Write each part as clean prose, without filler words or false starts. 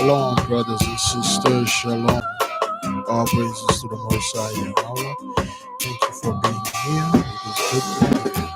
Shalom, brothers and sisters. Shalom. All praises to the Most High YAHAWAH. Thank you for being here. It is good to be here.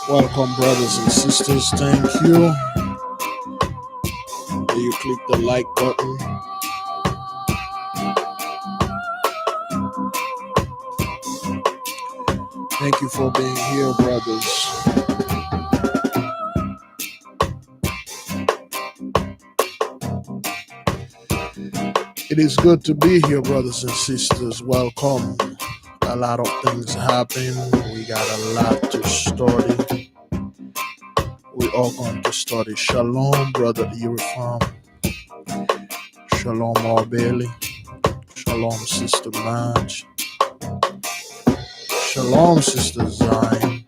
Welcome, brothers and sisters. Thank you. You click the like button. Thank you for being here, brothers. It is good to be here, brothers and sisters. Welcome. A lot of things happen. We got a lot to study. We are going to study. Shalom, brother Irifam. Shalom, Arbeli. Shalom, sister Madge. Shalom, sister Zion.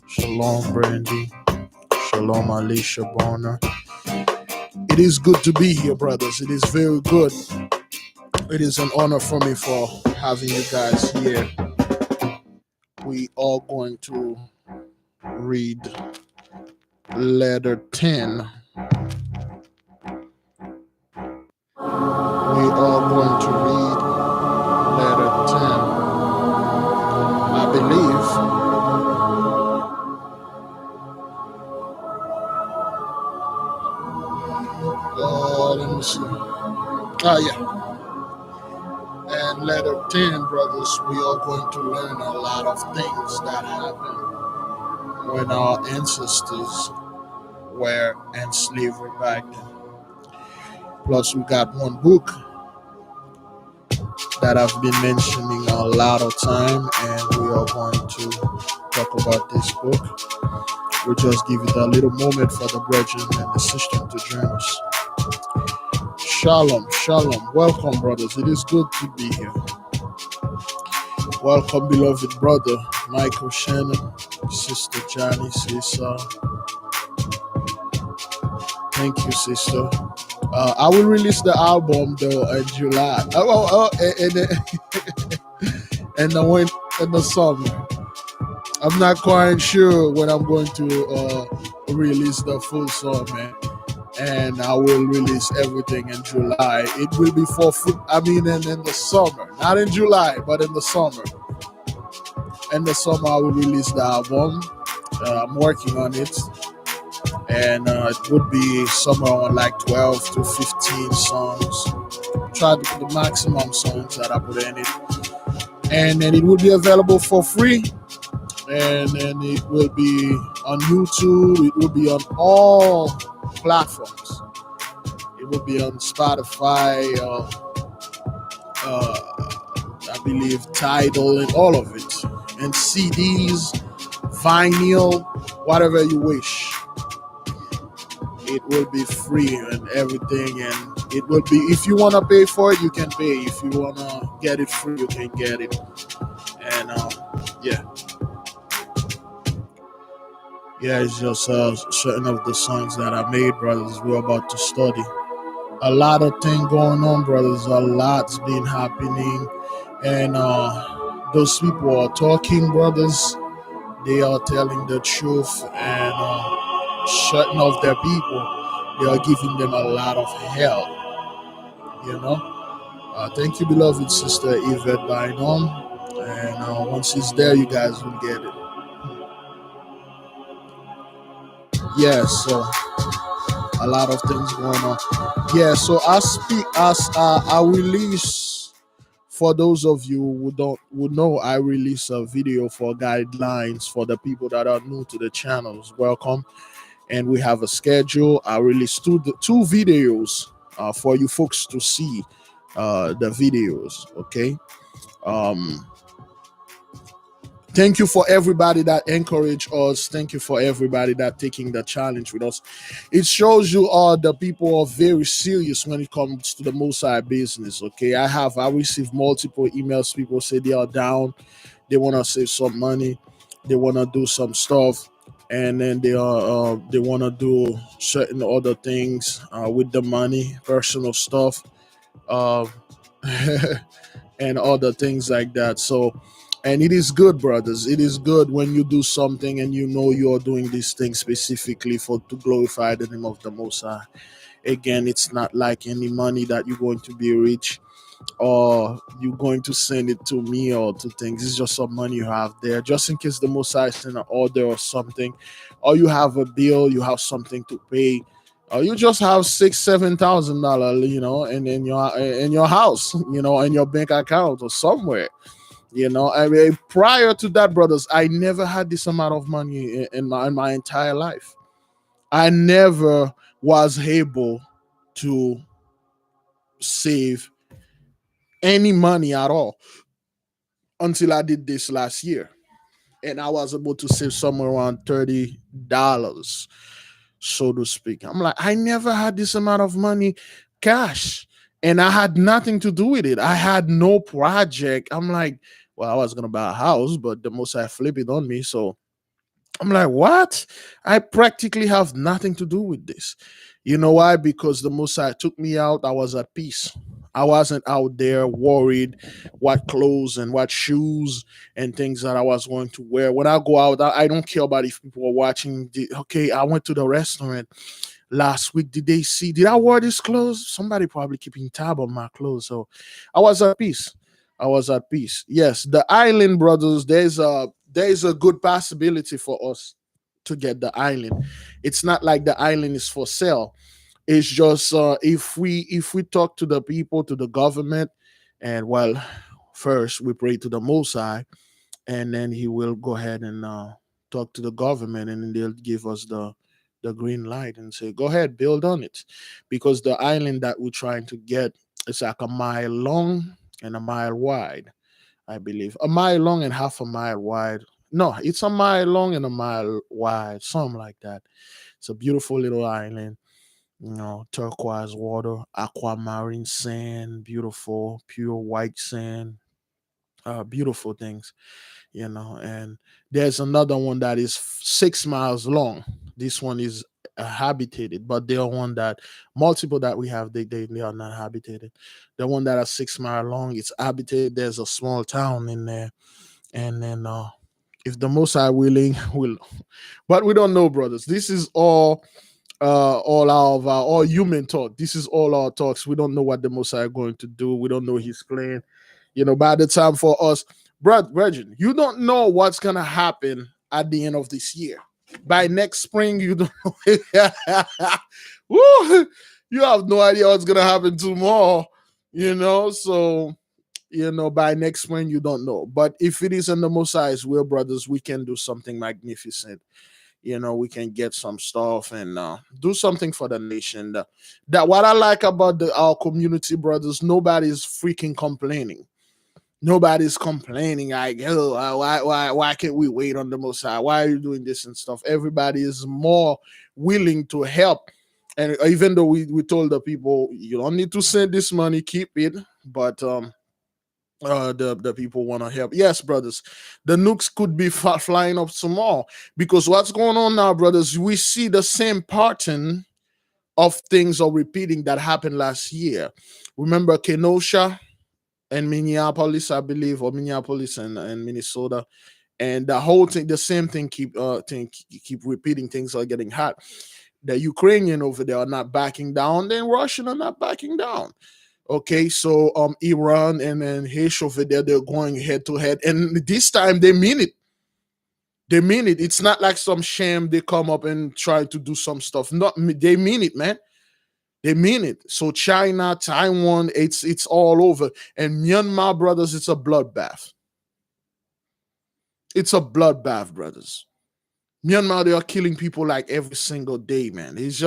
Shalom, Brandy. Shalom, Alicia Bonner. It is good to be here, brothers. It is very good. It is an honor for me for having you guys here. We are going to read letter 10. We are going to read letter 10. I believe let me see. And letter 10, brothers, we are going to learn a lot of things that happened when our ancestors were enslaved back then. Plus, we got one book that I've been mentioning a lot of time, and we are going to talk about this book. We'll just give it a little moment for the brethren and the sister to join us. Shalom, shalom. Welcome, brothers. It is good to be here. Welcome, beloved brother Michael Shannon, sister Johnny, sister. Thank you, sister. I will release the album though in July. And in the summer. I'm not quite sure when I'm going to release the full song, man. And I will release everything in July. It will be for free. I mean, in the summer, not in July, but in the summer. In the summer, I will release the album. I'm working on it. And it would be somewhere on like 12 to 15 songs. Try to put the maximum songs that I put in it. And then it will be available for free. And then it will be on YouTube. It will be on all platforms. It will be on Spotify, I believe Tidal, and all of it. And CDs, vinyl, whatever you wish. It will be free and everything, and it will be, if you want to pay for it, you can pay. If you want to get it free, you can get it. And it's just certain of the songs that I made, brothers. We're about to study. A lot of things going on, brothers. A lot's been happening, and those people are talking, brothers. they are telling the truth and shutting off their people. They are giving them a lot of help. Thank you, beloved sister Yvette Bynum. And once it's there, you guys will get it. Yeah, so a lot of things going on. Yeah, so I release, for those of you who don't would know, I release a video for guidelines for the people that are new to the channels. Welcome. And we have a schedule. I release two videos for you folks to see the videos. Okay. Um, Thank you for everybody that encourage us. Thank you for everybody that taking the challenge with us. It shows you the people are very serious when it comes to the Most High business. Okay, I received multiple emails. People say they are down, they want to save some money, they want to do some stuff, and then they want to do certain other things with the money, personal stuff. Uh, and other things like that. So, and it is good, brothers. It is good when you do something and you know you are doing these things specifically for to glorify the name of the Most High. Again, it's not like any money that you're going to be rich or you're going to send it to me or to things. It's just some money you have there, just in case the Most High send an order or something, or you have a bill, you have something to pay, or you just have $6,000-7,000, in your house, in your bank account or somewhere. I mean, prior to that, brothers, I never had this amount of money in my entire life. I never was able to save any money at all until I did this last year. And I was able to save somewhere around $30, so to speak. I'm like, I never had this amount of money cash. And I had nothing to do with it. I had no project. I'm like, well, I was gonna buy a house, but the most I flip it on me. So I'm like, what? I practically have nothing to do with this. You know why? Because the Messiah took me out. I was at peace. I wasn't out there worried what clothes and what shoes and things that I was going to wear. When I go out, I don't care about if people are watching. Okay, I went to the restaurant last week. Did they see? Did I wear this clothes? Somebody probably keeping tab on my clothes. So I was at peace. I was at peace. Yes, the island brothers. There's a good possibility for us to get the island. It's not like the island is for sale. It's just if we talk to the people, to the government, and well, first we pray to the Most High, and then He will go ahead and talk to the government, and then they'll give us the green light and say, "Go ahead, build on it," because the island that we're trying to get is like a mile long and a mile wide. I believe a mile long and half a mile wide. No, it's a mile long and a mile wide, something like that. It's a beautiful little island, turquoise water, aquamarine sand, beautiful, pure white sand, beautiful things, And there's another one that is 6 miles long. This one is habitated, but the one that multiple that we have, they are not habitated. The one that are 6 mile long, it's habitated. There's a small town in there, and then if the Most High willing, will. But we don't know, brothers. This is all all human talk. This is all our talks. We don't know what the Most High going to do. We don't know His plan. By the time for us, brethren, you don't know what's gonna happen at the end of this year. By next spring, you don't know. Woo! You have no idea what's gonna happen tomorrow. So by next spring, you don't know. But if it is in the Most High's will, brothers, we can do something magnificent. We can get some stuff and do something for the nation. That what I like about our community, brothers, nobody's freaking complaining. Nobody's complaining like, oh, why can't we wait on the Most High? Why are you doing this and stuff? Everybody is more willing to help. And even though we told the people, you don't need to send this money, keep it. But the people want to help. Yes, brothers, the nukes could be flying up some more, because what's going on now, brothers, we see the same pattern of things are repeating that happened last year. Remember Kenosha and Minneapolis, I believe, or Minneapolis and Minnesota, And the whole thing, the same thing keep repeating. Things are getting hot. The Ukrainian over there are not backing down, then Russian are not backing down. Okay, so Iran and then Haitian over there, they're going head to head, and this time they mean it. They mean it. It's not like some sham they come up and try to do some stuff. Not they mean it, man. They mean it. So China, Taiwan, it's all over. And Myanmar, brothers, it's a bloodbath. It's a bloodbath, brothers. Myanmar, they are killing people like every single day, man. It's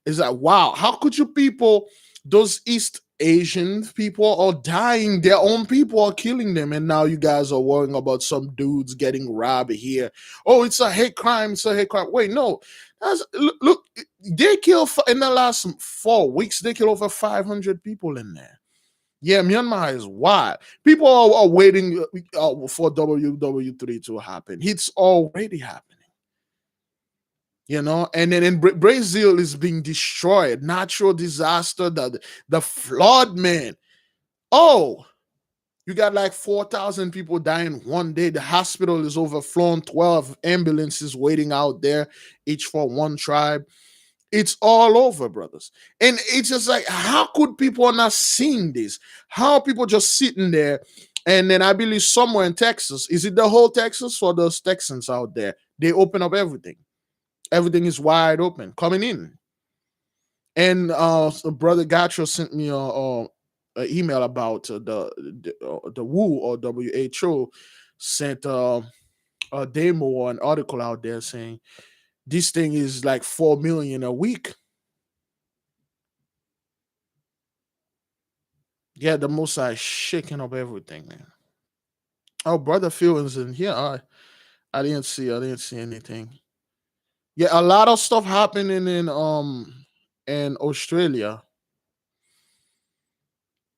like, wow, how could you people, those East Asian people are dying, their own people are killing them, and now you guys are worrying about some dudes getting robbed here. Oh, it's a hate crime, it's a hate crime. Wait, no. Look, they killed, in the last 4 weeks, they killed over 500 people in there. Yeah, Myanmar is wild. People are waiting for WW3 to happen. It's already happening. And then in Brazil is being destroyed. Natural disaster, the flood, man. Oh, you got like 4,000 people dying one day. The hospital is overflown. 12 ambulances waiting out there, each for one tribe. It's all over, brothers. And it's just like, how could people not seeing this? How are people just sitting there? And then I believe somewhere in Texas, is it the whole Texas or those Texans out there? They open up everything. Everything is wide open, coming in. And so Brother Gacho sent me an email about the WHO or WHO sent a demo or an article out there saying this thing is like 4 million a week. Yeah, the Most High is shaking up everything, man. Oh, Brother Phil is in here. I didn't see anything. Yeah, a lot of stuff happening in Australia.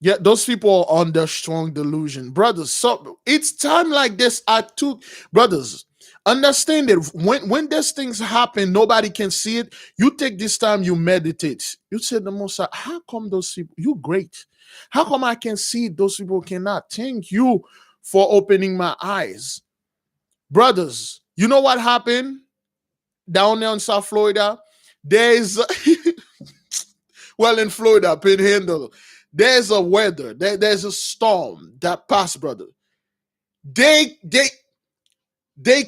Yeah, those people are under strong delusion, brothers. So it's time like this. Brothers, understand that when these things happen, nobody can see it. You take this time, you meditate. You say the Most High, how come those people? You great. How come I can see it, those people cannot? Thank you for opening my eyes, brothers. You know what happened down there in South Florida? There's well, in Florida, Panhandle, there's a weather, there's a storm that passed, brother. They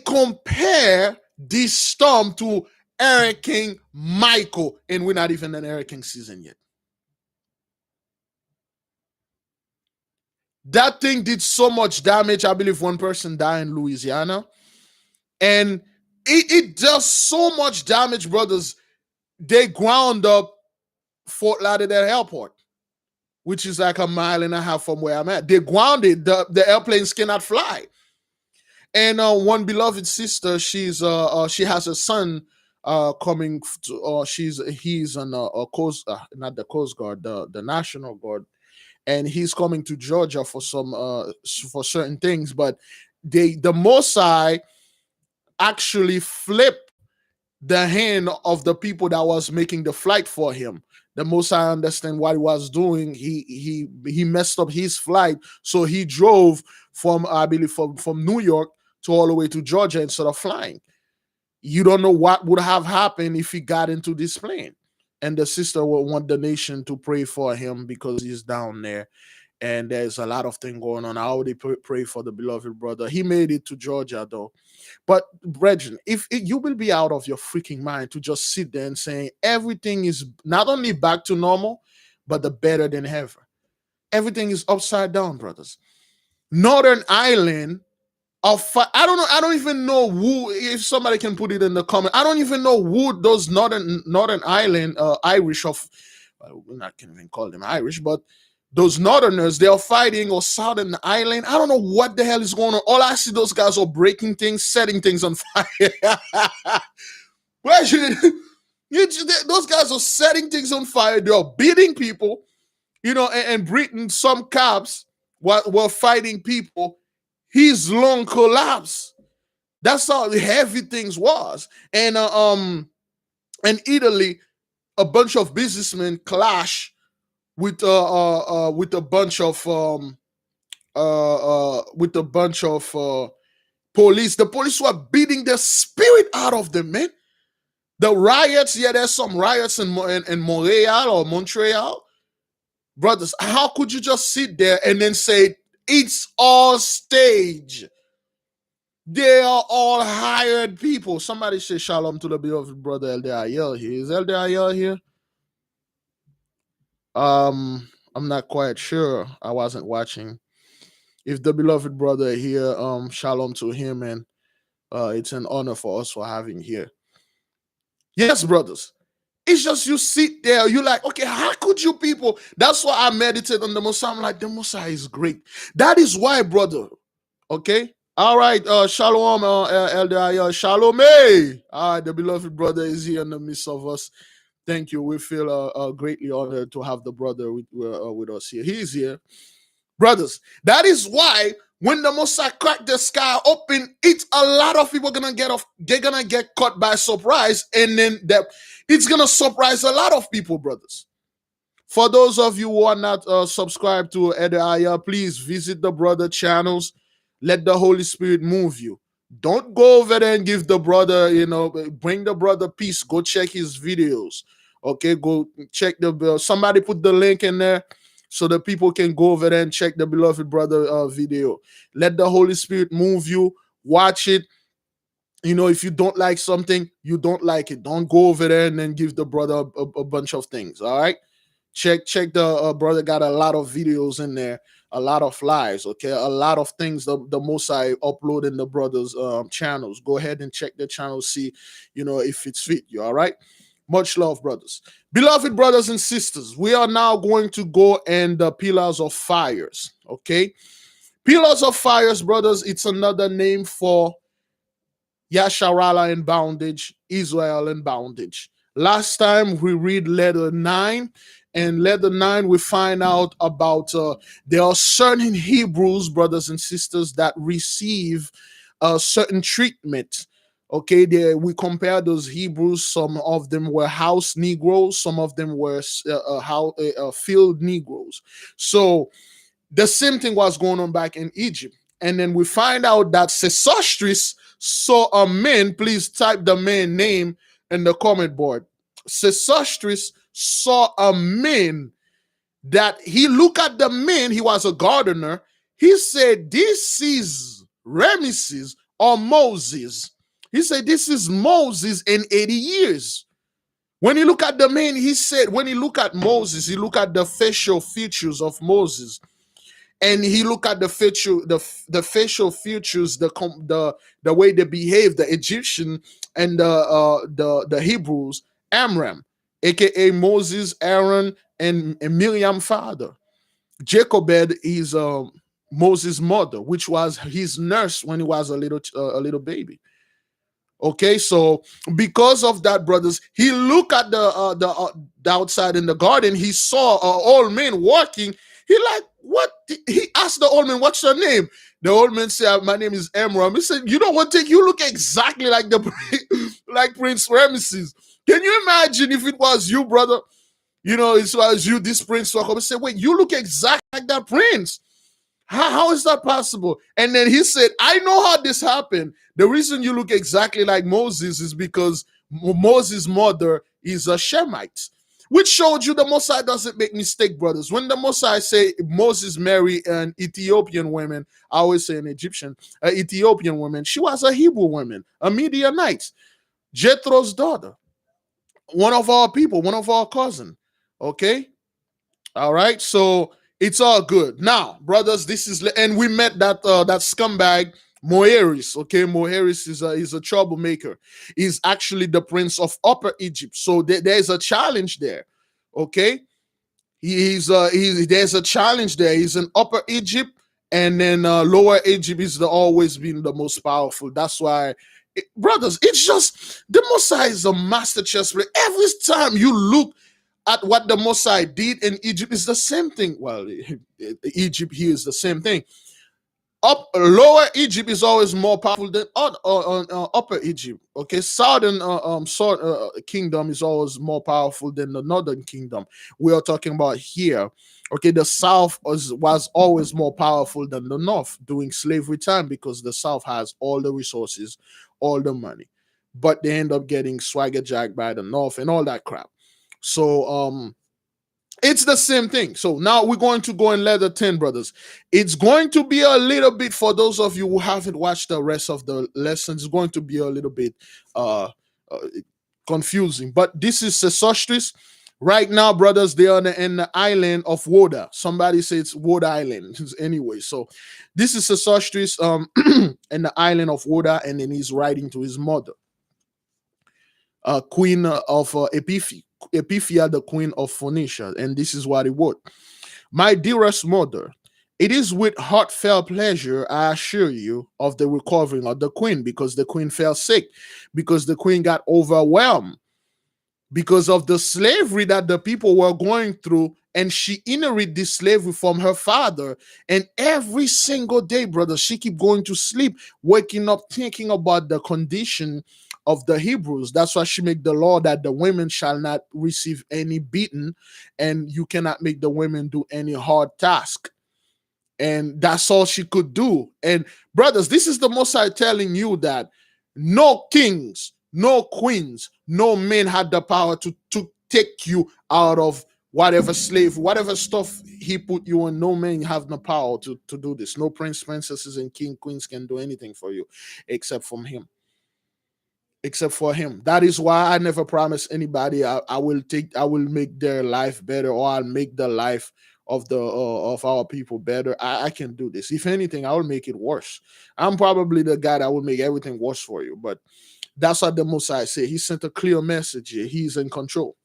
compare this storm to Hurricane Michael, and we're not even in hurricane season yet. That thing did so much damage. I believe one person died in Louisiana, and it does so much damage, brothers. They ground up Fort-Lauderdale Airport, which is like a mile and a half from where I'm at. They grounded. The airplanes cannot fly. And one beloved sister, she has a son coming to, he's on a coast, not the Coast Guard, the National Guard, and he's coming to Georgia for some for certain things. But the Mosai actually flipped the hand of the people that was making the flight for him. The Most I understand what he was doing. He messed up his flight, so he drove from, I believe, from New York to all the way to Georgia instead of flying. You don't know what would have happened if he got into this plane. And the sister will want the nation to pray for him because he's down there. And there's a lot of things going on. I already pray for the beloved brother. He made it to Georgia, though. But, brethren, you will be out of your freaking mind to just sit there and say everything is not only back to normal, but the better than ever. Everything is upside down, brothers. Northern Ireland, I don't know. I don't even know who. If somebody can put it in the comment, I don't even know who those Northern Ireland Irish of. Well, we're not can even call them Irish, but those Northerners, they are fighting, or Southern Ireland. I don't know what the hell is going on. All I see, those guys are breaking things, setting things on fire. Where should those guys are setting things on fire? They are beating people, and Britain, some cops were fighting people. His lung collapsed. That's how heavy things was. And in Italy, a bunch of businessmen clash with a bunch of Police, the police were beating the spirit out of them, man. The riots, yeah, there's some riots in Montreal or Montreal. Brothers, how could you just sit there and then say, it's all stage? They are all hired people. Somebody say shalom to the beloved brother Azariah here. Is Azariah here? I'm not quite sure. I wasn't watching. If the beloved brother here, shalom to him, and it's an honor for us for having here. Yes, brothers. It's just you sit there, you like, okay, how could you people? That's why I meditate on the Messiah. I'm like, the Messiah is great. That is why, brother. Okay. All right. Shalom, Elder. Shalom. Hey. All right. The beloved brother is here in the midst of us. Thank you. We feel greatly honored to have the brother with us here. He's here. Brothers, that is why when the Messiah cracked the sky open, it's a lot of people gonna get off. They're gonna get caught by surprise, and then it's gonna surprise a lot of people, brothers. For those of you who are not subscribed to Azariah, please visit the brother channels. Let the Holy Spirit move you. Don't go over there and give the brother, bring the brother peace. Go check his videos. Okay, go check somebody put the link in there so the people can go over there and check the beloved brother video. Let the Holy Spirit move you. Watch it. If you don't like something, you don't like it. Don't go over there and then give the brother a bunch of things. All right. Check the brother got a lot of videos in there, a lot of lives, okay, a lot of things the Mosai upload in the brothers channels. Go ahead and check the channel, see if it's fit you. All right, much love, brothers. Beloved brothers and sisters, we are now going to go in the pillars of fires. Okay, pillars of fires, brothers, it's another name for Yasharala in bondage, Israel in bondage. Last time we read letter 9, and letter 9 we find out about there are certain Hebrews, brothers and sisters, that receive a certain treatment. Okay, we compare those Hebrews. Some of them were house Negroes, some of them were field Negroes. So the same thing was going on back in Egypt. And then we find out that Sesostris saw a man. Please type the man name in the comment board. Sesostris saw a man that he looked at the man. He was a gardener. He said, this is Ramesses or Moses. He said, this is Moses in 80 years. When you look at the man, he said, when you look at Moses, you look at the facial features of Moses. And he looked at the facial features, the way they behave, the Egyptian and the Hebrews, Amram, aka Moses, Aaron, and Miriam's father. Jochebed is Moses' mother, which was his nurse when he was a little baby. Okay, so because of that, brothers, he looked at the outside in the garden. He saw an old man walking. He like, what? He asked the old man, what's your name? The old man said, my name is Amram. He said, you know what? You look exactly like like Prince Ramesses. Can you imagine if it was you, brother? It was you, this prince walk up and said, wait, you look exactly like that prince. How is that possible? And then he said, I know how this happened. The reason you look exactly like Moses is because Moses' mother is a Shemite, which showed you the Mosai doesn't make mistake, brothers. When the Mosai say Moses married an Ethiopian woman, I always say an Egyptian, an Ethiopian woman, she was a Hebrew woman, a Midianite, Jethro's daughter, one of our people, one of our cousins. Okay? All right, so it's all good. Now, brothers, this is, and we met that scumbag Moeris. Okay, Moeris is a troublemaker. He's actually the prince of Upper Egypt. So there's a challenge there. Okay, there's a challenge there. He's in Upper Egypt, and then Lower Egypt is always been the most powerful. That's why. Brothers, it's just the Mosai is a master chess player. Every time you look at what the Mosai did in Egypt, is the same thing. Well, Egypt here is the same thing. Lower Egypt is always more powerful than Upper Egypt. Okay, Southern kingdom is always more powerful than the Northern kingdom. We are talking about here. Okay, the South was always more powerful than the North during slavery time because the South has all the resources, all the money, but they end up getting swagger jacked by the North and all that crap. So it's the same thing. So now we're going to go in letter 10, brothers. It's going to be a little bit, for those of you who haven't watched the rest of the lessons, it's going to be a little bit uh, uh confusing. But this is Sesostris. Right now, brothers, they are in the island of Woda. Somebody says it's Woda Island. Anyway, so this is Sesostris in the island of Woda, and then he's writing to his mother, queen of Epiphia, the queen of Phoenicia. And this is what he wrote. My dearest mother, it is with heartfelt pleasure I assure you of the recovering of the queen, because the queen fell sick, because the queen got overwhelmed because of the slavery that the people were going through, and she inherited this slavery from her father. And every single day, brother, she keep going to sleep, waking up thinking about the condition of the Hebrews. That's why she make the law that the women shall not receive any beating, and you cannot make the women do any hard task. And that's all she could do. And brothers, this is the Most High telling you that no kings, no queens, no men had the power to take you out of whatever slave, whatever stuff he put you in. No man have the power to do this. No prince, princesses, and king, queens can do anything for you except from him. Except for him. That is why I never promise anybody I will make their life better, or I'll make the life of our people better. I can do this. If anything, I will make it worse. I'm probably the guy that will make everything worse for you, but that's what the Messiah said. He sent a clear message here. He's in control.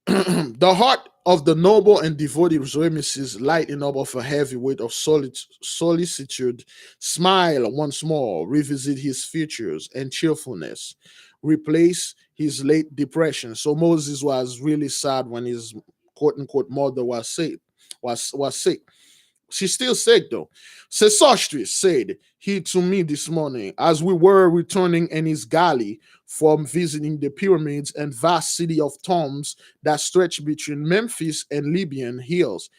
The heart of the noble and devoted Rameses, lighting up of a heavy weight of solicitude, smile once more, revisit his features and cheerfulness, replace his late depression. So Moses was really sad when his quote unquote mother was sick. She's still sick though. Sesostris said he to me this morning as we were returning in his galley from visiting the pyramids and vast city of tombs that stretch between Memphis and Libyan hills.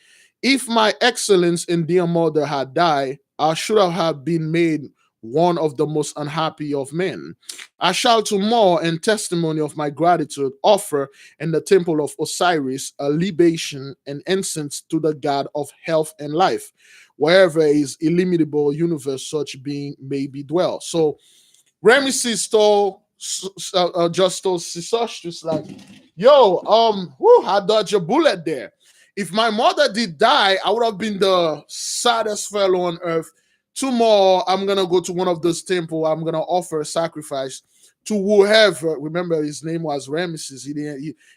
If my excellence and dear mother had died, I should have been made one of the most unhappy of men. I shall tomorrow, in testimony of my gratitude, offer in the temple of Osiris a libation and incense to the god of health and life, wherever his illimitable universe such being may be dwell. So Ramesses just told Sesostris like, yo, I dodged a bullet there. If my mother did die, I would have been the saddest fellow on earth. Tomorrow, I'm gonna go to one of those temples. I'm gonna offer a sacrifice to whoever. Remember, his name was Ramesses.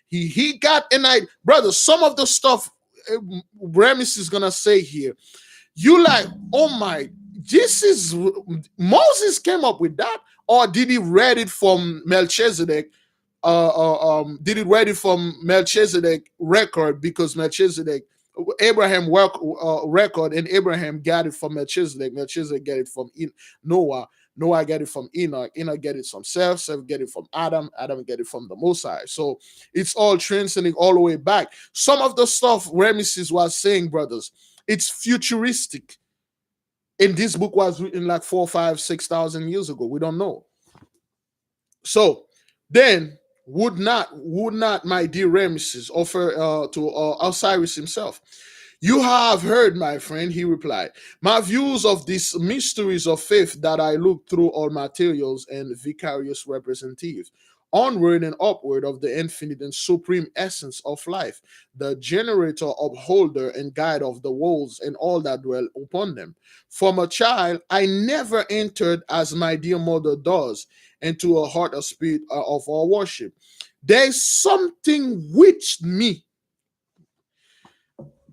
He got, and brother, some of the stuff Ramesses is gonna say here, you like, oh my, this is Moses came up with that, or did he read it from Melchizedek? Did it read it from Melchizedek record, because Melchizedek Abraham record, and Abraham got it from Melchizedek. Melchizedek get it from Noah. Noah get it from Enoch. Enoch get it from Seth. Seth get it from Adam. Adam get it from the Most High. So it's all transcending all the way back. Some of the stuff Ramesses was saying, brothers, it's futuristic. And this book was written like 4, 5, 6,000 years ago. We don't know. So then would not my dear Ramesses offer to Osiris himself? You have heard, my friend, he replied, my views of these mysteries of faith that I look through all materials and vicarious representative, onward and upward of the infinite and supreme essence of life, the generator, upholder, and guide of the worlds and all that dwell upon them. From a child, I never entered, as my dear mother does, into a heart of spirit of our worship. There's something which me.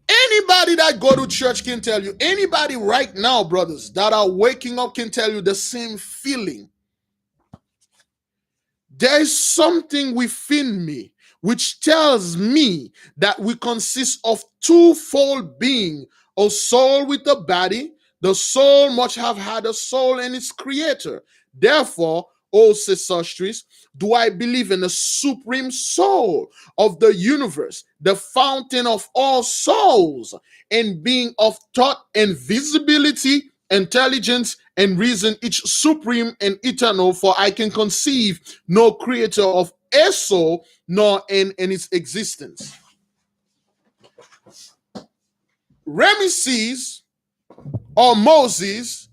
Anybody that go to church can tell you. Anybody right now, brothers, that are waking up can tell you the same feeling. There's something within me which tells me that we consist of twofold being, a soul with a body, The soul must have had a soul in its creator. Therefore, O Sesostris, do I believe in the supreme soul of the universe, the fountain of all souls, and being of thought and visibility, intelligence, and reason, each supreme and eternal, for I can conceive no creator of a soul, nor in its existence. Ramesses or Moses,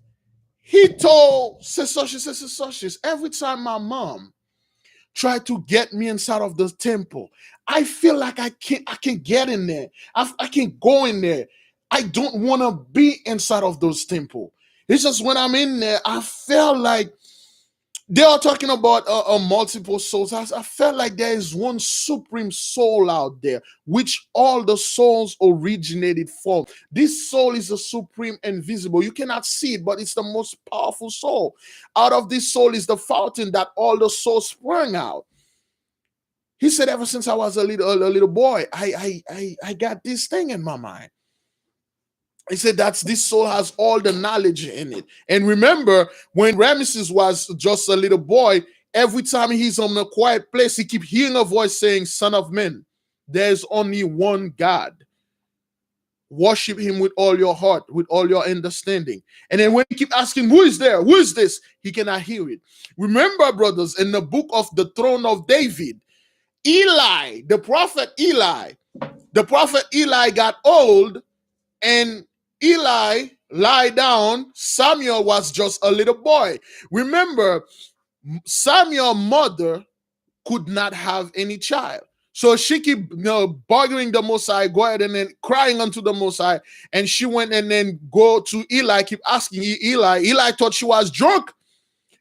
he told Sesostris, every time my mom tried to get me inside of the temple, I feel like I can't get in there. I can't go in there. I don't want to be inside of those temple. It's just when I'm in there, I felt like they are talking about multiple souls. I felt like there is one supreme soul out there, which all the souls originated from. This soul is the supreme and visible. You cannot see it, but it's the most powerful soul. Out of this soul is the fountain that all the souls sprang out. He said, ever since I was a little boy, I got this thing in my mind. He said that this soul has all the knowledge in it. And remember, when Ramesses was just a little boy, every time he's on a quiet place, he keep hearing a voice saying, "Son of man, there's only one God. Worship him with all your heart, with all your understanding." And then when he keep asking, "Who is there? Who is this?" he cannot hear it. Remember, brothers, in the book of the throne of David, Eli, the prophet Eli got old, and Eli lie down. Samuel was just a little boy. Remember, Samuel's mother could not have any child. So she keep bargaining the Most High, go ahead and then crying unto the Most High. And she went and then go to Eli, keep asking Eli. Eli thought she was drunk.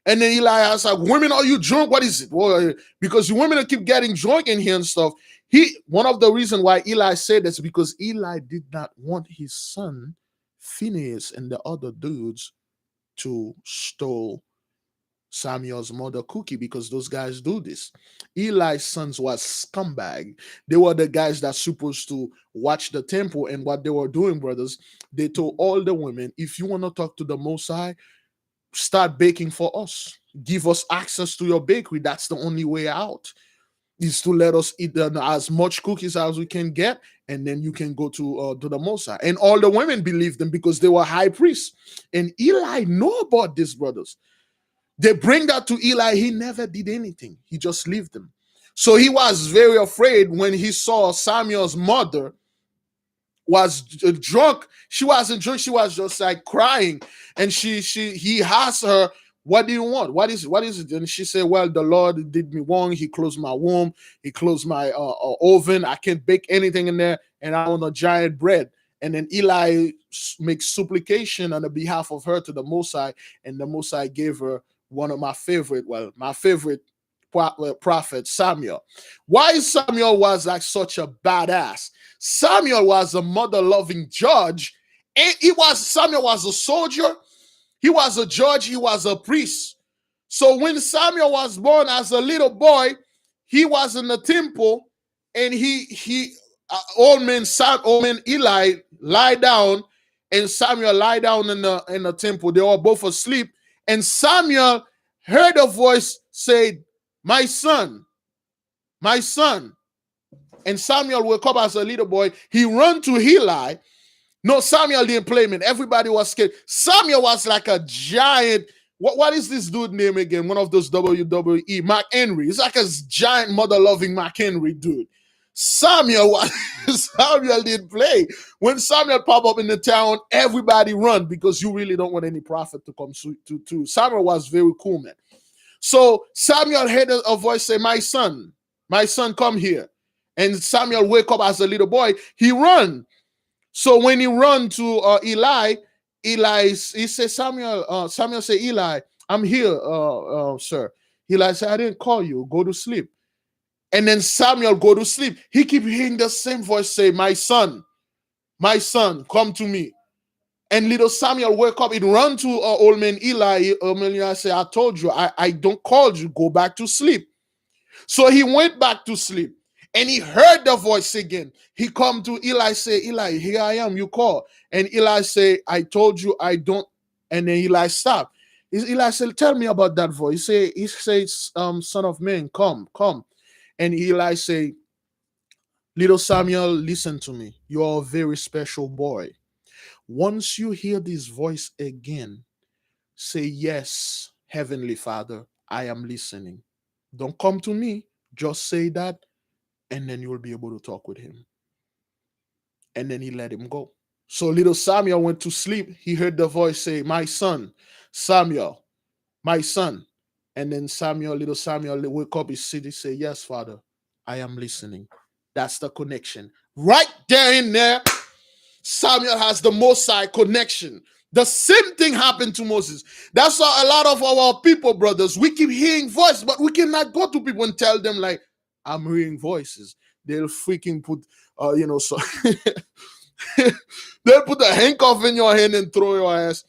And then Eli asked, like, "Women, are you drunk? What is it?" Well, because the women keep getting drunk in here and stuff. One of the reasons why Eli said this, because Eli did not want his son Phoenicia and the other dudes to steal Samuel's mother Cookie, because those guys do this. Eli's sons was scumbag. They were the guys that supposed to watch the temple, and what they were doing, brothers, they told all the women, if you want to talk to the Most High, start baking for us. Give us access to your bakery. That's the only way out, is to let us eat as much cookies as we can get, and then you can go to the Most High. And all the women believed them because they were high priests. And Eli know about this, brothers. They bring that to Eli. He never did anything. He just left them. So he was very afraid when he saw Samuel's mother was drunk. She wasn't drunk. She was just like crying. And he asked her, "What do you want? What is it?" And she said, "Well, the Lord did me wrong. He closed my womb. He closed my oven. I can't bake anything in there. And I want a giant bread." And then Eli makes supplication on the behalf of her to the Most High. And the Most High gave her one of my favorite prophet, Samuel. Why Samuel was like such a badass? Samuel was a mother-loving judge. And Samuel was a soldier. He was a judge. He was a priest. So when Samuel was born as a little boy, he was in the temple, and old man Eli lie down, and Samuel lie down in the temple. They were both asleep, and Samuel heard a voice say, "My son, my son." And Samuel woke up as a little boy. He ran to Eli. No, Samuel didn't play, man. Everybody was scared. Samuel was like a giant. What is this dude name again? One of those WWE, Mark Henry. It's like a giant mother-loving Mark Henry dude. Samuel didn't play. When Samuel popped up in the town, everybody run, because you really don't want any prophet to come to. Samuel was very cool, man. So Samuel heard a voice say, my son, come here." And Samuel wake up as a little boy. He run. So when he run to Eli, he says, Samuel say, "Eli, I'm here, sir." Eli said, "I didn't call you. Go to sleep." And then Samuel go to sleep. He keep hearing the same voice say, my son, come to me." And little Samuel wake up. He run to old man Eli. Old man Eli say, "I told you, I don't call you. Go back to sleep." So he went back to sleep. And he heard the voice again. He come to Eli, say, Eli, here I am, you call. And Eli say, I told you I don't. And then Eli stop. Eli said, tell me about that voice. He says, son of man, come. And Eli say, little Samuel, listen to me. You are a very special boy. Once you hear this voice again, say, yes, Heavenly Father, I am listening. Don't come to me. Just say that, and then you will be able to talk with him. And then he let him go. So little Samuel went to sleep. He heard the voice say, my son, Samuel, my son. And then little Samuel, wake up, he sit, he say, yes, Father, I am listening. That's the connection. Right there in there, Samuel has the Most High connection. The same thing happened to Moses. That's why a lot of our people, brothers, we keep hearing voices, but we cannot go to people and tell them, like, I'm hearing voices. They'll freaking put, so they'll put a handcuff in your hand and throw your ass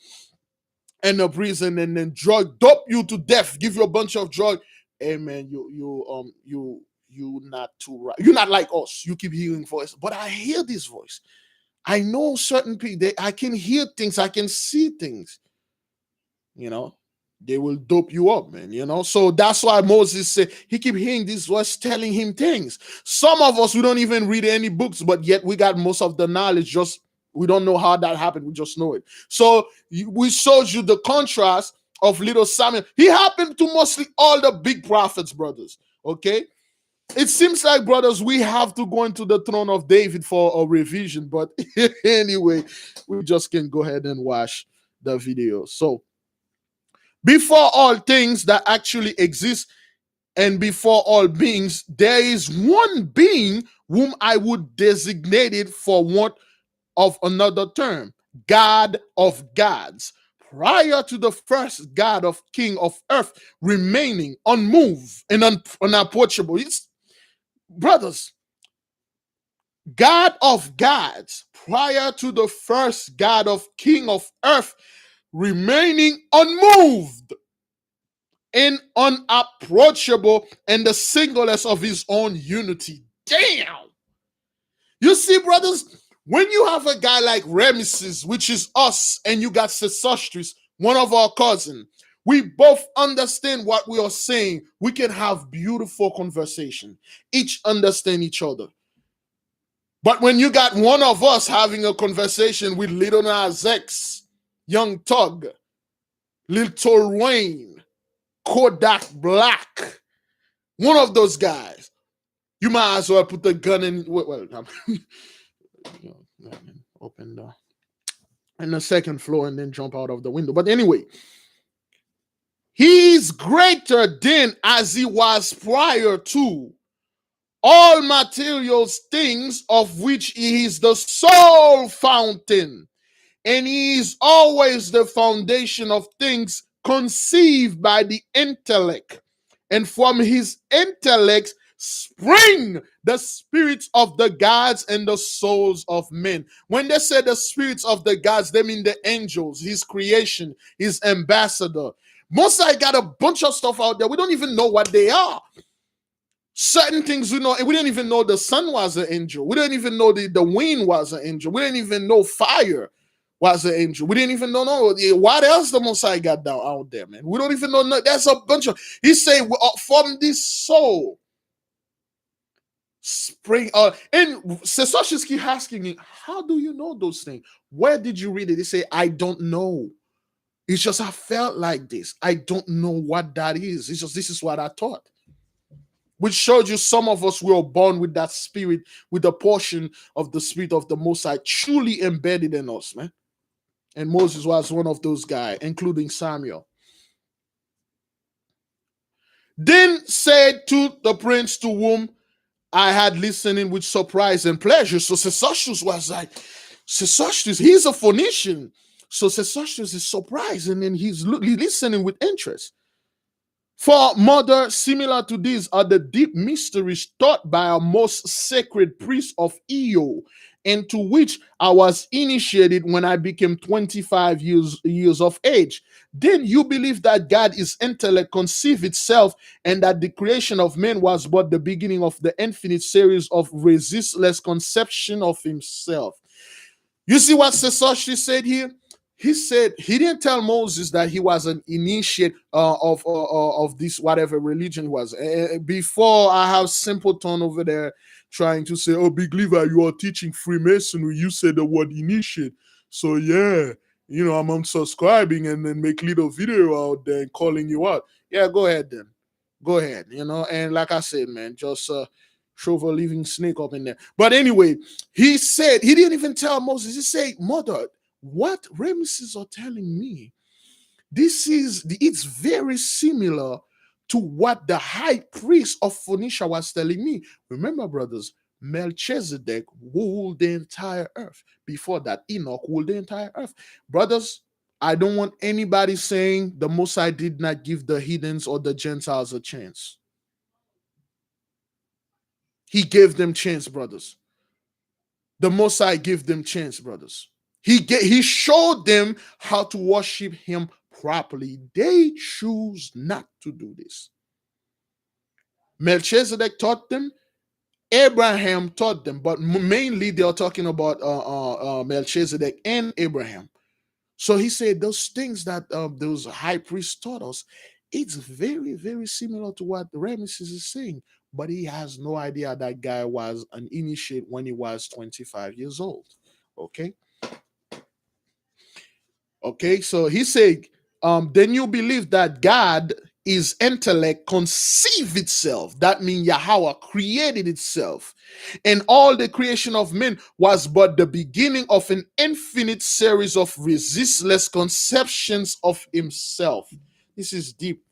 in the prison and then dope you to death, give you a bunch of drug. Hey man, you not too right. You're not like us. You keep hearing voices, but I hear this voice. I know certain people. I can hear things. I can see things. They will dope you up, man. So that's why Moses said he keep hearing this voice telling him things. Some of us, we don't even read any books, but yet we got most of the knowledge. Just we don't know how that happened. We just know it. So we showed you the contrast of little Samuel. He happened to mostly all the big prophets, brothers. Okay. It seems like, brothers, we have to go into the throne of David for a revision. But anyway, we just can go ahead and watch the video. So, before all things that actually exist and before all beings, there is one being whom I would designate it for want of another term, God of gods. Prior to the first God of King of earth, remaining unmoved and unapproachable. Brothers, God of gods, prior to the first God of King of earth, remaining unmoved and unapproachable in the singleness of his own unity. Damn! You see, brothers, when you have a guy like Ramesses, which is us, and you got Sesostris, one of our cousins, we both understand what we are saying. We can have beautiful conversation. Each understand each other. But when you got one of us having a conversation with Little Nas X, Young Thug, Lil Wayne, Kodak Black, one of those guys, you might as well put the gun in. Well, open the second floor and then jump out of the window. But anyway, he's greater than as he was prior to all materials things, of which he is the sole fountain, and he is always the foundation of things conceived by the intellect, and from his intellect spring the spirits of the gods and the souls of men. When they say the spirits of the gods, they mean the angels, his creation, his ambassador. Most I got a bunch of stuff out there. We don't even know what they are. Certain things we know, we didn't even know the sun was an angel. We didn't even know the wind was an angel. We didn't even know fire was an angel. We didn't even know what else the Most High got down out there, man. We don't even know. There's a bunch of. He say from this soul spring. And Sesostris keep asking me, how do you know those things? Where did you read it? He say, I don't know. It's just I felt like this. I don't know what that is. It's just this is what I thought. Which showed you some of us were born with that spirit, with a portion of the spirit of the Most High truly embedded in us, man. And Moses was one of those guys, including Samuel. Then said to the prince to whom I had listening with surprise and pleasure. So Sesostris was like, Sesostris, he's a Phoenician. So Sesostris is surprised, and then he's listening with interest. For mother, similar to these are the deep mysteries taught by our most sacred priest of Io into which I was initiated when I became 25 years of age. Then you believe that God is intellect conceived itself, and that the creation of man was but the beginning of the infinite series of resistless conception of himself. You see what Sesoshi said here? He said he didn't tell Moses that he was an initiate of this whatever religion was. Before, I have Simpleton over there trying to say, "Oh, Big Levi, you are teaching Freemasonry. You said the word initiate, so yeah, I'm unsubscribing and then make little video out there and calling you out." Yeah, go ahead then, go ahead. And like I said, man, just shove a living snake up in there. But anyway, he said he didn't even tell Moses. He said, "Mother, what Ramesses are telling me, it's very similar to what the high priest of Phoenicia was telling me." Remember, brothers, Melchizedek ruled the entire earth. Before that, Enoch ruled the entire earth. Brothers, I don't want anybody saying the Most High did not give the heathens or the Gentiles a chance. He gave them chance, brothers. The Most High gave them chance, brothers. He showed them how to worship him properly. They choose not to do this. Melchizedek taught them. Abraham taught them, but mainly they are talking about Melchizedek and Abraham. So he said those things that those high priests taught us, it's very, very similar to what Ramesses is saying. But he has no idea that guy was an initiate when he was 25 years old. Okay. Okay, so he said, then you believe that God is intellect conceive itself. That means YAHAWAH created itself. And all the creation of men was but the beginning of an infinite series of resistless conceptions of himself. This is deep.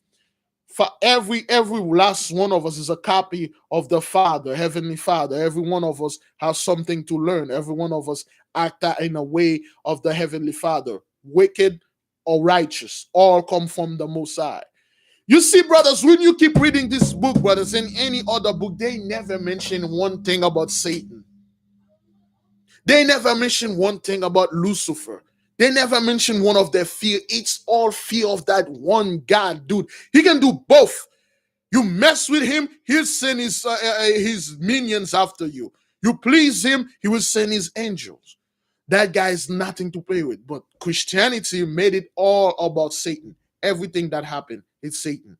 For every last one of us is a copy of the Father, Heavenly Father. Every one of us has something to learn. Every one of us act in a way of the Heavenly Father, wicked or righteous, all come from the Most High. You see, brothers, when you keep reading this book, brothers, in any other book, they never mention one thing about Satan. They never mention one thing about Lucifer. They never mention one of their fear. It's all fear of that one God, dude. He can do both. You mess with him, he'll send his minions after you. You please him, he will send his angels. That guy is nothing to play with. But Christianity made it all about Satan. Everything that happened, it's Satan.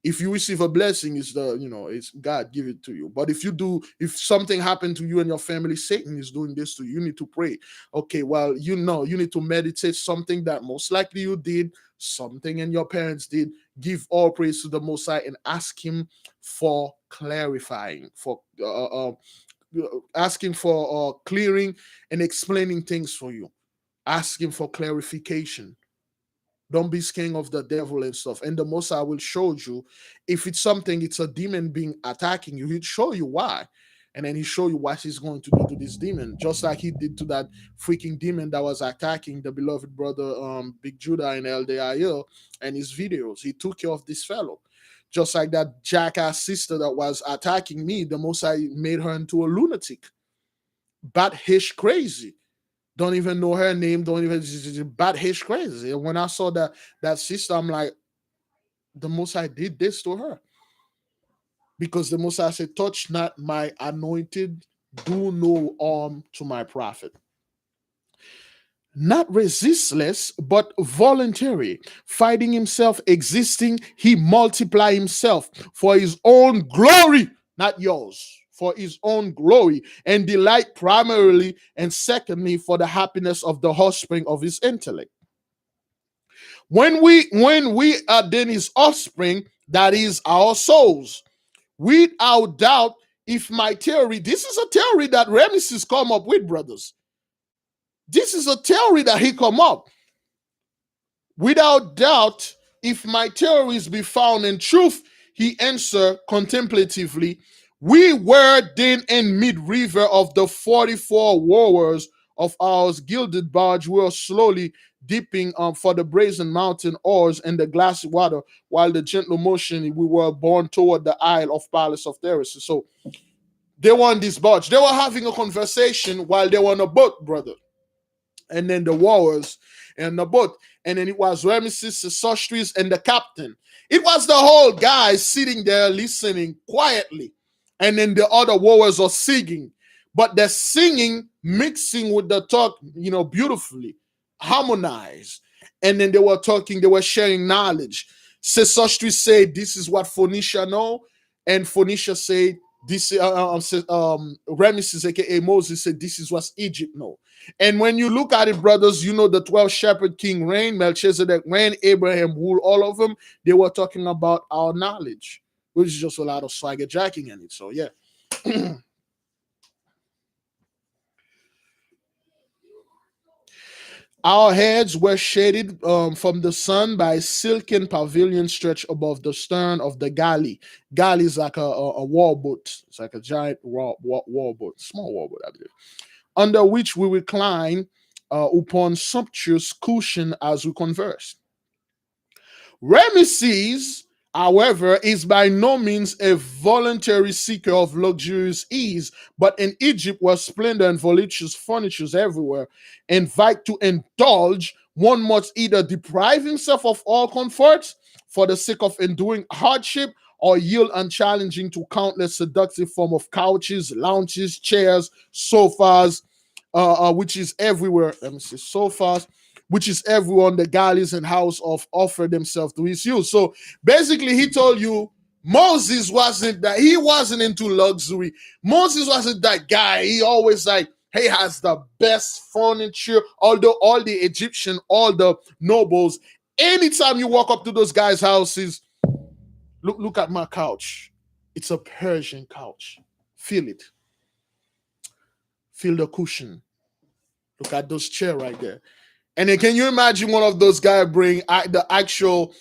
If you receive a blessing, it's God give it to you. But if something happened to you and your family, Satan is doing this to you. You need to pray. Okay, well, you need to meditate something that most likely you did, something and your parents did. Give all praise to the Most High and ask him for clarifying, for asking for clearing and explaining things for you. Ask him for clarification. Don't be scared of the devil and stuff. And the Most High will show you if it's a demon being attacking you. He'll show you why. And then he'll show you what he's going to do to this demon. Just like he did to that freaking demon that was attacking the beloved brother Big Judah in LDIL and his videos. He took care of this fellow. Just like that jackass sister that was attacking me, the Most High made her into a lunatic. Bat-hish crazy. Don't even know her name, don't even bat-hish crazy. And when I saw that sister, I'm like, the Most High did this to her. Because the Most High said, touch not my anointed, do no harm to my prophet. Not resistless, but voluntary. Fighting himself, existing, he multiply himself for his own glory, not yours. For his own glory and delight primarily, and secondly, for the happiness of the offspring of his intellect. When we are then his offspring, that is our souls, without doubt, if my theory, this is a theory that Ramesses come up with, brothers. This is a theory that he come up. Without doubt, if my theories be found in truth, he answer contemplatively, we were then in mid-river of the 44 warriors of ours gilded barge. We were slowly dipping for the brazen mountain oars in the glassy water, while the gentle motion we were borne toward the isle of Palace of Terraces. So They were on this barge. They were having a conversation while they were on a boat, brother. And then the warriors in the boat. And then it was Ramesses, the sorceress, and the captain. It was the whole guys sitting there listening quietly. And then the other warriors are singing. But they're singing, mixing with the talk, beautifully, harmonized. And then they were talking, they were sharing knowledge. Sesostris said, this is what Phoenicia know. And Phoenicia said, this Ramesses, aka Moses, said, this is what Egypt know. And when you look at it, brothers, the 12 shepherd king reigned, Melchizedek reigned, Abraham ruled, all of them. They were talking about our knowledge, which is just a lot of swagger jacking in it. So, yeah. Our heads were shaded from the sun by a silken pavilion stretched above the stern of the galley. Galley is like a war boat. It's like a giant war boat, small war boat, I believe, under which we recline upon sumptuous cushion as we converse. Ramesses, however, is by no means a voluntary seeker of luxurious ease, but in Egypt, where splendor and voluptuous furnitures everywhere invite to indulge, one must either deprive himself of all comforts for the sake of enduring hardship, or yield unchallenging to countless seductive form of couches, lounges, chairs, sofas, which is everywhere. Let me see, sofas, which is everyone, the galleys and house of offer themselves to his use. So basically, he told you Moses wasn't that, he wasn't into luxury. Moses wasn't that guy. He always he has the best furniture. Although all the Egyptian, all the nobles, anytime you walk up to those guys' houses, look at my couch. It's a Persian couch. Feel it. Feel the cushion. Look at those chairs right there. And then can you imagine one of those guys bring the actual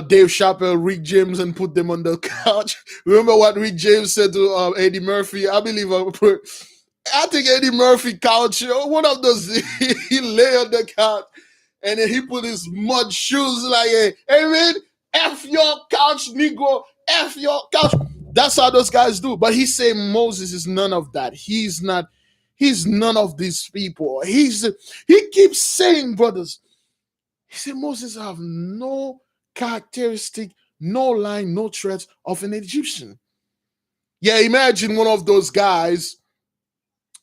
Dave Chappelle, Rick James, and put them on the couch? Remember what Rick James said to Eddie Murphy? I think Eddie Murphy couch, one of those, he lay on the couch and then he put his mud shoes like, hey man, F your couch, Negro, F your couch. That's how those guys do. But he said Moses is none of that. He's none of these people. He keeps saying, brothers, he said Moses have no characteristic, no line, no traits of an Egyptian. Yeah, imagine one of those guys,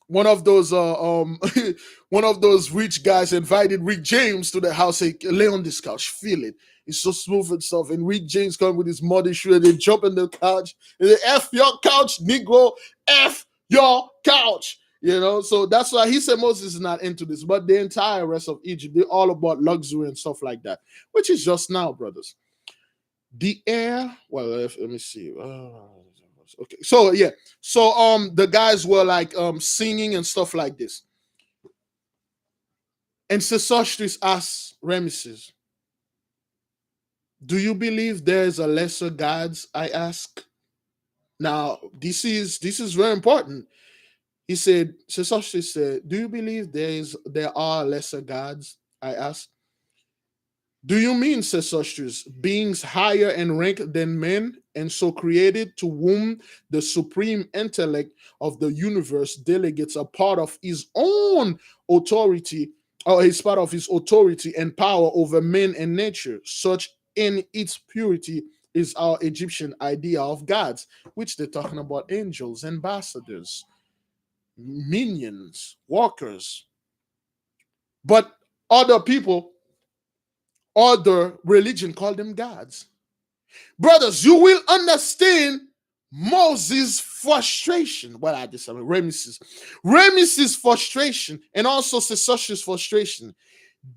one of those one of those rich guys invited Rick James to the house, say, lay on this couch, feel it. It's so smooth and stuff. And Rick James come with his muddy shoe and they jump in the couch and they F your couch, Negro, F your couch. So that's why he said Moses is not into this, but the entire rest of Egypt, they're all about luxury and stuff like that, which is just now, brothers. The air, well, let me see. Okay, so yeah, so the guys were singing and stuff like this, and Sesostris asked Ramesses, "Do you believe there is a lesser gods?" I ask. Now this is very important. He said, Sesostris said, "Do you believe there are lesser gods?" I asked. "Do you mean," Sesostris, "beings higher in rank than men, and so created, to whom the supreme intellect of the universe delegates a part of his own authority, or his part of his authority and power over men and nature, such in its purity is our Egyptian idea of gods," which they're talking about angels, ambassadors, minions, walkers. But other people, other religion call them gods. Brothers, you will understand Moses' frustration. Well, I just said Ramesses' frustration, and also Sesostris' frustration.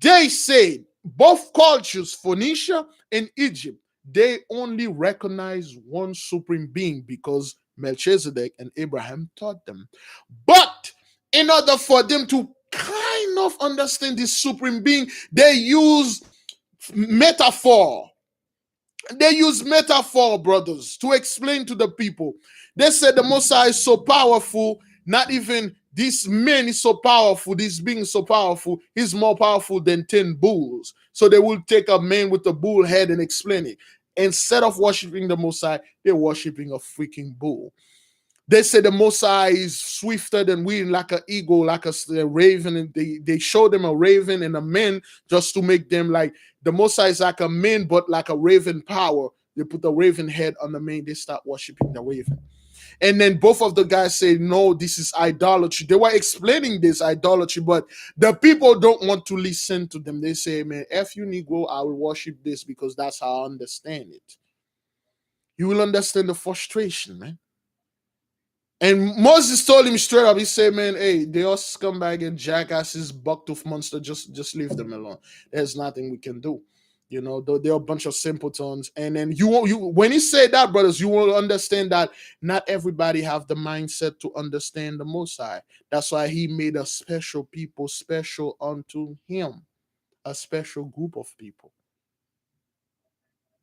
They said both cultures, Phoenicia and Egypt, they only recognize one supreme being because Melchizedek and Abraham taught them. But in order for them to kind of understand this supreme being, they use metaphor. They use metaphor, brothers, to explain to the people. They said the Most High is so powerful, not even this man is so powerful, this being is so powerful, he's more powerful than 10 bulls. So they will take a man with a bull head and explain it. Instead of worshiping the Most High, they're worshiping a freaking bull. They say the Mosai is swifter than wind, like an eagle, like a raven. And they show them a raven and a man just to make them like the Mosai is like a man, but like a raven power. They put the raven head on the man. They start worshiping the raven. And then both of the guys say, no, this is idolatry. They were explaining this idolatry, but the people don't want to listen to them. They say, man, F you Negro, I will worship this because that's how I understand it. You will understand the frustration, man. And Moses told him straight up, he said, man, hey, they all scumbag and jackasses, bucktooth monster, just leave them alone. There's nothing we can do. You know, they're a bunch of simpletons. And then you when he said that, brothers, you will understand that not everybody have the mindset to understand the Most High. That's why he made a special people special unto him, a special group of people.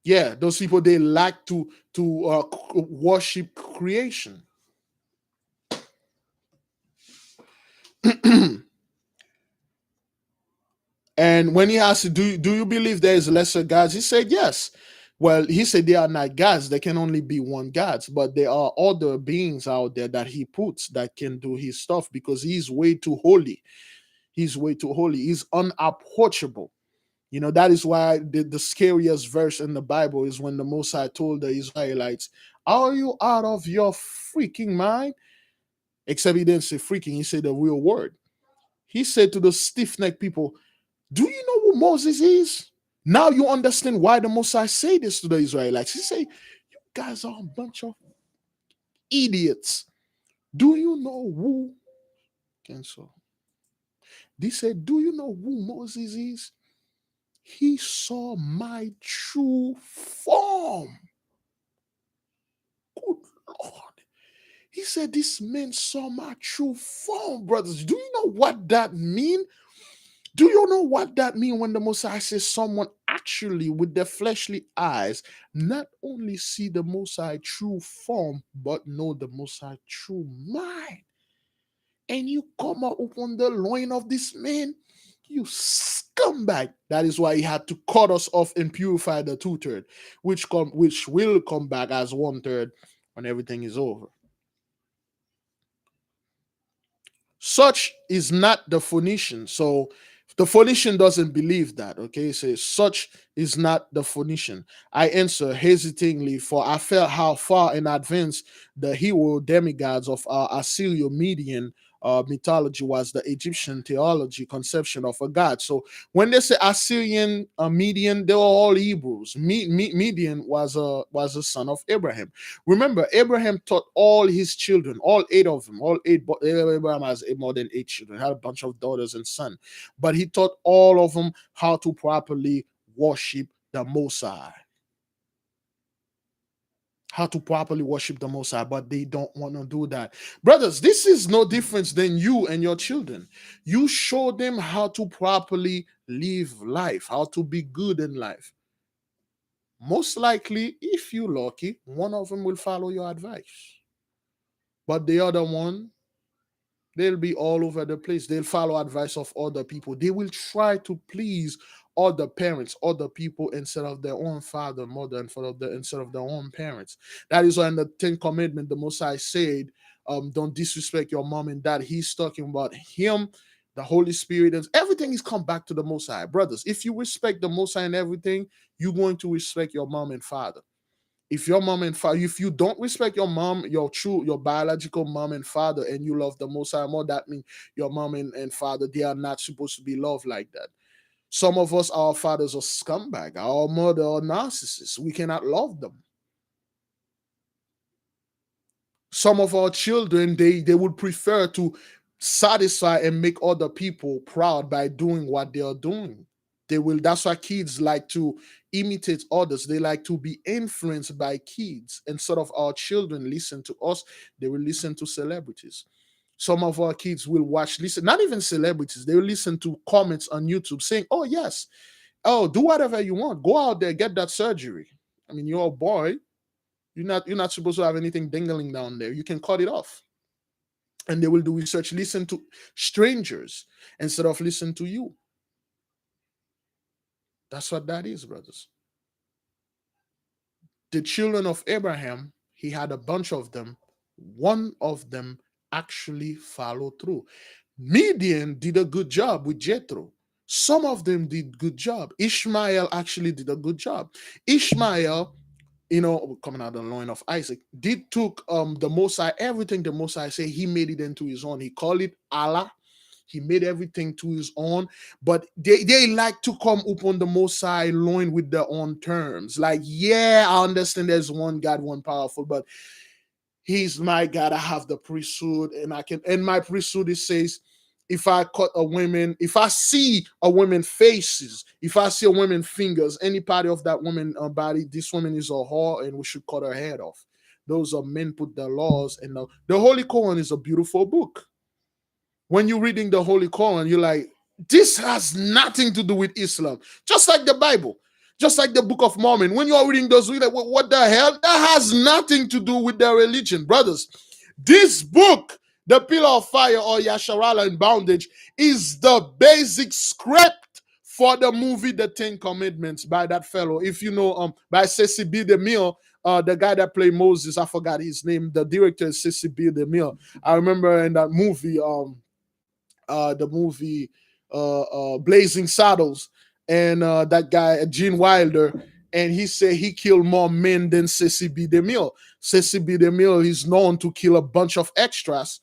Yeah, those people, they like to worship creation. And when he asked, do you believe there is lesser gods? He said, yes. Well, he said they are not gods. There can only be one gods, but there are other beings out there that he puts that can do his stuff because he's way too holy. He's way too holy. He's unapproachable. You know, that is why the scariest verse in the Bible is when the Most High told the Israelites, are you out of your freaking mind? Except he didn't say freaking, he said the real word. He said to the stiff-necked people, do you know who Moses is? Now you understand why the Mosai say this to the Israelites. He say, you guys are a bunch of idiots. Do you know who? Cancel. They said, do you know who Moses is? He saw my true form. Good Lord. He said, this man saw my true form, brothers. Do you know what that means? Do you know what that means when the Messiah says someone actually with their fleshly eyes not only see the Messiah true form, but know the Messiah true mind? And you come out upon the loin of this man, you scumbag. That is why he had to cut us off and purify the 2/3, which will come back as 1/3 when everything is over. Such is not the Phoenician. So the Phoenician doesn't believe that. Okay, it says such is not the Phoenician. I answer hesitatingly, for I felt how far in advance the hero demigods of our Assyrian Median mythology was the Egyptian theology conception of a god. So when they say Assyrian Median, they were all Hebrews. Median was a son of Abraham. Remember, Abraham taught all his children, all 8 of them, all 8. Abraham has more than 8 children, had a bunch of daughters and sons, but he taught all of them how to properly worship the Most High. How to properly worship the Most High, but they don't want to do that. Brothers, this is no difference than you and your children. You show them how to properly live life, how to be good in life. Most likely, if you're lucky, one of them will follow your advice. But the other one, they'll be all over the place. They'll follow advice of other people. They will try to please other parents, other people instead of their own father, mother, instead of their own parents. That is why in the 10 Commandment, the Most High said, don't disrespect your mom and dad. He's talking about him, the Holy Spirit, and everything is come back to the Most High. Brothers, if you respect the Most High and everything, you're going to respect your mom and father. If your mom and father, if you don't respect your mom, your biological mom and father, and you love the Most High more, that means your mom and father, they are not supposed to be loved like that. Some of us, our fathers are scumbag, our mother are narcissists. We cannot love them. Some of our children, they would prefer to satisfy and make other people proud by doing what they are doing. They will. That's why kids like to imitate others. They like to be influenced by kids. Instead of our children listen to us, they will listen to celebrities. Some of our kids will listen, not even celebrities, they will listen to comments on YouTube saying, oh yes, oh, do whatever you want, go out there, get that surgery. I mean, you're a boy, you're not supposed to have anything dingling down there, you can cut it off. And they will do research, listen to strangers instead of listen to you. That's what that is, brothers. The children of Abraham, he had a bunch of them, one of them actually followed through. Midian did a good job with Jethro. Some of them did good job. Ishmael actually did a good job. Ishmael, coming out of the loin of Isaac, did took the Mosai, everything the Mosai say, he made it into his own. He called it Allah. He made everything to his own, but they like to come upon the Mosai loin with their own terms. Like, yeah, I understand there's one God, one powerful, but he's my God. I have the priesthood, and I can. And my priesthood, it says, if I cut a woman, if I see a woman faces, if I see a woman fingers, any part of that woman body, this woman is a whore, and we should cut her head off. Those are men put the laws, and the Holy Quran is a beautiful book. When you're reading the Holy Quran, you're like, this has nothing to do with Islam. Just like the Bible, just like the Book of Mormon. When you're reading those, you're like, what the hell? That has nothing to do with their religion, brothers. This book, The Pillar of Fire or Yasharala in Bondage, is the basic script for the movie The Ten Commandments by that fellow. If you know, by Ceci B. DeMille, the guy that played Moses, I forgot his name. The director is Ceci B. DeMille. I remember in that movie, the movie Blazing Saddles, and that guy Gene Wilder, and he said he killed more men than Ceci B. DeMille. Ceci B. DeMille is known to kill a bunch of extras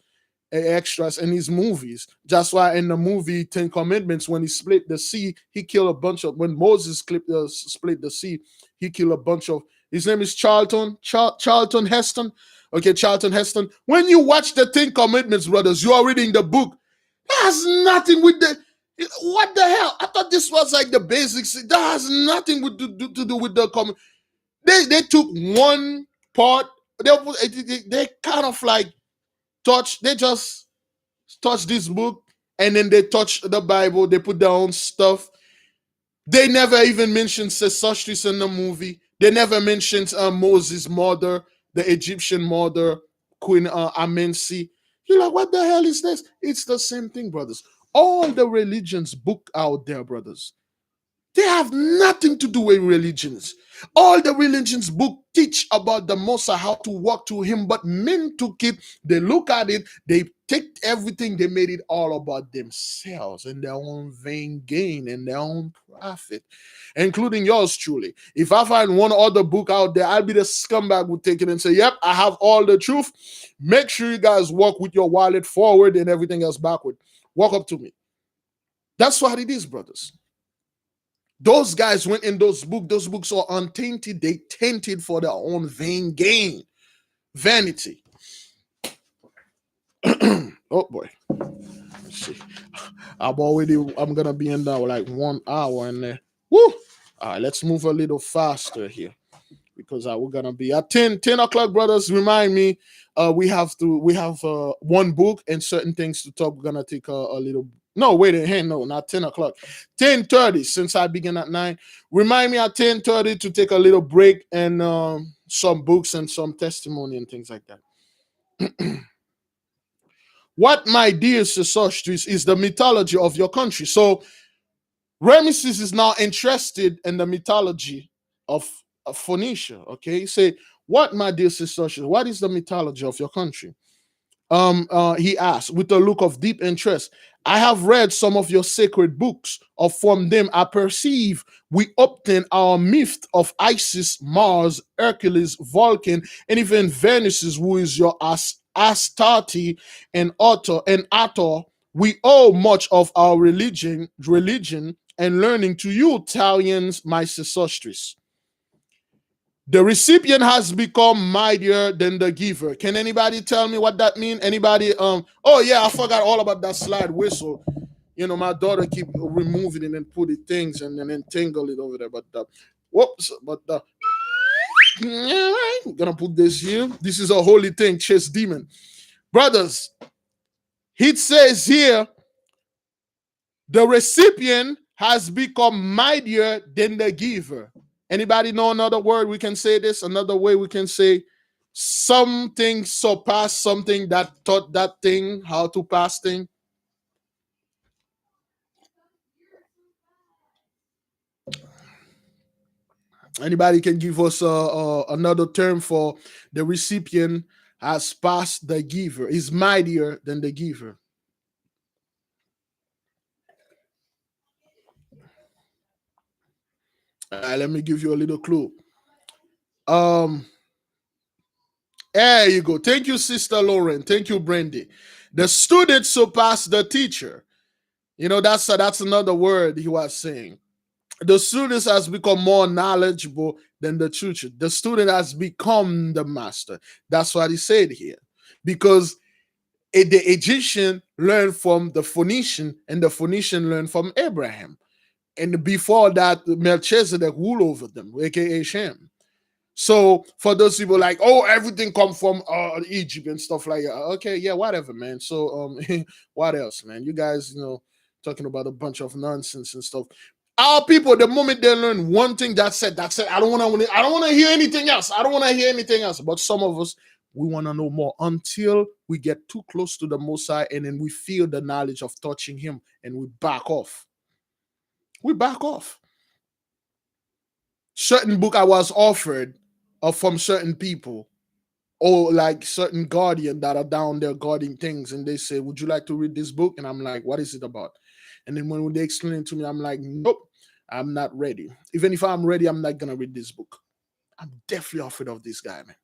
in his movies. That's why in the movie Ten Commandments, when he split the sea, he killed a bunch of. When Moses split the sea, he killed a bunch of. His name is Charlton Heston. Okay, Charlton Heston. When you watch the Ten Commandments, brothers, you are reading the book. That has nothing with the. What the hell? I thought this was like the basics. That has nothing to do with the common. They took one part. They kind of like touch. They just touch this book, and then they touch the Bible. They put their own stuff. They never even mentioned Sesostris in the movie. They never mentioned Moses' mother, the Egyptian mother, Queen Amensi. You're like, what the hell is this? It's the same thing, brothers. All the religions book out there, brothers, they have nothing to do with religions. All the religions book teach about the Mosai, how to walk to him, but men took it, they look at it, they take everything, they made it all about themselves and their own vain gain and their own profit, including yours truly. If I find one other book out there, I'll be the scumbag who take it and say, yep, I have all the truth. Make sure you guys walk with your wallet forward and everything else backward. Walk up to me. That's what it is, brothers. Those guys went in those books. Those books are untainted. They tainted for their own vain gain. Vanity. Oh boy. Let's see. I'm going to be in there like 1 hour in there. Woo! All right, let's move a little faster here, because we're going to be at 10 o'clock, brothers. Remind me, we have one book and certain things to talk. We're going to take a little. No, wait a hand. No, not 10 o'clock. 10:30, since I begin at 9. Remind me at 10:30 to take a little break and some books and some testimony and things like that. What, my dear Sesostris, is the mythology of your country? So Ramesses is now interested in the mythology of Phoenicia. Okay, he said, what, my dear Sesostris, what is the mythology of your country? He asked with a look of deep interest. I have read some of your sacred books, or from them I perceive we obtain our myth of Isis, Mars, Hercules, Vulcan, and even Venus, who is your Astarte and Ator. We owe much of our religion and learning to you, Italians, my Sesostris. The recipient has become mightier than the giver. Can anybody tell me what that means? Anybody? Oh yeah, I forgot all about that slide whistle. My daughter keep removing it and put it things and then entangle it over there. But whoops, but I'm gonna put this here. This is a holy thing, chess demon. Brothers, it says here, the recipient has become mightier than the giver. Anybody know another word we can say this? Another way we can say something surpassed something that taught that thing how to pass thing? Anybody can give us another term for the recipient has passed the giver, is mightier than the giver. Let me give you a little clue. There you go. Thank you, Sister Lauren. Thank you, Brandy. The student surpassed the teacher. That's another word he was saying. The student has become more knowledgeable than the teacher. The student has become the master. That's what he said here. Because the Egyptian learned from the Phoenician, and the Phoenician learned from Abraham. And before that, Melchizedek ruled over them, aka Shem. So for those people like, oh, everything come from Egypt and stuff like that. Okay, yeah, whatever, man. So what else, man? You guys, talking about a bunch of nonsense and stuff. Our people, the moment they learn one thing, that's it. I don't want to hear anything else. I don't want to hear anything else. But some of us, we want to know more until we get too close to the Most High, and then we feel the knowledge of touching Him, and we back off. We back off. Certain book I was offered from certain people, or like certain guardian that are down there guarding things, and they say, would you like to read this book? And I'm like, what is it about? And then when they explain it to me, I'm like, nope, I'm not ready. Even if I'm ready, I'm not gonna read this book. I'm definitely afraid of this guy, man.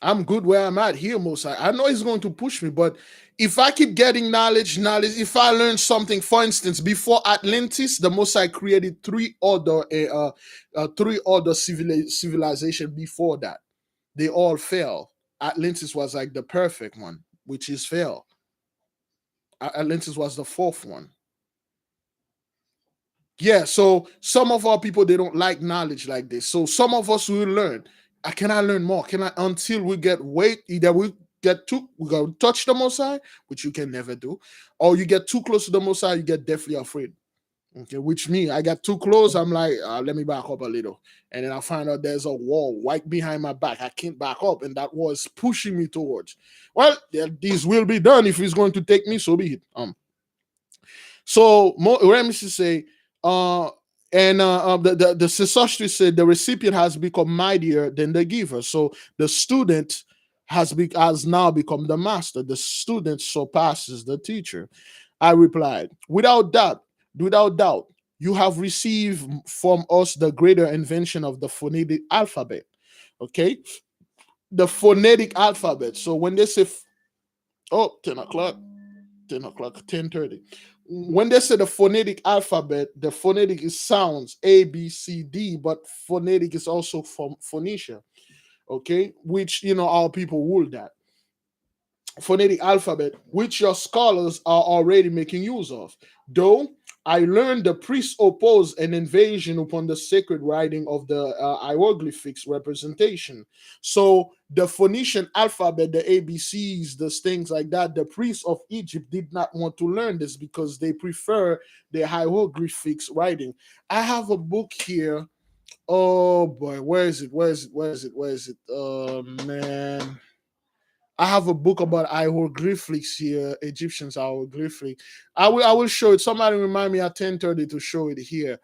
I'm good where I'm at here, most. I know he's going to push me, but if I keep getting knowledge, if I learn something, for instance, before Atlantis, the Most High created three other civilization before that. They all fell. Atlantis was like the perfect one, which is fell. Atlantis was the fourth one. Yeah, so some of our people, they don't like knowledge like this. So some of us will learn. Can I learn more? Can I, until we get weight, either we go touch the Most High, which you can never do, or you get too close to the Most High, you get deathly afraid. Okay, which me, I got too close. I'm like, let me back up a little, and then I find out there's a wall right behind my back. I can't back up, and that wall is pushing me towards. Well, this will be done if he's going to take me. So be it. So Ramesses say, the Sesostris said the recipient has become mightier than the giver. So the student has now become the master. The student surpasses the teacher. I replied, without doubt, you have received from us the greater invention of the phonetic alphabet. Okay, the phonetic alphabet. So when they say, 10 o'clock, 10:30. When they say the phonetic alphabet, the phonetic is sounds A, B, C, D, but phonetic is also from Phoenicia, okay, which our people rule that phonetic alphabet, which your scholars are already making use of. Though I learned the priests opposed an invasion upon the sacred writing of the hieroglyphics representation. So the Phoenician alphabet, the ABCs, the things like that, the priests of Egypt did not want to learn this because they prefer the hieroglyphics writing. I have a book here. Oh boy, where is it? Oh man. I have a book about hieroglyphics here, Egyptians hieroglyphic. I will show it. Somebody remind me at 10:30 to show it here.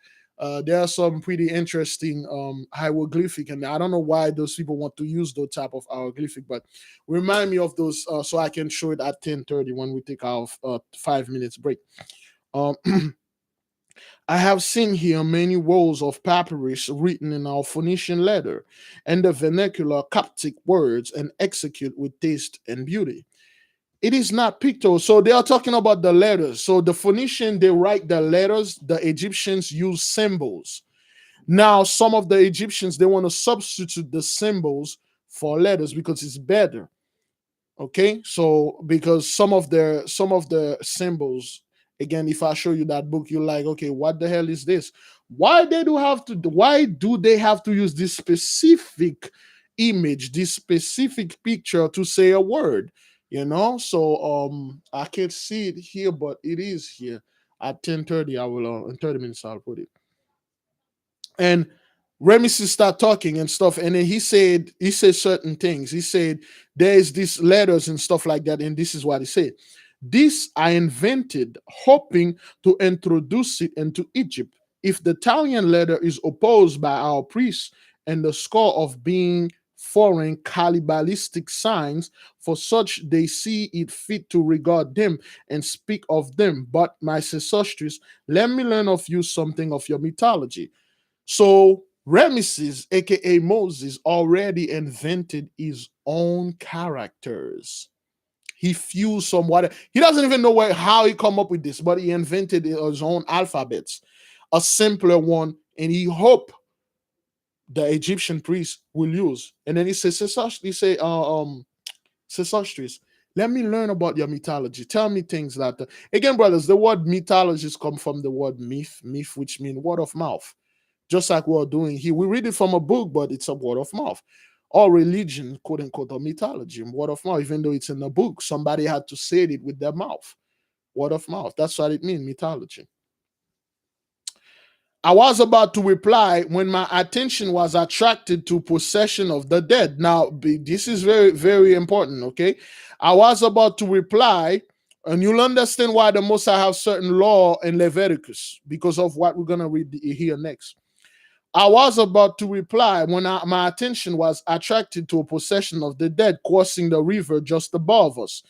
There are some pretty interesting hieroglyphic, and I don't know why those people want to use those type of hieroglyphic, but remind me of those so I can show it at 10:30 when we take our 5 minutes break. Um, I have seen here many rolls of papyrus written in our Phoenician letter and the vernacular Coptic words and execute with taste and beauty. It is not pictorial. So they are talking about the letters. So the Phoenician, they write the letters. The Egyptians use symbols. Now, some of the Egyptians, they want to substitute the symbols for letters because it's better. Okay, so because some of the symbols, again, if I show you that book, you're like, okay, what the hell is this? Why do they have to use this specific image, this specific picture to say a word? So I can't see it here, but it is here at 10:30. I will in 30 minutes I'll put it. And Ramesses start talking and stuff, and then he said certain things. He said there's these letters and stuff like that, and this is what he said. This I invented, hoping to introduce it into Egypt. If the Italian letter is opposed by our priests and the score of being foreign cannibalistic signs, for such they see it fit to regard them and speak of them. But my ancestors, let me learn of you something of your mythology. So Ramesses, aka Moses, already invented his own characters. He fused some water. He doesn't even know how he come up with this, but he invented his own alphabets, a simpler one, and he hoped the Egyptian priest will use. And then he says, Sesostris, let me learn about your mythology. Tell me things that, again, brothers, the word mythologies come from the word myth, which means word of mouth. Just like we're doing here. We read it from a book, but it's a word of mouth. All religion, quote unquote, or mythology, word of mouth, even though it's in a book, somebody had to say it with their mouth. Word of mouth. That's what it means, mythology. I was about to reply when my attention was attracted to possession of the dead. Now, this is very, very important, okay? I was about to reply, and you'll understand why the Most High have certain law in Leviticus because of what we're going to read here next. I was about to reply when my attention was attracted to a procession of the dead crossing the river just above us.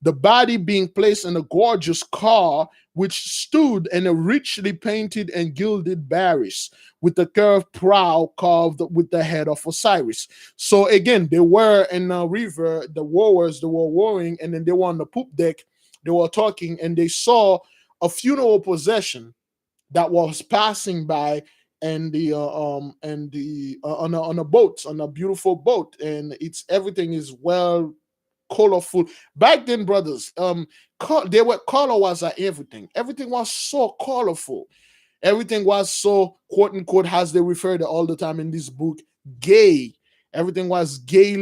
The body being placed in a gorgeous car which stood in a richly painted and gilded barrish with a curved prow carved with the head of Osiris. So again, they were in the river, the warriors, they were warring, and then they were on the poop deck, they were talking, and they saw a funeral procession that was passing by, and on a boat, on a beautiful boat, and it's everything is well colorful. Back then, brothers, they were color was everything. Everything was so colorful. Everything was so quote unquote, as they refer to all the time in this book, gay. Everything was gay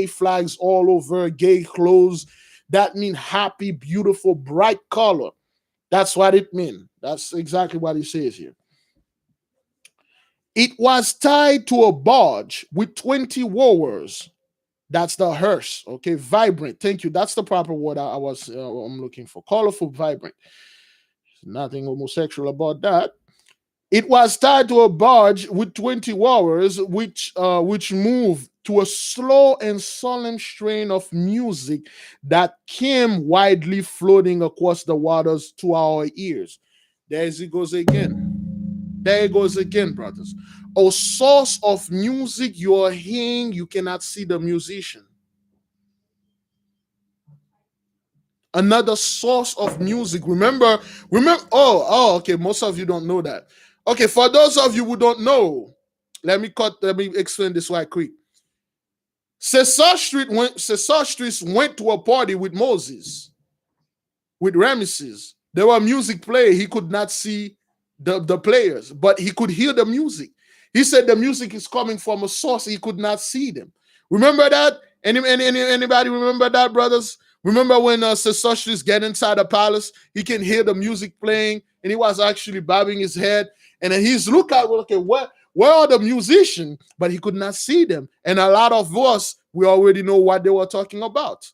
flags all over, gay clothes. That mean happy, beautiful, bright color. That's what it means. That's exactly what he says here. It was tied to a barge with 20 rowers. That's the hearse. Okay, vibrant. Thank you. That's the proper word I'm looking for. Colorful, vibrant. Nothing homosexual about that. It was tied to a barge with 20 rowers, which moved to a slow and solemn strain of music that came widely floating across the waters to our ears. There it goes again. There it goes again, brothers. A source of music you are hearing, you cannot see the musician. Another source of music. Remember. Okay. Most of you don't know that. Okay, for those of you who don't know, let me explain this right quick. Sesostris went to a party with Moses, with Ramesses. There were music playing. He could not see the players, but he could hear the music. He said the music is coming from a source. He could not see them. Remember that? Anybody remember that, brothers? Remember when Sesostris get inside the palace, he can hear the music playing, and he was actually bobbing his head, and then he's looking at, okay, where are the musicians? But he could not see them. And a lot of us, we already know what they were talking about.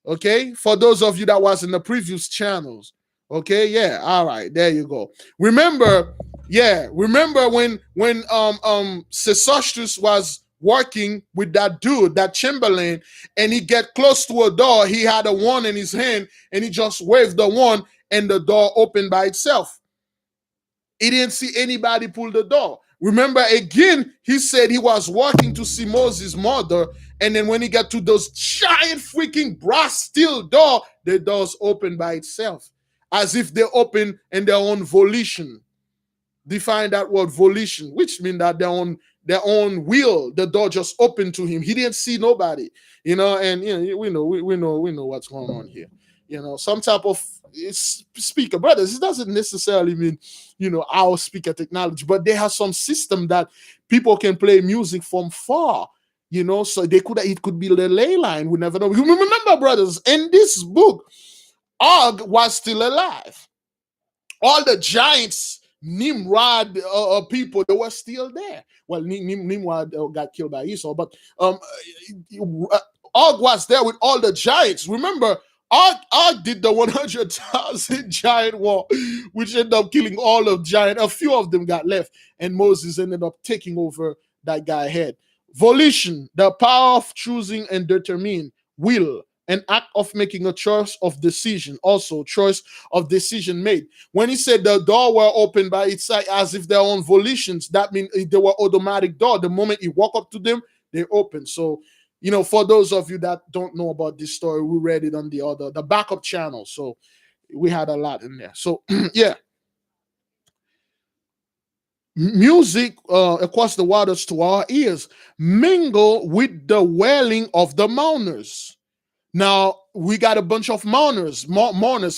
Okay, for those of you that was in the previous channels. Okay, yeah, all right, there you go. Remember when Sesostris was working with that dude, that Chamberlain, and he get close to a door. He had a wand in his hand, and he just waved the wand, and the door opened by itself. He didn't see anybody pull the door. Remember, again, he said he was walking to see Moses' mother, and then when he got to those giant freaking brass steel door, the doors opened by itself, as if they open in their own volition. Define that word volition, which means that their own will, the door just opened to him. He didn't see nobody, and we know what's going on here. Some type of speaker, brothers. It doesn't necessarily mean our speaker technology, but they have some system that people can play music from far. So it could be the ley line. We never know. Remember, brothers, in this book, Og was still alive. All the giants, Nimrod people, they were still there. Well, Nimrod got killed by Esau, but Og was there with all the giants. Remember, Og did the 100,000 giant war, which ended up killing all of giant. A few of them got left, and Moses ended up taking over that guy's head. Volition, the power of choosing and determining. Will, an act of making a choice of decision. Also, choice of decision made. When he said the door were open by its side as if their own volitions, that means they were automatic door. The moment he walk up to them, they open. So, for those of you that don't know about this story, we read it on the backup channel. So we had a lot in there. So yeah. Music across the waters to our ears mingle with the wailing of the mourners. Now we got a bunch of mourners,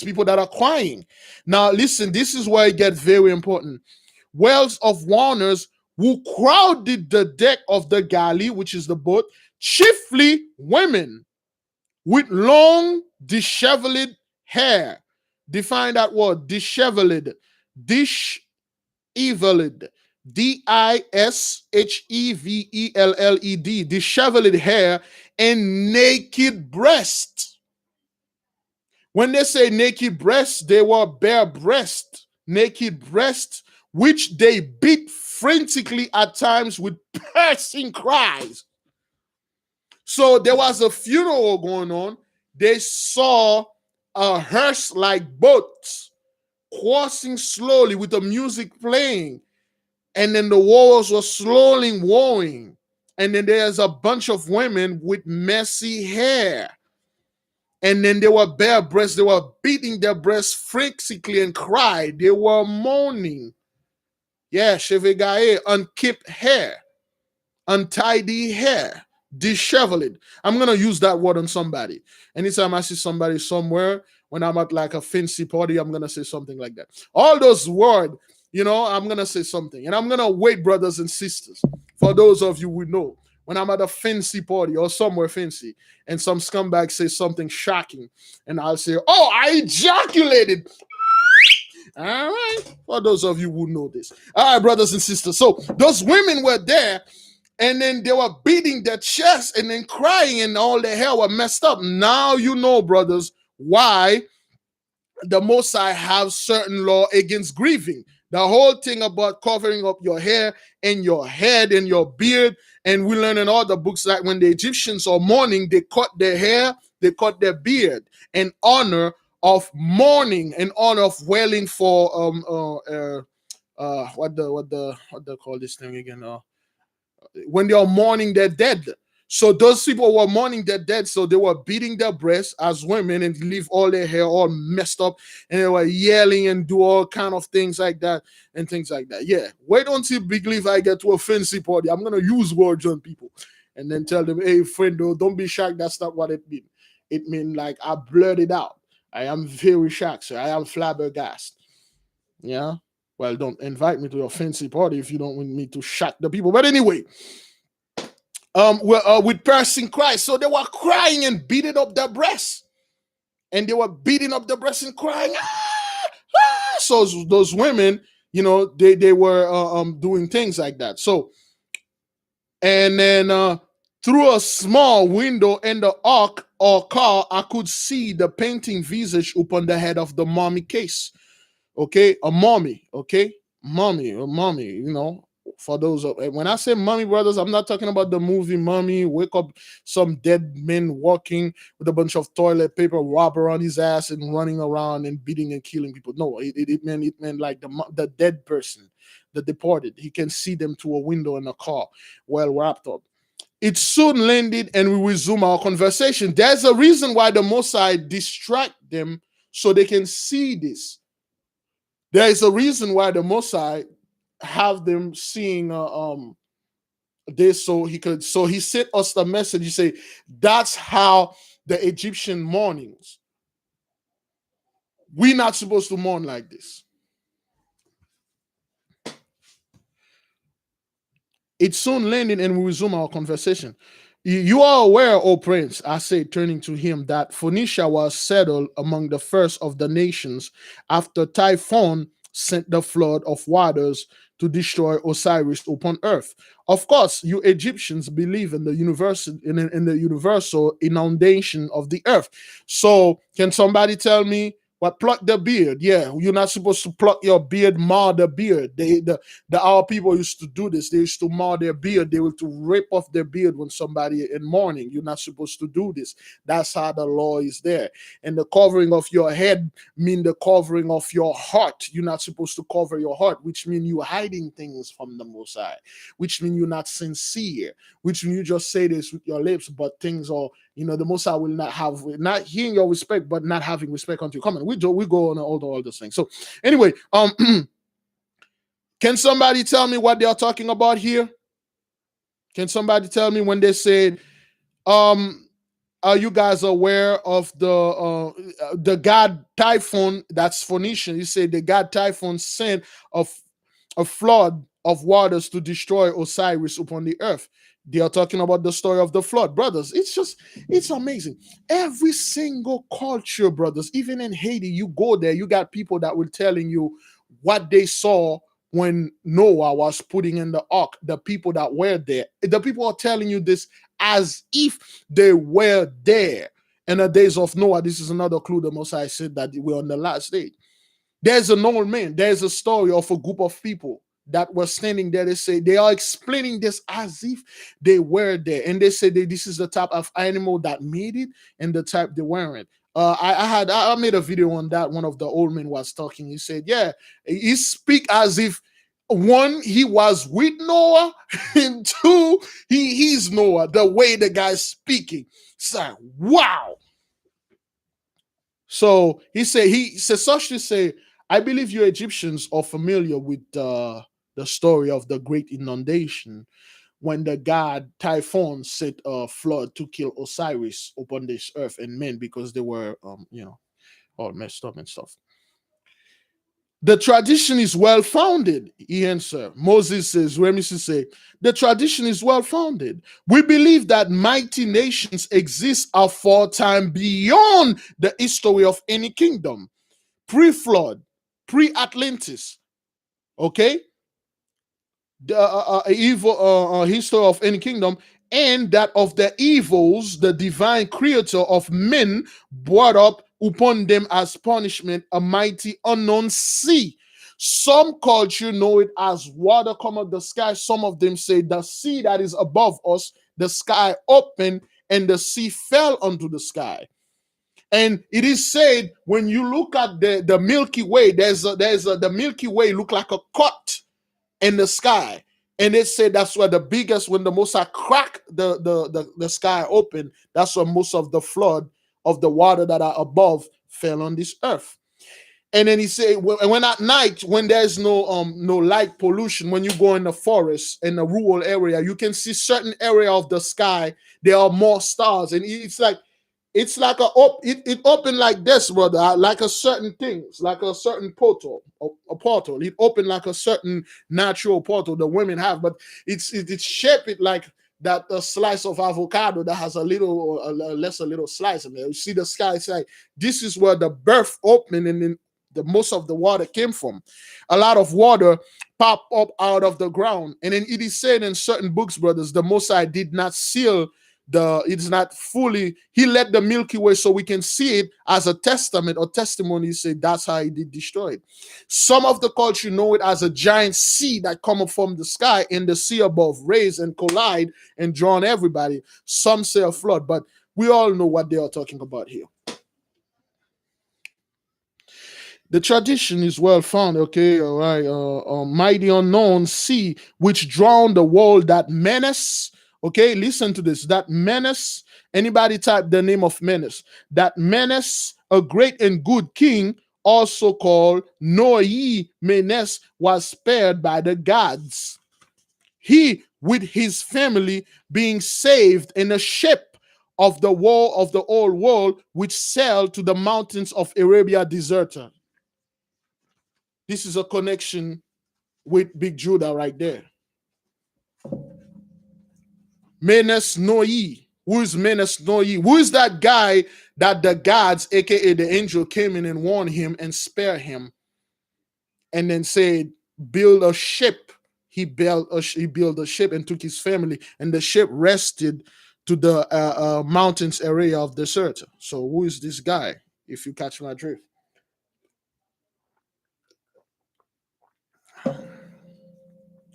people that are crying. Now listen, this is where it gets very important. Wails of mourners who crowded the deck of the galley, which is the boat, chiefly women with long disheveled hair. Define that word, disheveled. Disheveled. Dishevelled. Disheveled hair and naked breast. When they say naked breast, they were bare breast, naked breast, which they beat frantically at times with piercing cries. So there was a funeral going on. They saw a hearse-like boat crossing slowly with the music playing. And then the walls were slowly warring. And then there's a bunch of women with messy hair. And then they were bare breasts. They were beating their breasts frantically and cried. They were mourning. Yeah, chevegae, unkempt hair, untidy hair, disheveled. I'm going to use that word on somebody. Anytime I see somebody somewhere, when I'm at like a fancy party, I'm going to say something like that. All those words, I'm going to say something. And I'm going to wait, brothers and sisters, for those of you who know. When I'm at a fancy party or somewhere fancy, and some scumbag says something shocking, and I'll say, "Oh, I ejaculated." All right, for those of you who know this. All right, brothers and sisters. So those women were there, and then they were beating their chest and then crying, and all their hair were messed up. Now you know, brothers, why the Most High have certain law against grieving. The whole thing about covering up your hair and your head and your beard. And we learn in all the books that when the Egyptians are mourning, they cut their hair, they cut their beard in honor of mourning, in honor of wailing for what they call this thing again? When they are mourning their dead. So those people were mourning their dead, so they were beating their breasts as women and leave all their hair all messed up, and they were yelling and do all kind of things like that and things like that. Yeah, wait until Big Levi get to a fancy party. I'm gonna use words on people and then tell them, "Hey, friend, don't be shocked. That's not what it means. It means like I blurted out. I am very shocked, sir. I am flabbergasted." Yeah. Well, don't invite me to your fancy party if you don't want me to shock the people. But anyway. With piercing cries. So they were crying and beating up their breasts. And they were beating up their breasts and crying. Ah, ah. So those women, they were doing things like that. So, and then through a small window in the ark or car, I could see the painting visage upon the head of the mummy case. Okay, a mummy. Okay, a mummy. For those when I say mummy, brothers, I'm not talking about the movie Mummy. Wake up some dead men walking with a bunch of toilet paper, wrap around his ass and running around and beating and killing people. No, it meant like the dead person, the departed. He can see them through a window in a car, well wrapped up. It soon landed, and we resume our conversation. There's a reason why the Most High distract them so they can see this. There is a reason why the Most High have them seeing this so he sent us the message. He say that's how the Egyptian mournings. We're not supposed to mourn like this. It soon landed, and we resume our conversation. You are aware, O Prince, I say, turning to him, that Phoenicia was settled among the first of the nations after Typhon sent the flood of waters to destroy Osiris upon earth. Of course, you Egyptians believe in the universal inundation of the earth. So, can somebody tell me what pluck the beard? Yeah, you're not supposed to pluck your beard, mar the beard. Our people used to do this. They used to mar their beard. They would to rip off their beard when somebody in mourning. You're not supposed to do this. That's how the law is there. And the covering of your head mean the covering of your heart. You're not supposed to cover your heart, which means you're hiding things from the Most High, which means you're not sincere, which means you just say this with your lips, but things are, the Most High will not hearing your respect, but not having respect unto you. Come on, we go on all those things. So anyway, can somebody tell me what they are talking about here? Can somebody tell me when they said, are you guys aware of the god Typhon? That's Phoenician. You say the god Typhon sent a flood of waters to destroy Osiris upon the earth. They are talking about the story of the flood, brothers. It's amazing. Every single culture, brothers, even in Haiti, you go there, you got people that will telling you what they saw when Noah was putting in the ark. The people that were there, the people are telling you this as if they were there in the days of Noah. This is another clue the Most High said that we're on the last day. There's an old man. There's a story of a group of people that were standing there. They say they are explaining this as if they were there, and they say this is the type of animal that made it and the type they weren't. I made a video on that. One of the old men was talking. He said, yeah, he speak as if one, he was with Noah, and two, he's Noah. The way the guy's speaking, it's like, wow. So he said, such to say, I believe you Egyptians are familiar with the story of the great inundation when the god Typhon sent a flood to kill Osiris upon this earth and men because they were, all messed up and stuff. The tradition is well founded, he answered. Moses says, Ramesses say, the tradition is well founded. We believe that mighty nations exist a far time beyond the history of any kingdom, pre-flood, pre-Atlantis. Okay, the evil history of any kingdom, and that of the evils the divine creator of men brought up upon them as punishment, a mighty unknown sea. Some culture know it as water come out the sky. Some of them say the sea that is above us, the sky opened and the sea fell onto the sky. And it is said when you look at the Milky Way, the Milky Way look like a cut in the sky. And they say that's where when the Most High crack the sky open, that's where most of the flood of the water that are above fell on this earth. And then he said, when at night, when there's no light pollution, when you go in the forest, in the rural area, you can see certain area of the sky, there are more stars. And it's like it opened like this, brother, like a certain things, like a certain portal, a portal. It opened like a certain natural portal the women have, but it's shaped like that a slice of avocado that has a little slice in there. You see the sky, it's like this is where the birth opened, and then most of the water came from. A lot of water popped up out of the ground, and then it is said in certain books, brothers, the Most High did not seal it's not fully, he let the Milky Way so we can see it as a testament or testimony. Say that's how he did destroy it. Some of the culture know it as a giant sea that come up from the sky, and the sea above raise and collide and drown everybody. Some say a flood, but we all know what they are talking about here. The tradition is well found, okay, all right. Mighty unknown sea, which drowned the world, that menace. Okay, listen to this. That menace, anybody type the name of menace. That menace, a great and good king, also called Noe Menes, was spared by the gods. He, with his family, being saved in a ship of the wall of the old world, which sailed to the mountains of Arabia deserted. This is a connection with Big Judah right there. Menes Noe. Who is Menes Noe? Who is that guy that the gods, aka the angel, came in and warned him and spared him, and then said, built a ship. He built a ship and took his family, and the ship rested to the mountains area of desert. So who is this guy? If you catch my drift.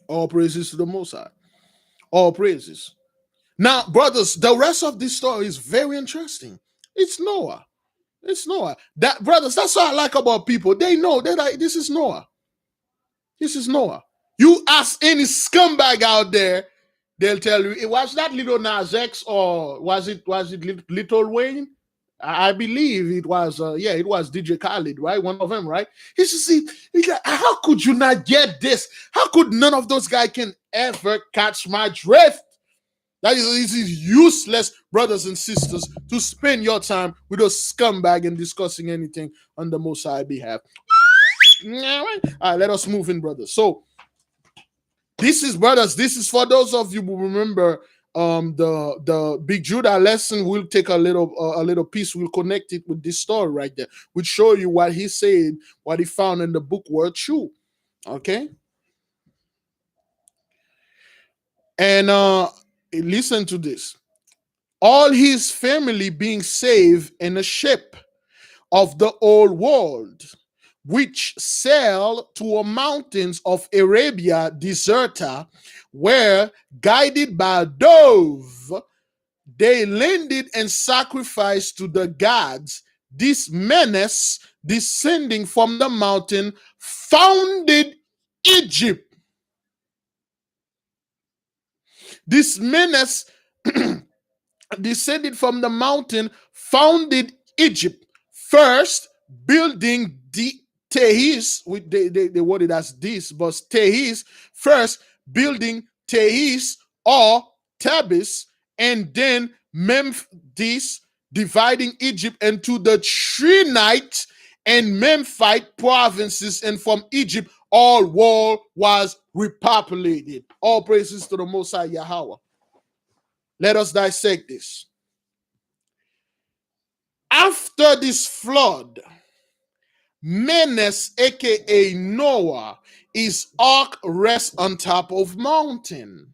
All praises to the Most High. All praises. Now, brothers, the rest of this story is very interesting. It's Noah. It's Noah. That brothers, that's what I like about people. They know that this is Noah. This is Noah. You ask any scumbag out there, they'll tell you, it was that little Nas X, or was it Little Wayne? I believe it was, it was DJ Khaled, right? One of them, right? He should see, like, how could you not get this? How could none of those guys can ever catch my drift? That is useless, brothers and sisters, to spend your time with a scumbag and discussing anything on the Most High behalf. All right, let us move in, brothers. So, this is, brothers, this is for those of you who remember the Big Judah lesson. We'll take a little piece, we'll connect it with this story right there. We'll show you what he said, what he found in the book were true. Okay? And listen to this. All his family being saved in a ship of the old world, which sailed to a mountains of Arabia deserta, where, guided by a dove, they landed and sacrificed to the gods. This menace, descending from the mountain, founded Egypt. This menace descended from the mountain, founded Egypt, first building Tehis, they word it as this, but Tehis, first building Tehis or Tabis, and then Memphis, dividing Egypt into the Trinite and Memphite provinces, and from Egypt all world was repopulated. All praises to the Most High YAHAWAH. Let us dissect this. After this flood, Manasseh, aka Noah, his ark rests on top of mountain.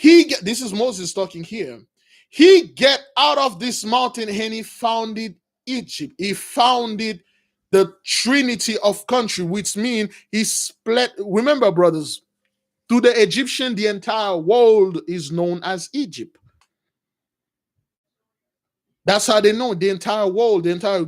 This is Moses talking here. He get out of this mountain and he founded Egypt. He founded the Trinity of country, which means he split. Remember, brothers, to the Egyptian, the entire world is known as Egypt. That's how they know the entire world, the entire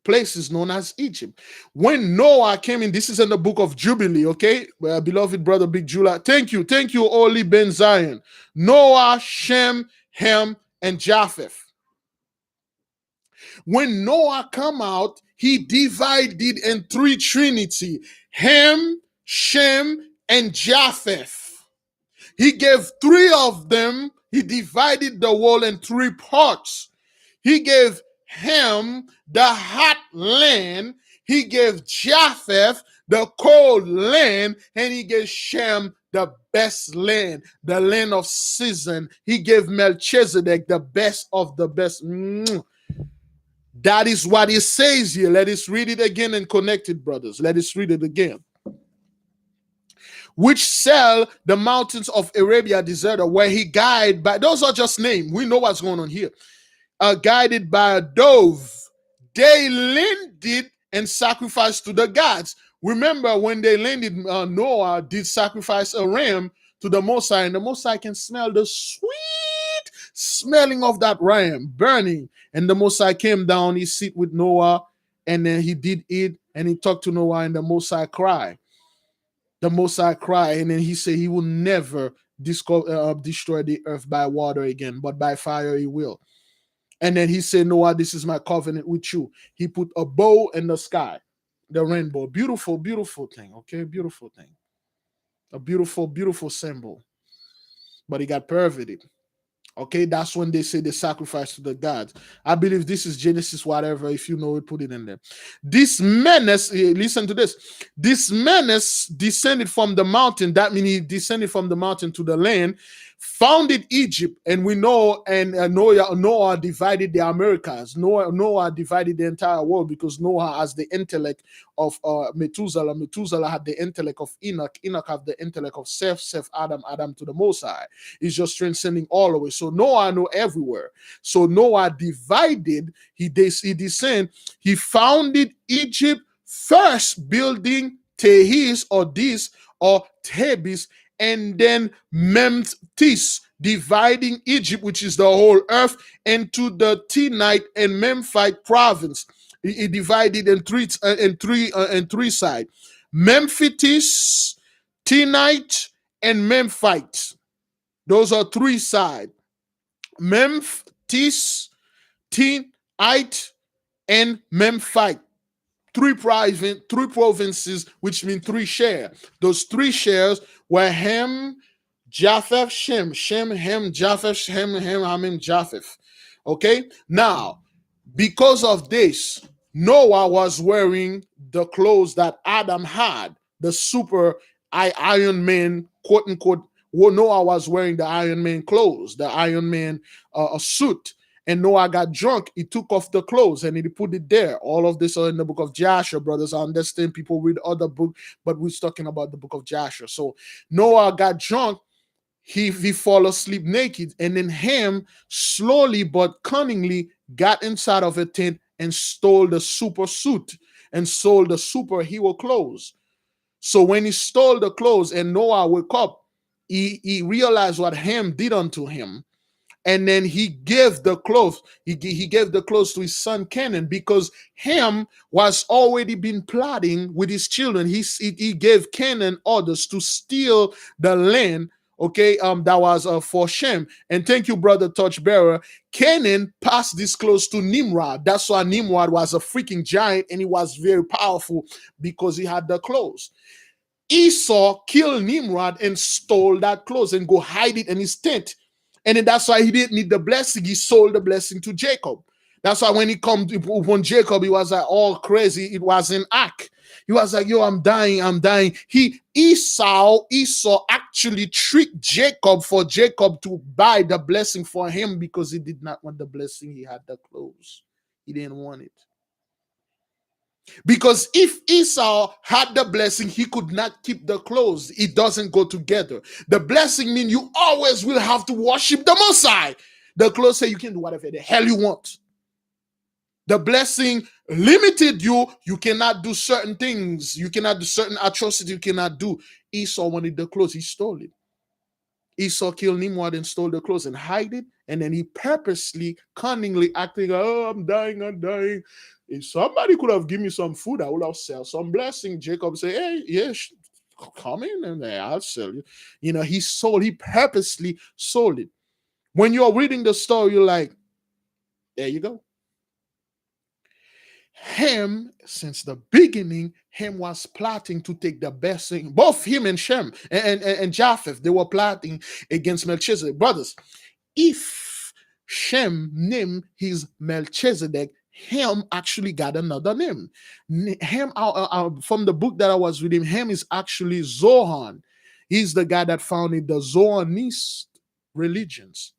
place is known as Egypt. When Noah came in, this is in the book of Jubilee, okay? Beloved brother Big Judah. Thank you, Oli Ben Zion. Noah, Shem, Ham, and Japheth. When Noah come out, he divided in three Trinity: Ham, Shem, and Japheth. He gave three of them. He divided the world in three parts. He gave Ham the hot land, he gave Japheth the cold land, and he gave Shem the best land, the land of season. He gave Melchizedek the best of the best. That is what it says here. Let us read it again and connect it, brothers. Let us read it again. Which sell the mountains of Arabia deserta, where he guided by, those are just names. We know what's going on here. Guided by a dove, they landed and sacrificed to the gods. Remember when they landed, Noah did sacrifice a ram to the Most High, and the Most High can smell the sweet smelling of that ram burning. And the Most High came down, he sit with Noah, and then he did eat, and he talked to Noah, and the Most High cried. The Most High cried, and then he said he will never destroy the earth by water again, but by fire he will. And then he said, Noah, this is my covenant with you. He put a bow in the sky, the rainbow. Beautiful, beautiful thing, okay? Beautiful thing. A beautiful, beautiful symbol. But he got perverted. Okay, that's when they say they sacrifice to the gods. I believe this is Genesis, whatever. If you know it, put it in there. This menace, listen to this. This menace descended from the mountain. That means he descended from the mountain to the land, founded Egypt, and we know, and Noah divided the Americas. Noah divided the entire world because Noah has the intellect of Methuselah. Methuselah had the intellect of Enoch. Enoch had the intellect of Seth. Seth, Adam to the Most High. He's just transcending all the way. So Noah know everywhere. So Noah divided. He descended. He founded Egypt first, building Tehis or Dis or Thebes, and then Memphis, dividing Egypt, which is the whole earth, into the Tenite and Memphite province. He divided in three sides: Memphis, Tenite, and Memphite. Those are three sides: Memphis, Tenite, and Memphite. Three provinces, which mean three shares. Those three shares were Ham, Japheth, Shem. Shem, Ham, Japheth, Shem, Ham, Hamim, Japheth. Okay? Now, because of this, Noah was wearing the clothes that Adam had, the super Iron Man, quote unquote. Noah was wearing the Iron Man clothes, the Iron Man suit. And Noah got drunk. He took off the clothes and he put it there. All of this are in the book of Joshua, brothers. I understand people read other book, but we're talking about the book of Joshua. So Noah got drunk. He fall asleep naked. And then Ham slowly but cunningly got inside of a tent and stole the super suit and stole the superhero clothes. So when he stole the clothes and Noah woke up, he realized what Ham did unto him. And then he gave the clothes. He gave the clothes to his son Canaan, because Ham was already been plotting with his children. He gave Canaan orders to steal the land. Okay, that was for Shem. And thank you, brother Torchbearer. Canaan passed this clothes to Nimrod. That's why Nimrod was a freaking giant, and he was very powerful because he had the clothes. Esau killed Nimrod and stole that clothes and go hide it in his tent. And then that's why he didn't need the blessing. He sold the blessing to Jacob. That's why when he come upon Jacob, he was like all crazy. It was an act. He was like, yo, I'm dying. Esau actually tricked Jacob for Jacob to buy the blessing for him, because he did not want the blessing. He had the clothes. He didn't want it. Because if Esau had the blessing, he could not keep the clothes. It doesn't go together. The blessing means you always will have to worship the Most High. The clothes say you can do whatever the hell you want. The blessing limited you. You cannot do certain things. You cannot do certain atrocities. You cannot do. Esau wanted the clothes. He stole it. Esau killed Nimrod and stole the clothes and hide it. And then he purposely, cunningly acting, oh, I'm dying. If somebody could have given me some food, I would have sell some blessing. Jacob said, hey, yes, come in and I'll sell you. You know, he purposely sold it. When you're reading the story, you're like, there you go. Ham, since the beginning, Ham was plotting to take the best thing. Both him and Shem and Japheth, they were plotting against Melchizedek. Brothers, if Shem named his Melchizedek, Ham actually got another name. Ham, from the book that I was reading, Ham is actually Zohan. He's the guy that founded the Zohanist religions.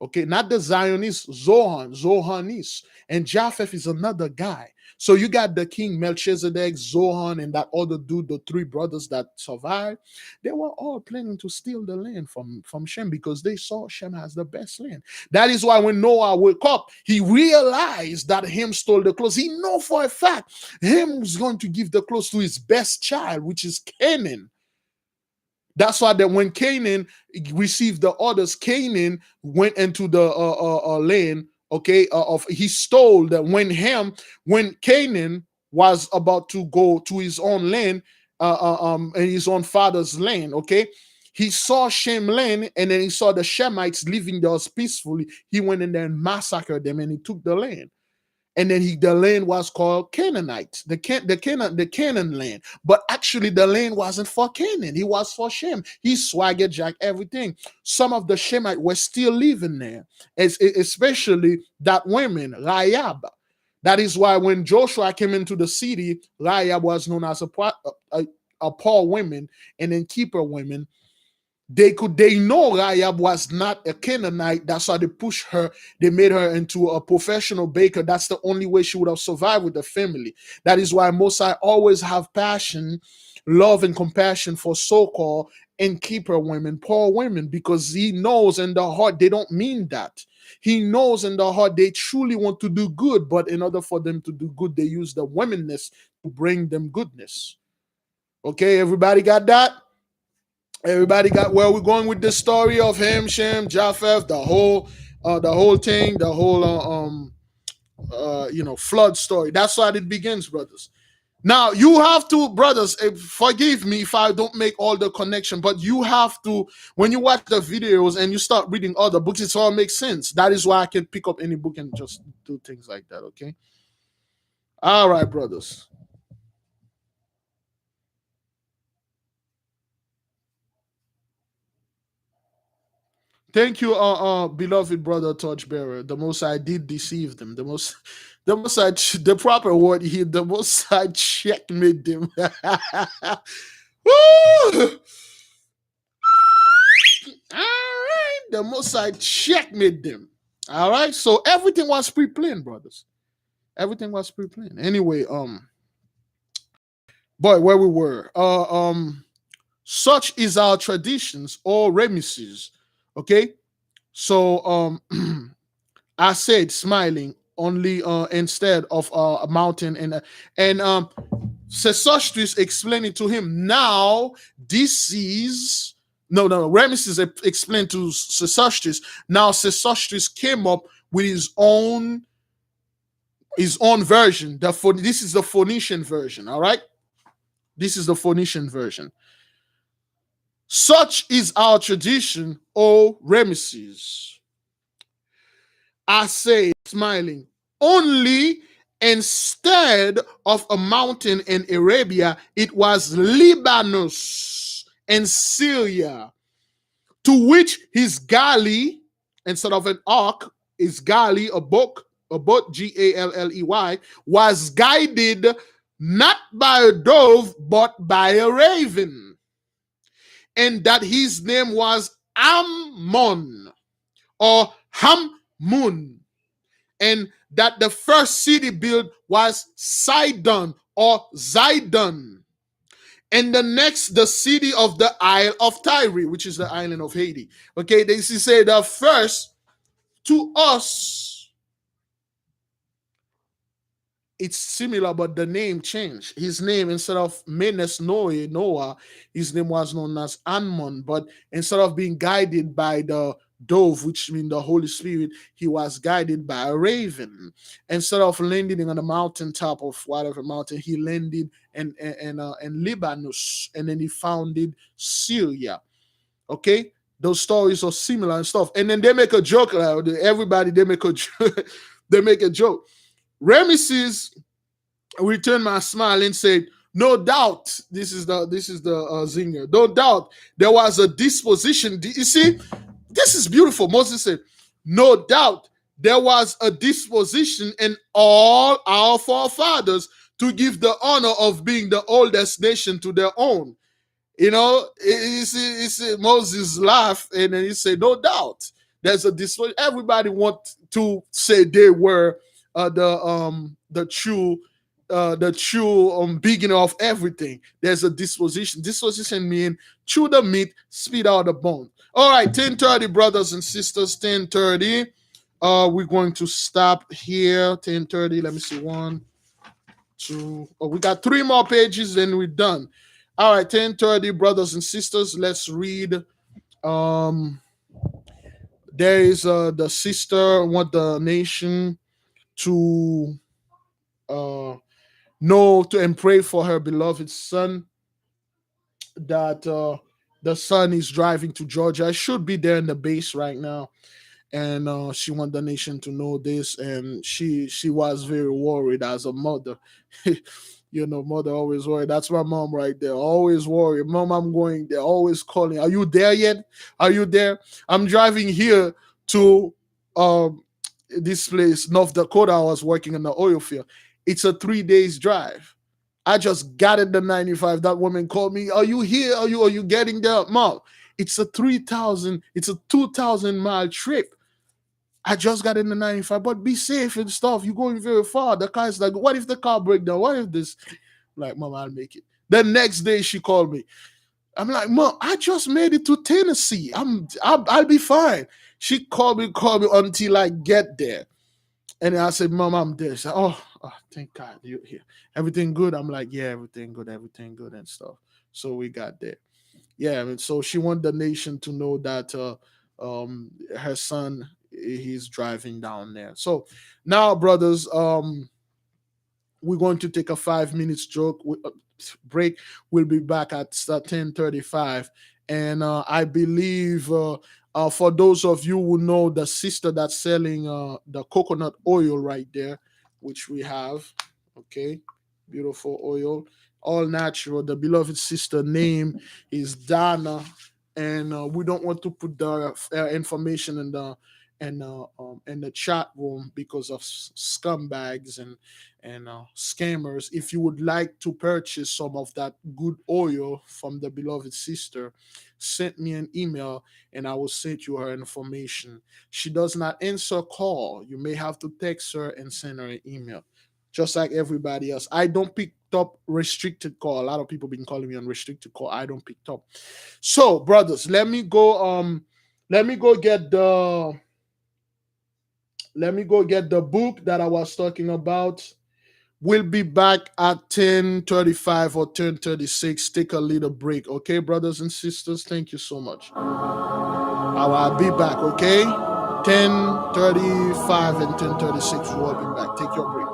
Okay, not the Zionists, Zohanist. And Japheth is another guy. So you got the king Melchizedek, Zohan, and that other dude, the three brothers that survived. They were all planning to steal the land from Shem, because they saw Shem has the best land. That is why when Noah woke up, he realized that Ham stole the clothes. He knew for a fact Ham was going to give the clothes to his best child, which is Canaan. That's why that when Canaan received the orders, Canaan went into the land. Okay, he stole that when Canaan was about to go to his own land, and his own father's land. Okay, he saw Shem land, and then he saw the Shemites living there peacefully. He went in there and massacred them, and he took the land. And then the land was called Canaanite, the Canaan land. But actually, the land wasn't for Canaan. It was for Shem. He swagger jacked everything. Some of the Shemites were still living there, especially that women, Rahab. That is why when Joshua came into the city, Rahab was known as a poor woman and then keeper women. They know Rahab was not a Canaanite. That's why they pushed her. They made her into a professional baker. That's the only way she would have survived with the family. That is why Mosai always have passion, love, and compassion for so-called innkeeper women, poor women, because he knows in the heart they don't mean that. He knows in the heart they truly want to do good, but in order for them to do good, they use the womenness to bring them goodness. Okay, everybody got that? Everybody got where we're going with the story of Ham, Shem, Japheth, the whole thing, the whole flood story. That's how it begins, brothers. Now you have to, brothers, forgive me if I don't make all the connection, but you have to, when you watch the videos and you start reading other books, it all makes sense. That is why I can pick up any book and just do things like that. Okay. All right, brothers. Thank you, beloved brother Torchbearer. The Most I did deceive them. The proper word here. The Most I checkmate them. Woo! All right, the Most I checkmate them. All right, so everything was pre-planned, brothers. Everything was pre-planned. Anyway, boy, where we were. Such is our traditions or remises. Okay. So I said smiling only instead of a mountain and Sesostris explaining to him now this is no Ramesses explained to Sesostris. Now Sesostris came up with his own version. This is the Phoenician version. All right, this is the Phoenician version. Such is our tradition, O Ramesses. I say, smiling, only instead of a mountain in Arabia, it was Libanus and Syria, to which his galley, instead of an ark, his galley, a boat, Galley, was guided not by a dove, but by a raven. And that his name was Ammon or Hammun, and that the first city built was Sidon or Zidon, and the next the city of the Isle of Tyre, which is the island of Haiti. Okay, they say the first to us. It's similar, but the name changed. His name, instead of Noah, his name was known as Ammon. But instead of being guided by the dove, which means the Holy Spirit, he was guided by a raven. Instead of landing on the mountaintop of whatever mountain, he landed in Libanus, and then he founded Syria. Okay, those stories are similar and stuff. And then they make a joke. Everybody, they make a joke. They make a joke. Ramesses returned my smile and said, "No doubt, this is the zinger. No doubt, there was a disposition." You see, this is beautiful. Moses said, "No doubt, there was a disposition in all our forefathers to give the honor of being the oldest nation to their own." You know, Moses laughed and then he said, "No doubt, there's a disposition." Everybody want to say they were the true beginning of everything. There's a disposition. Disposition means chew the meat, spit out the bone. All right, 10:30, brothers and sisters. 10:30. We're going to stop here. 10:30. Let me see. 1, 2. Oh, we got 3 more pages, then we're done. All right, 10:30, brothers and sisters. Let's read. There is the sister want the nation to know to and pray for her beloved son, that the son is driving to Georgia. I should be there in the base right now, and she want the nation to know this, and she was very worried as a mother. You know, mother always worried. That's my mom right there, always worried. Mom, I'm going there, always calling. Are you there yet? Are you there? I'm driving here to this place, North Dakota. I was working in the oil field. It's a 3 days drive. I just got in the 95. That woman called me. Are you here? Are you getting there, Mom? It's a 2,000 mile trip. I just got in the 95, but be safe and stuff. You're going very far. The car's like, what if the car break down? What if this? Like, Mom, I'll make it. The next day she called me. I'm like, Mom, I just made it to Tennessee. I'll be fine. She called me until I get there. And then I said, Mom, I'm there. She said, oh, thank God you're here. Everything good? I'm like, yeah, everything good and stuff. So we got there. Yeah, I mean, so she wanted the nation to know that her son, he's driving down there. So now, brothers, we're going to take a 5 minutes break. We'll be back at 10:35, and I believe for those of you who know the sister that's selling the coconut oil right there, which we have, okay, beautiful oil, all natural. The beloved sister name is Donna, and we don't want to put the information in the chat room because of scumbags and scammers. If you would like to purchase some of that good oil from the beloved sister, send me an email and I will send you her information. She does not answer call. You may have to text her and send her an email, just like everybody else. I don't pick up restricted call. A lot of people been calling me on restricted call. I don't pick up. So, brothers, let me go get the book that I was talking about. We'll be back at 10:35 or 10:36. Take a little break, okay, brothers and sisters? Thank you so much. I'll be back, okay? 10:35 and 10:36. We'll be back. Take your break.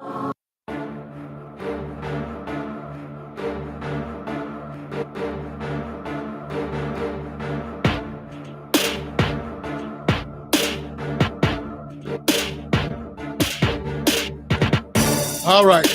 All right.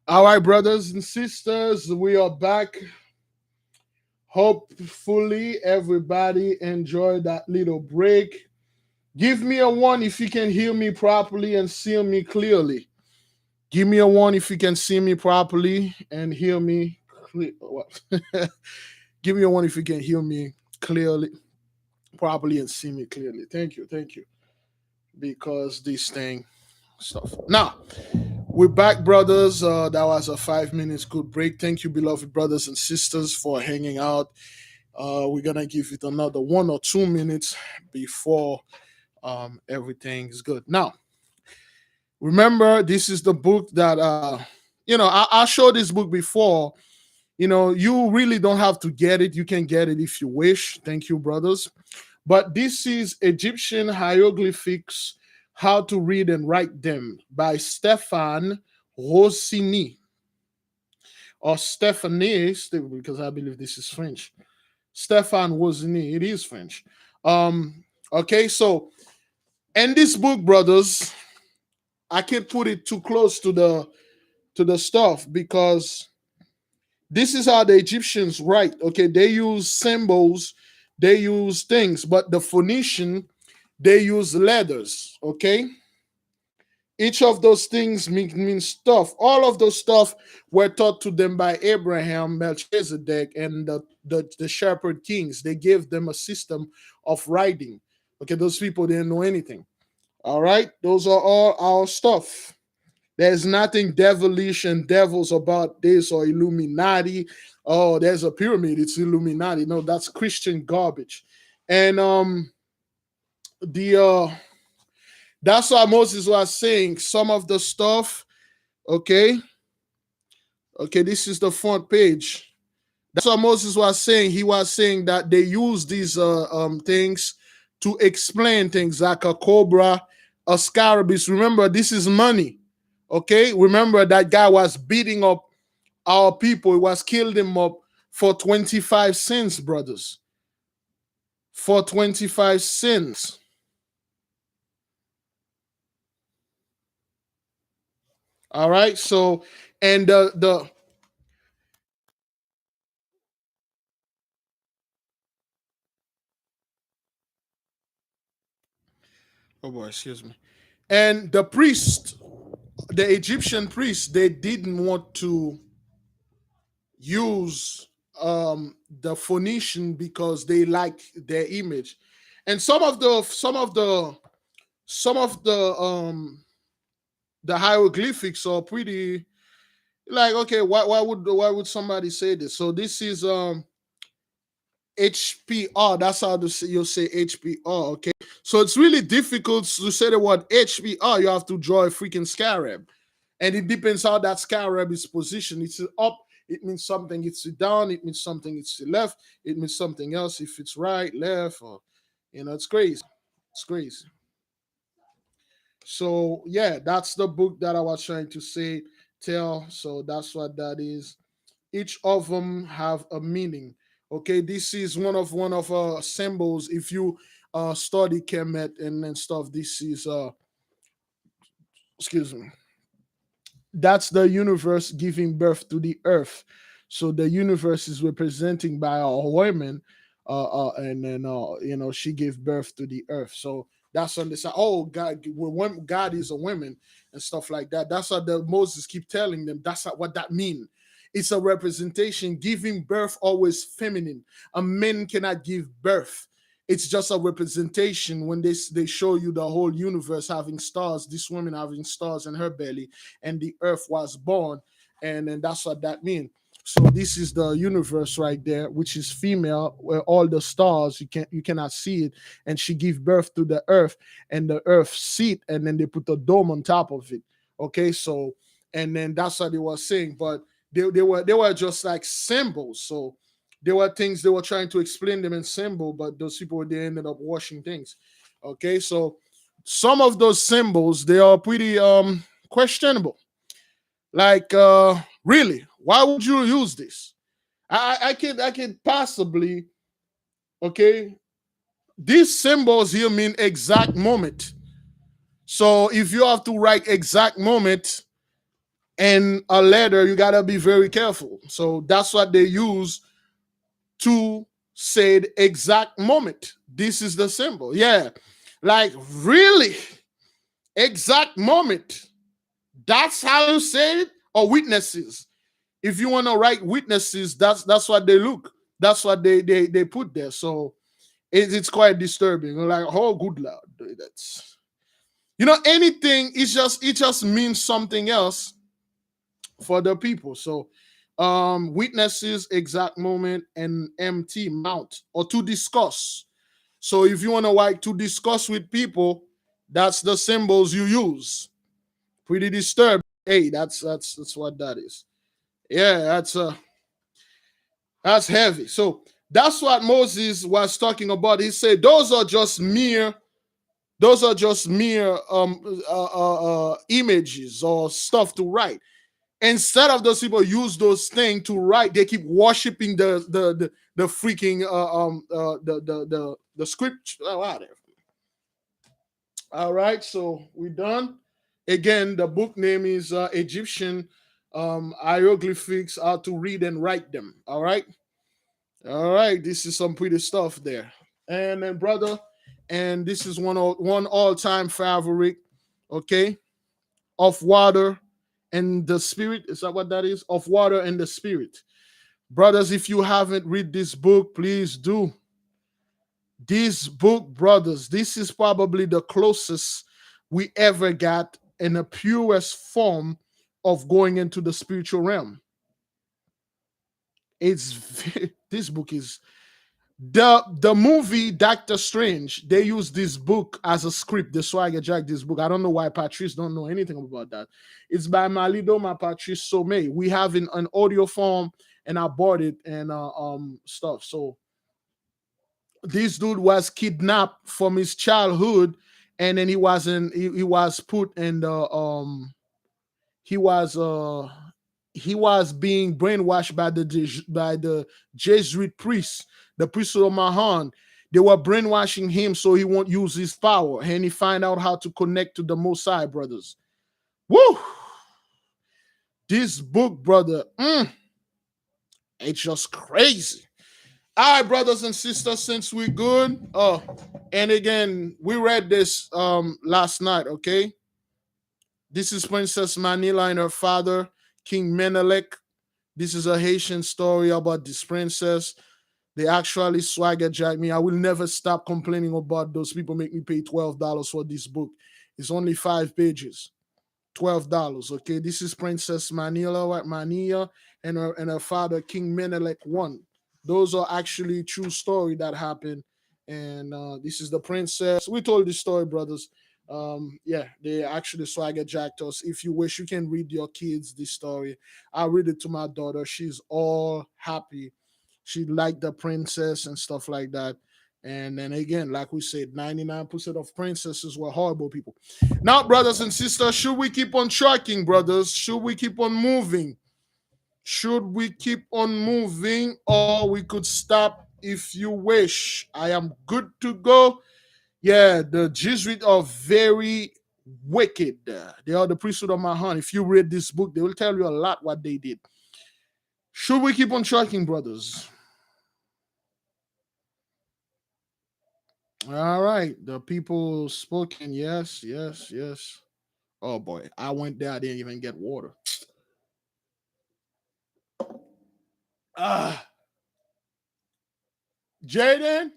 All right, brothers and sisters, we are back. Hopefully, everybody enjoyed that little break. Give me a one if you can hear me properly and see me clearly. Give me a one if you can see me properly and hear me. Give me a one if you can hear me clearly, properly, and see me clearly. Thank you, thank you. Because this thing stuff. Now, we're back, brothers. That was a 5 minutes good break. Thank you, beloved brothers and sisters, for hanging out. We're gonna give it another 1 or 2 minutes before everything's good. Now, remember, this is the book that I showed this book before. You really don't have to get it. You can get it if you wish. Thank you, brothers. But this is Egyptian Hieroglyphics, How to Read and Write Them by Stéphane Rossini. Or Stephanie, because I believe this is French. Stéphane Rossini, it is French. Okay, so in this book, brothers, I can't put it too close to the stuff because this is how the Egyptians write. Okay, they use symbols, they use things, but the Phoenician, they use letters. Okay, each of those things means stuff. All of those stuff were taught to them by Abraham, Melchizedek, and the shepherd kings. They gave them a system of writing. Okay, those people didn't know anything. All right, those are all our stuff. There's nothing devilish and devils about this or Illuminati. Oh, there's a pyramid, it's Illuminati. No, that's Christian garbage. And the that's why Moses was saying some of the stuff. Okay, this is the front page. That's what Moses was saying. He was saying that they use these things to explain things like a cobra, a scarabus. Remember, this is money. Okay, remember that guy was beating up our people. He was killed them up for 25 cents, brothers. For 25 cents. All right, so and the oh boy, excuse me. And the priest, the Egyptian priests, they didn't want to use the Phoenician because they like their image. And some of the hieroglyphics are pretty like, okay, why would somebody say this? So this is HPR. That's how you'll say HPR. Okay, so it's really difficult to say the word HPR. You have to draw a freaking scarab, and it depends how that scarab is positioned. It's up, it means something. It's down, it means something. It's left, it means something else. If it's right, left, or it's crazy. It's crazy. So yeah, that's the book that I was trying to say. Tell. So that's what that is. Each of them have a meaning. Okay, this is one of symbols. If you study Kemet and stuff, this is excuse me, that's the universe giving birth to the earth. So the universe is representing by a woman, and then she gave birth to the earth. So That's when they say, oh, God is a woman and stuff like that. That's what the Moses keep telling them. That's not what that means. It's a representation. Giving birth always feminine. A man cannot give birth. It's just a representation. When they show you the whole universe having stars, this woman having stars in her belly, and the earth was born, and then that's what that means. So this is the universe right there, which is female, where all the stars you cannot see it, and she give birth to the earth, and the earth seat, and then they put a dome on top of it. Okay, so and then that's what they were saying, but they were just like symbols. So there were things they were trying to explain them in symbol, but those people they ended up washing things. Okay, so some of those symbols they are pretty questionable. Like really, why would you use this? I can possibly, okay. These symbols here mean exact moment. So if you have to write exact moment in a letter, you gotta be very careful. So that's what they use to say the exact moment. This is the symbol. Yeah. Like really, exact moment. That's how you say it, or witnesses. If you want to write witnesses, that's what they look. That's what they put there. So it's quite disturbing. Like, oh, good Lord, that's anything. It just means something else for the people. So witnesses, exact moment, and MT mount or to discuss. So if you want to write to discuss with people, that's the symbols you use. Pretty disturbing. Hey, that's what that is. Yeah, that's heavy. So that's what Moses was talking about. He said those are just mere images or stuff to write. Instead of those people use those things to write, they keep worshiping the freaking the script. Whatever. All right, so we're done. Again, the book name is Egyptian Hieroglyphics, how to read and write them. All right. All right, this is some pretty stuff there. And then, brother, and this is one all-time favorite, okay, of water and the spirit. Is that what that is? Of water and the spirit. Brothers, if you haven't read this book, please do. This book, brothers, this is probably the closest we ever got in the purest form of going into the spiritual realm. This book is the movie Doctor Strange. They use this book as a script. The Swagger Jack. This book. I don't know why Patrice don't know anything about that. It's by Malidoma Patrice Somé. We have in an audio form, and I bought it and stuff. So this dude was kidnapped from his childhood, and then he was put in the he was being brainwashed by the Jesuit priests, the priesthood of Mahan. They were brainwashing him so he won't use his power, and he find out how to connect to the Most High, brothers. Woo! This book, brother, it's just crazy. All right, brothers and sisters, since we're good. And again, we read this last night, okay? This is Princess Manila and her father, King Menelik. This is a Haitian story about this princess. They actually swagger jack me. I will never stop complaining about those people make me pay $12 for this book. It's only 5 pages. $12. Okay, this is Princess Mania and her father, King Menelik I. Those are actually true story that happened, and this is the princess. We told this story, brothers. Yeah, they actually swagger jacked us. If you wish, you can read your kids this story. I read it to my daughter. She's all happy. She liked the princess and stuff like that. And then again, like we said, 99% of princesses were horrible people. Now, brothers and sisters, should we keep on tracking, brothers? Should we keep on moving? Should we keep on moving, or we could stop if you wish? I am good to go. Yeah, the Jesuits are very wicked. They are the priesthood of Mahan. If you read this book, they will tell you a lot what they did. Should we keep on tracking, brothers? All right. The people spoken. Yes, yes, yes. Oh boy. I went there. I didn't even get water. Ah, Jaden.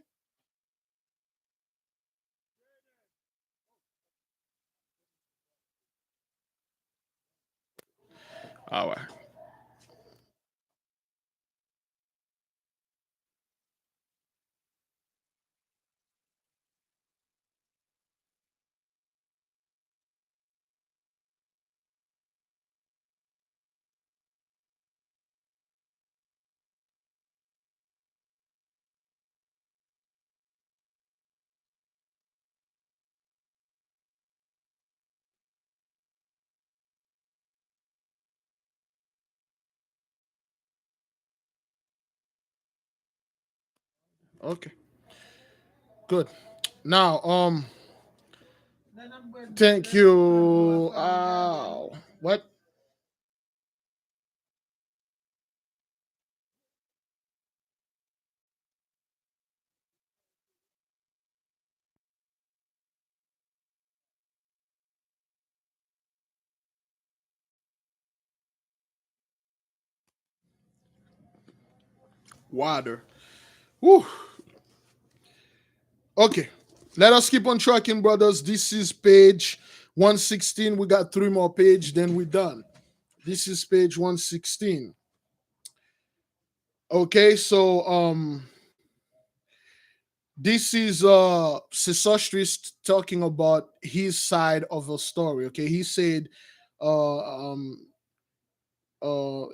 All right. Okay. Good. Now, thank you. What? Water. Whew. Okay. Let us keep on tracking, brothers. This is page 116. We got three more pages, then we're done. This is page 116. Okay, so this is Sesostris talking about his side of a story. Okay, he said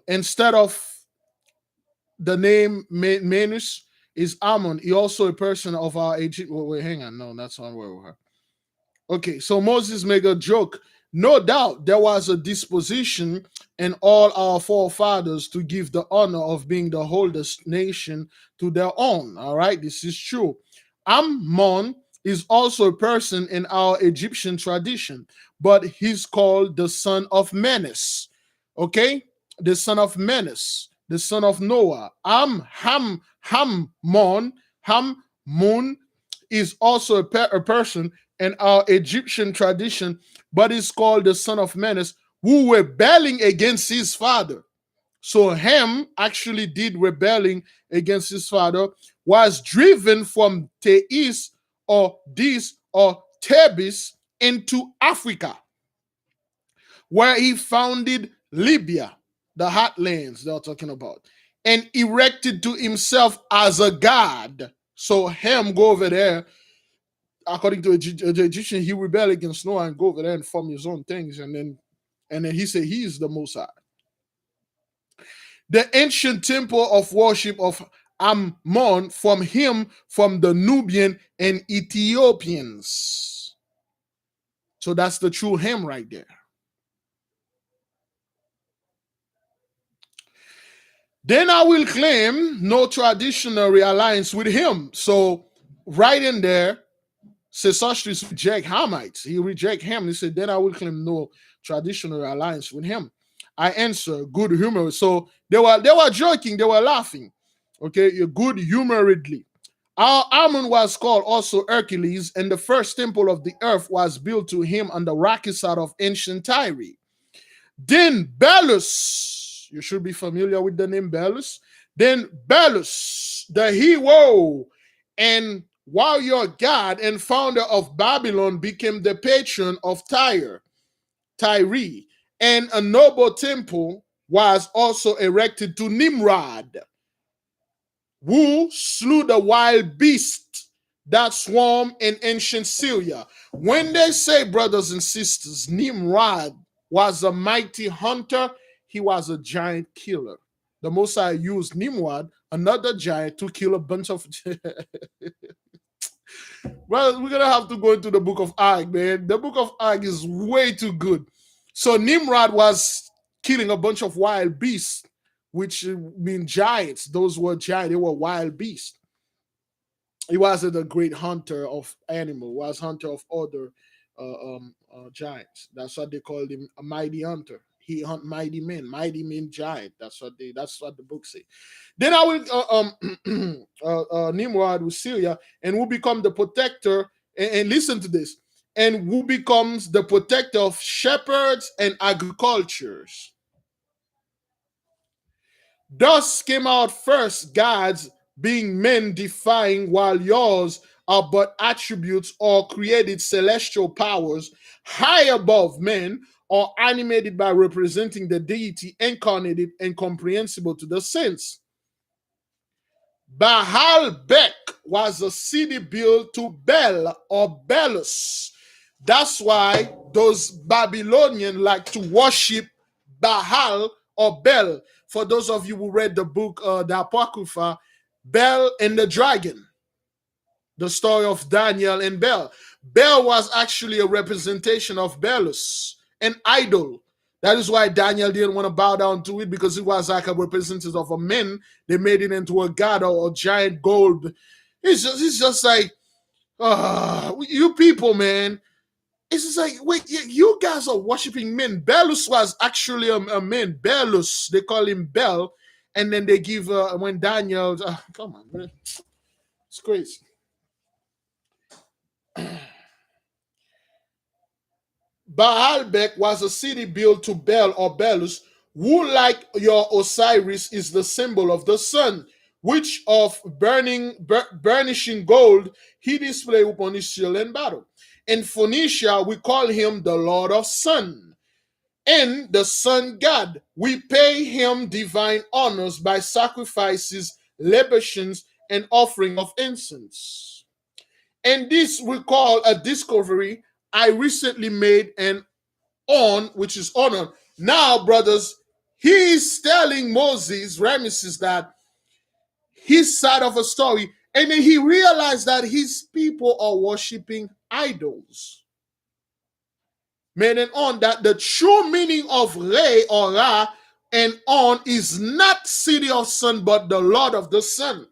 instead of the name Manus is Ammon, he also a person of our Egypt. Wait, hang on, no, that's not where we are. Okay, so Moses made a joke. No doubt there was a disposition in all our forefathers to give the honor of being the oldest nation to their own. All right, this is true. Ammon is also a person in our Egyptian tradition, but he's called the son of Menes. Okay, the son of Menes, the son of Noah. Hammon, Hammun is also a person in our Egyptian tradition, but is called the son of Menes, who were rebelling against his father. So Ham actually did rebelling against his father, was driven from Thais or Dis or Thebes into Africa, where he founded Libya, the hotlands they're talking about, and erected to himself as a god. So Ham go over there, according to the Egyptian, he rebelled against Noah and go over there and form his own things, and then he said he is the Most High. The ancient temple of worship of Ammon from the Nubian and Ethiopians. So that's the true him right there. Then I will claim no traditional alliance with him. So right in there, Sesostris reject Hamites. He reject him. He said, then I will claim no traditional alliance with him. I answer good humor. So they were joking, they were laughing. Okay, good humoredly. Our Ammon was called also Hercules, and the first temple of the earth was built to him on the rocky side of ancient Tyre. Then Belus, you should be familiar with the name Belus. Then Belus, the hero and warrior god and founder of Babylon, became the patron of Tyre, and a noble temple was also erected to Nimrod, who slew the wild beast that swarm in ancient Syria. When they say, brothers and sisters, Nimrod was a mighty hunter, he was a giant killer. The Mosai used Nimrod, another giant, to kill a bunch of. Well, we're gonna have to go into the book of Og, man. The book of Og is way too good. So Nimrod was killing a bunch of wild beasts, which mean giants. Those were giants, they were wild beasts. He wasn't a great hunter of animal, was hunter of other giants. That's why they called him a mighty hunter. He hunt mighty men. Mighty men giant. That's what the book say. Then I will Nimrod with Syria, and will become the protector. And listen to this. And who becomes the protector of shepherds and agricultures. Thus came out first gods, being men defying, while yours are but attributes or created celestial powers high above men, or animated by representing the deity incarnated and comprehensible to the saints. Baalbek was a city built to Bel or Belus. That's why those Babylonians like to worship Baal or Bel. For those of you who read the book, the Apocrypha, Bel and the dragon, the story of Daniel and Bel. Bel was actually a representation of Belus, an idol. That is why Daniel didn't want to bow down to it, because it was like a representative of a man. They made it into a god or a giant gold. It's just like, you people, man. It's just like, wait, you guys are worshiping men. Belus was actually a man. Belus, they call him Bel. And then they give, when Daniel, come on, man. It's crazy. Baalbek was a city built to Bel or Belus, who, like your Osiris, is the symbol of the sun, which of burnishing gold he displayed upon his shield in battle. In Phoenicia, we call him the Lord of Sun. And the sun god, we pay him divine honors by sacrifices, libations, and offering of incense. And this we call a discovery I recently made an which is honor. Now, brothers, he is telling Moses, Ramesses, that his side of a story, and then he realized that his people are worshiping idols. Meaning on that the true meaning of Re or Ra and on is not city of sun, but the Lord of the sun.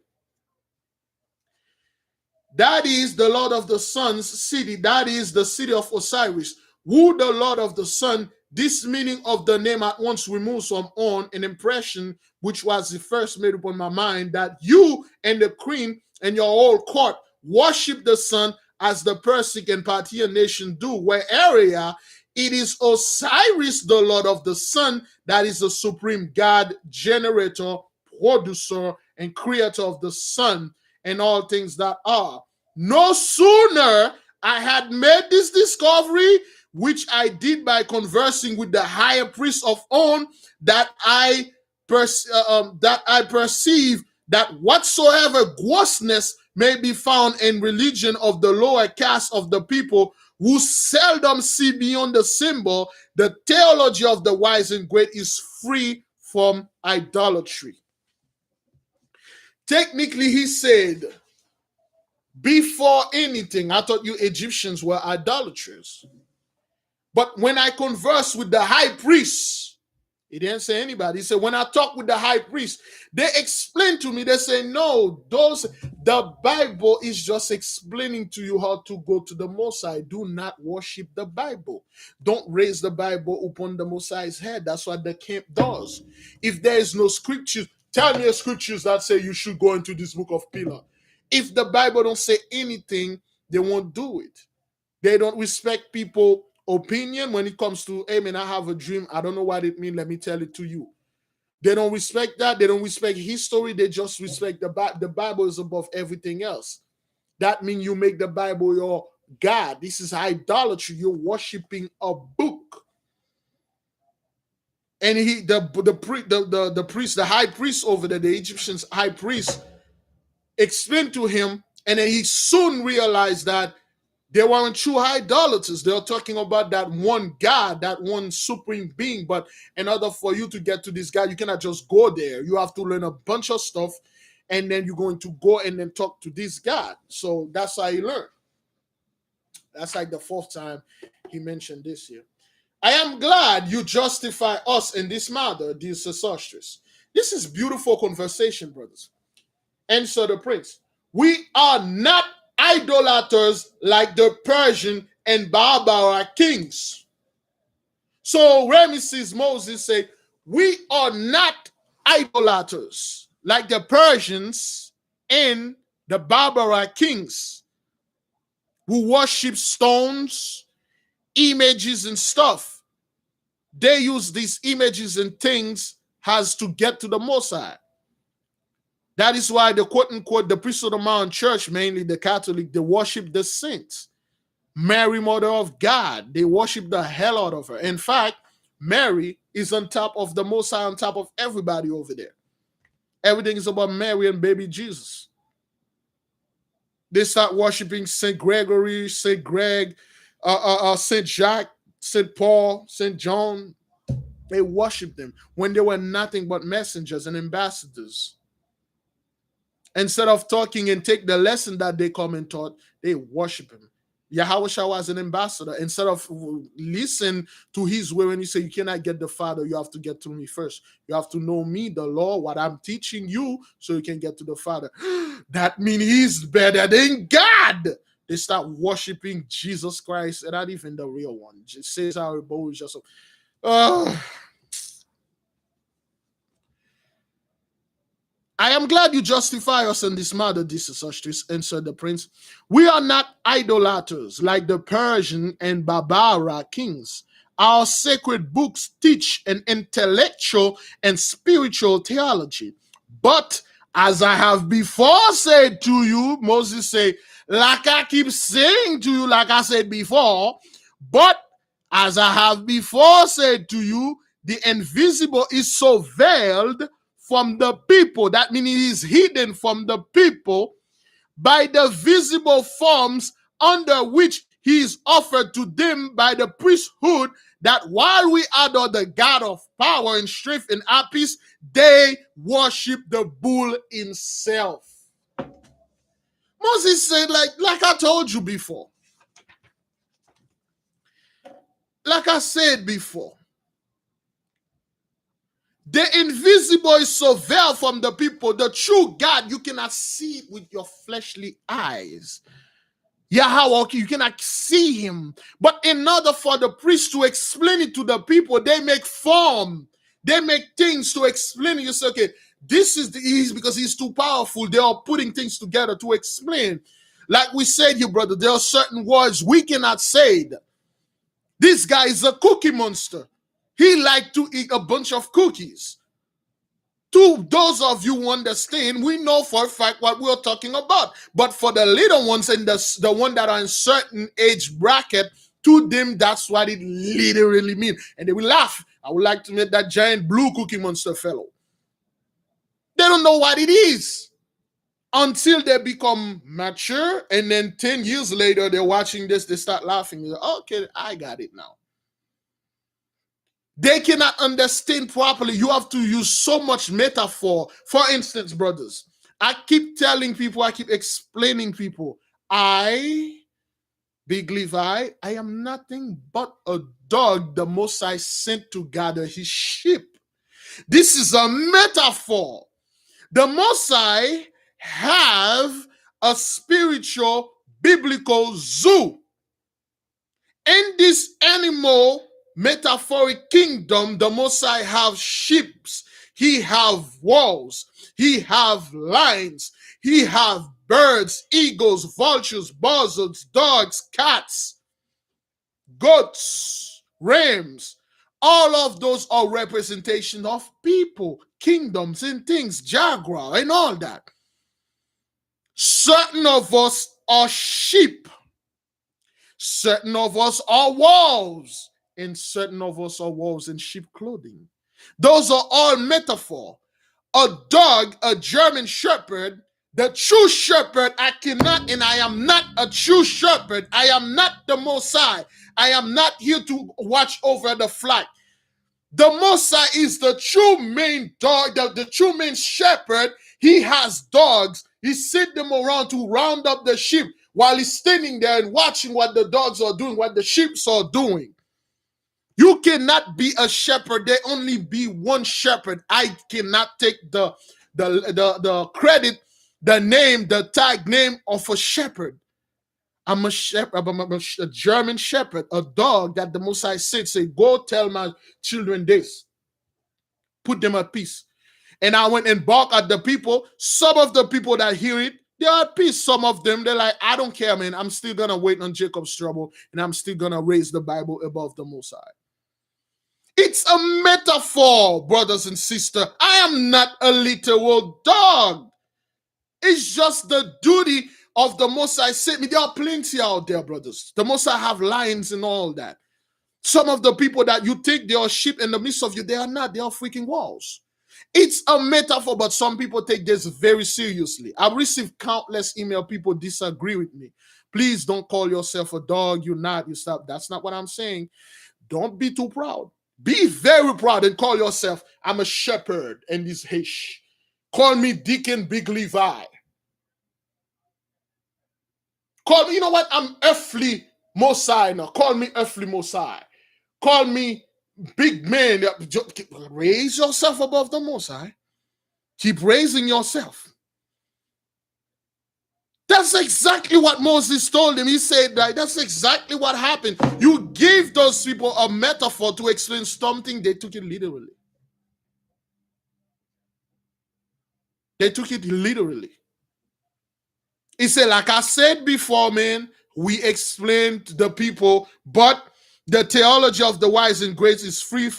That is the Lord of the Sun's city. That is the city of Osiris. Who the Lord of the Sun, this meaning of the name at once removes from on an impression which was the first made upon my mind, that you and the queen and your whole court worship the sun as the Persic and Parthian nation do, where area it is Osiris, the Lord of the Sun, that is the supreme God, generator, producer, and creator of the sun and all things that are. No sooner I had made this discovery, which I did by conversing with the higher priest of On, that I perceive that whatsoever grossness may be found in religion of the lower caste of the people, who seldom see beyond the symbol, the theology of the wise and great is free from idolatry. Technically, he said, before anything, I thought you Egyptians were idolaters. But when I conversed with the high priest, he didn't say anybody. He said, when I talk with the high priest, they explain to me, they say, no, the Bible is just explaining to you how to go to the Most High. Do not worship the Bible. Don't raise the Bible upon the Most High's head. That's what the camp does. If there is no scriptures, tell me a scriptures that say you should go into this book of Pillar. If the Bible don't say anything, they won't do it. They don't respect people's opinion when it comes to, hey man, I have a dream. I don't know what it means. Let me tell it to you. They don't respect that. They don't respect history. They just respect the Bible. The Bible is above everything else. That means you make the Bible your God. This is idolatry. You're worshiping a book. And the priest, the high priest over there, the Egyptian's high priest, explained to him, and then he soon realized that they weren't true idolaters. They were talking about that one God, that one supreme being. But in order for you to get to this God, you cannot just go there. You have to learn a bunch of stuff, and then you're going to go and then talk to this God. So that's how he learned. That's like the fourth time he mentioned this here. I am glad you justify us in this matter, dear Sesostris. This is beautiful conversation, brothers. Answer the prince. We are not idolaters like the Persian and Barbara kings. So Ramesses Moses said, we are not idolaters like the Persians and the Barbara kings who worship stones, images, and stuff. They use these images and things as to get to the Most High. That is why the quote-unquote the priesthood of Mount Church, mainly the Catholic, they worship the saints. Mary, mother of God, they worship the hell out of her. In fact, Mary is on top of the Most High, on top of everybody over there. Everything is about Mary and baby Jesus. They start worshiping St. Gregory, St. Greg, St. Jacques, St. Paul, St. John. They worship them when they were nothing but messengers and ambassadors. Instead of talking and take the lesson that they come and taught, they worship him. YAHAWAH was an ambassador. Instead of listen to his way when you say you cannot get the Father, you have to get to me first. You have to know me, the law, what I'm teaching you, so you can get to the Father. That means he's better than God. They start worshiping Jesus Christ, and not even the real one. Just says how it bows just. I am glad you justify us in this matter, this is such to answer the prince. We are not idolaters like the Persian and Barbara kings. Our sacred books teach an intellectual and spiritual theology. But as I have before said to you, Moses said, like I keep saying to you, like I said before, but as I have before said to you, the invisible is so veiled from the people. That means it is hidden from the people by the visible forms under which he is offered to them by the priesthood, that while we adore the God of power and strength and peace, they worship the bull himself. Moses said, like I told you before, like I said before, the invisible is so veiled from the people. The true God, you cannot see it with your fleshly eyes. YAHAWAH, you cannot see him. But in order for the priest to explain it to the people, they make form. They make things to explain it. You say, okay, this is because he's too powerful. They are putting things together to explain. Like we said here, brother, there are certain words we cannot say. This guy is a cookie monster. He liked to eat a bunch of cookies. To those of you who understand, we know for a fact what we're talking about. But for the little ones and the one that are in certain age bracket, to them, that's what it literally means. And they will laugh. I would like to meet that giant blue cookie monster fellow. They don't know what it is until they become mature. And then 10 years later, they're watching this, they start laughing. They're like, okay, I got it now. They cannot understand properly. You have to use so much metaphor. For instance, brothers, I keep telling people, I keep explaining people, Biglevi, I am nothing but a dog the Most High sent to gather his sheep. This is a metaphor. The Most High have a spiritual, biblical zoo. In this animal metaphoric kingdom, the Most High have sheep, he have wolves, he have lions, he have birds, eagles, vultures, buzzards, dogs, cats, goats, rams. All of those are representation of people, kingdoms, and things, jaguar, and all that. Certain of us are sheep. Certain of us are wolves, and certain of us are wolves in sheep clothing. Those are all metaphor. A dog, a German shepherd, the true shepherd, I cannot, and I am not a true shepherd. I am not the Most High. I am not here to watch over the flock. The Most High is the true main dog, the true main shepherd. He has dogs. He sent them around to round up the sheep while he's standing there and watching what the dogs are doing, what the sheep are doing. You cannot be a shepherd. There only be one shepherd. I cannot take the credit, the name, the tag name of a shepherd. I'm a shepherd, a German shepherd, a dog that the Most High said, say, go tell my children this, put them at peace. And I went and barked at the people. Some of the people that hear it, they're at peace. Some of them, they're like, I don't care, man. I'm still going to wait on Jacob's trouble, and I'm still going to raise the Bible above the Most High. It's a metaphor, brothers and sisters. I am not a literal dog. It's just the duty of the Most High sent me. There are plenty out there, brothers. The Most High have lions and all that. Some of the people that you think they are sheep in the midst of you, they are not. They are freaking wolves. It's a metaphor, but some people take this very seriously. I've received countless email. People disagree with me. Please don't call yourself a dog. You're not. You stop. That's not what I'm saying. Don't be too proud. Be very proud and call yourself, I'm a shepherd in this hish. Call me Deacon Biglevi. Call me, you know what? I'm earthly Mosai now. Call me earthly Mosai. Call me big man. Raise yourself above the Mosai. Keep raising yourself. That's exactly what Moses told him. He said that that's exactly what happened. You gave those people a metaphor to explain something. They took it literally. They took it literally. He said, like I said before, man, we explained to the people, but the theology of the wise and great is free.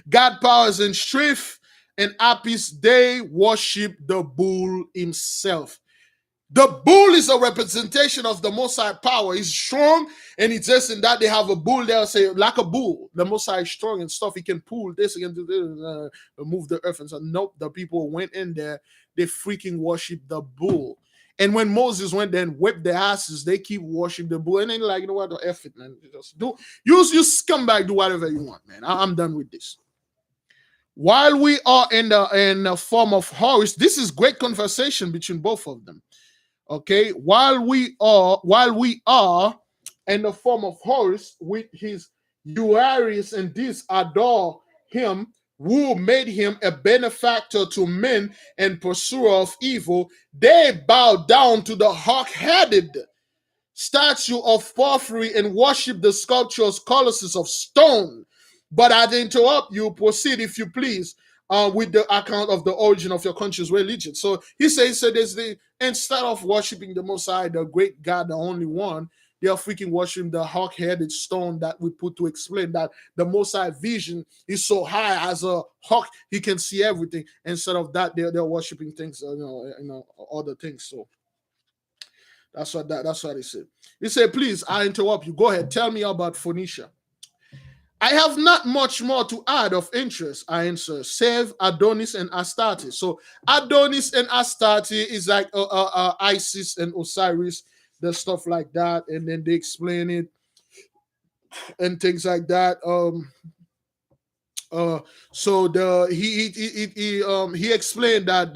God powers and strength and Apis, they worship the bull himself. The bull is a representation of the Most High power. He's strong, and it's just in that they have a bull there, say, like a bull. The Most High is strong and stuff. He can pull this, he can do this, move the earth. And so, nope, the people went in there, they freaking worship the bull. And when Moses went there and whipped their asses, they keep worshiping the bull. And then, like, you know what, the F it, man. Just do, you scumbag, do whatever you want, man. I'm done with this. While we are in the form of Horus, this is great conversation between both of them. Okay, while we are in the form of Horus with his Euaris and this adore him, who made him a benefactor to men and pursuer of evil, they bow down to the hawk-headed statue of porphyry and worship the sculpture's colossus of stone. But I'd interrupt you, proceed if you please, with the account of the origin of your country's religion. So he says, instead of worshiping the Most High, the great God, the only one, they are freaking worshiping the hawk-headed stone that we put to explain that the Most High vision is so high as a hawk, he can see everything. Instead of that, they're worshiping things, other things. So that's what he said. He said, please, I interrupt you. Go ahead, tell me about Phoenicia. I have not much more to add of interest, I answer, save Adonis and Astarte. So Adonis and Astarte is like Isis and Osiris, the stuff like that, and then they explain it and things like that. So he explained that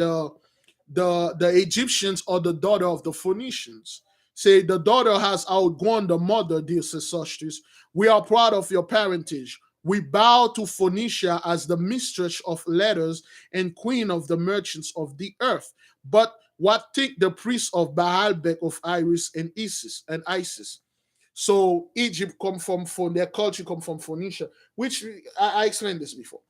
the Egyptians are the daughter of the Phoenicians. Say the daughter has outgrown the mother, dear Sesostris. We are proud of your parentage. We bow to Phoenicia as the mistress of letters and queen of the merchants of the earth. But what think the priests of Baalbek, of Iris and Isis? So Egypt come from their culture come from Phoenicia, which I explained this before.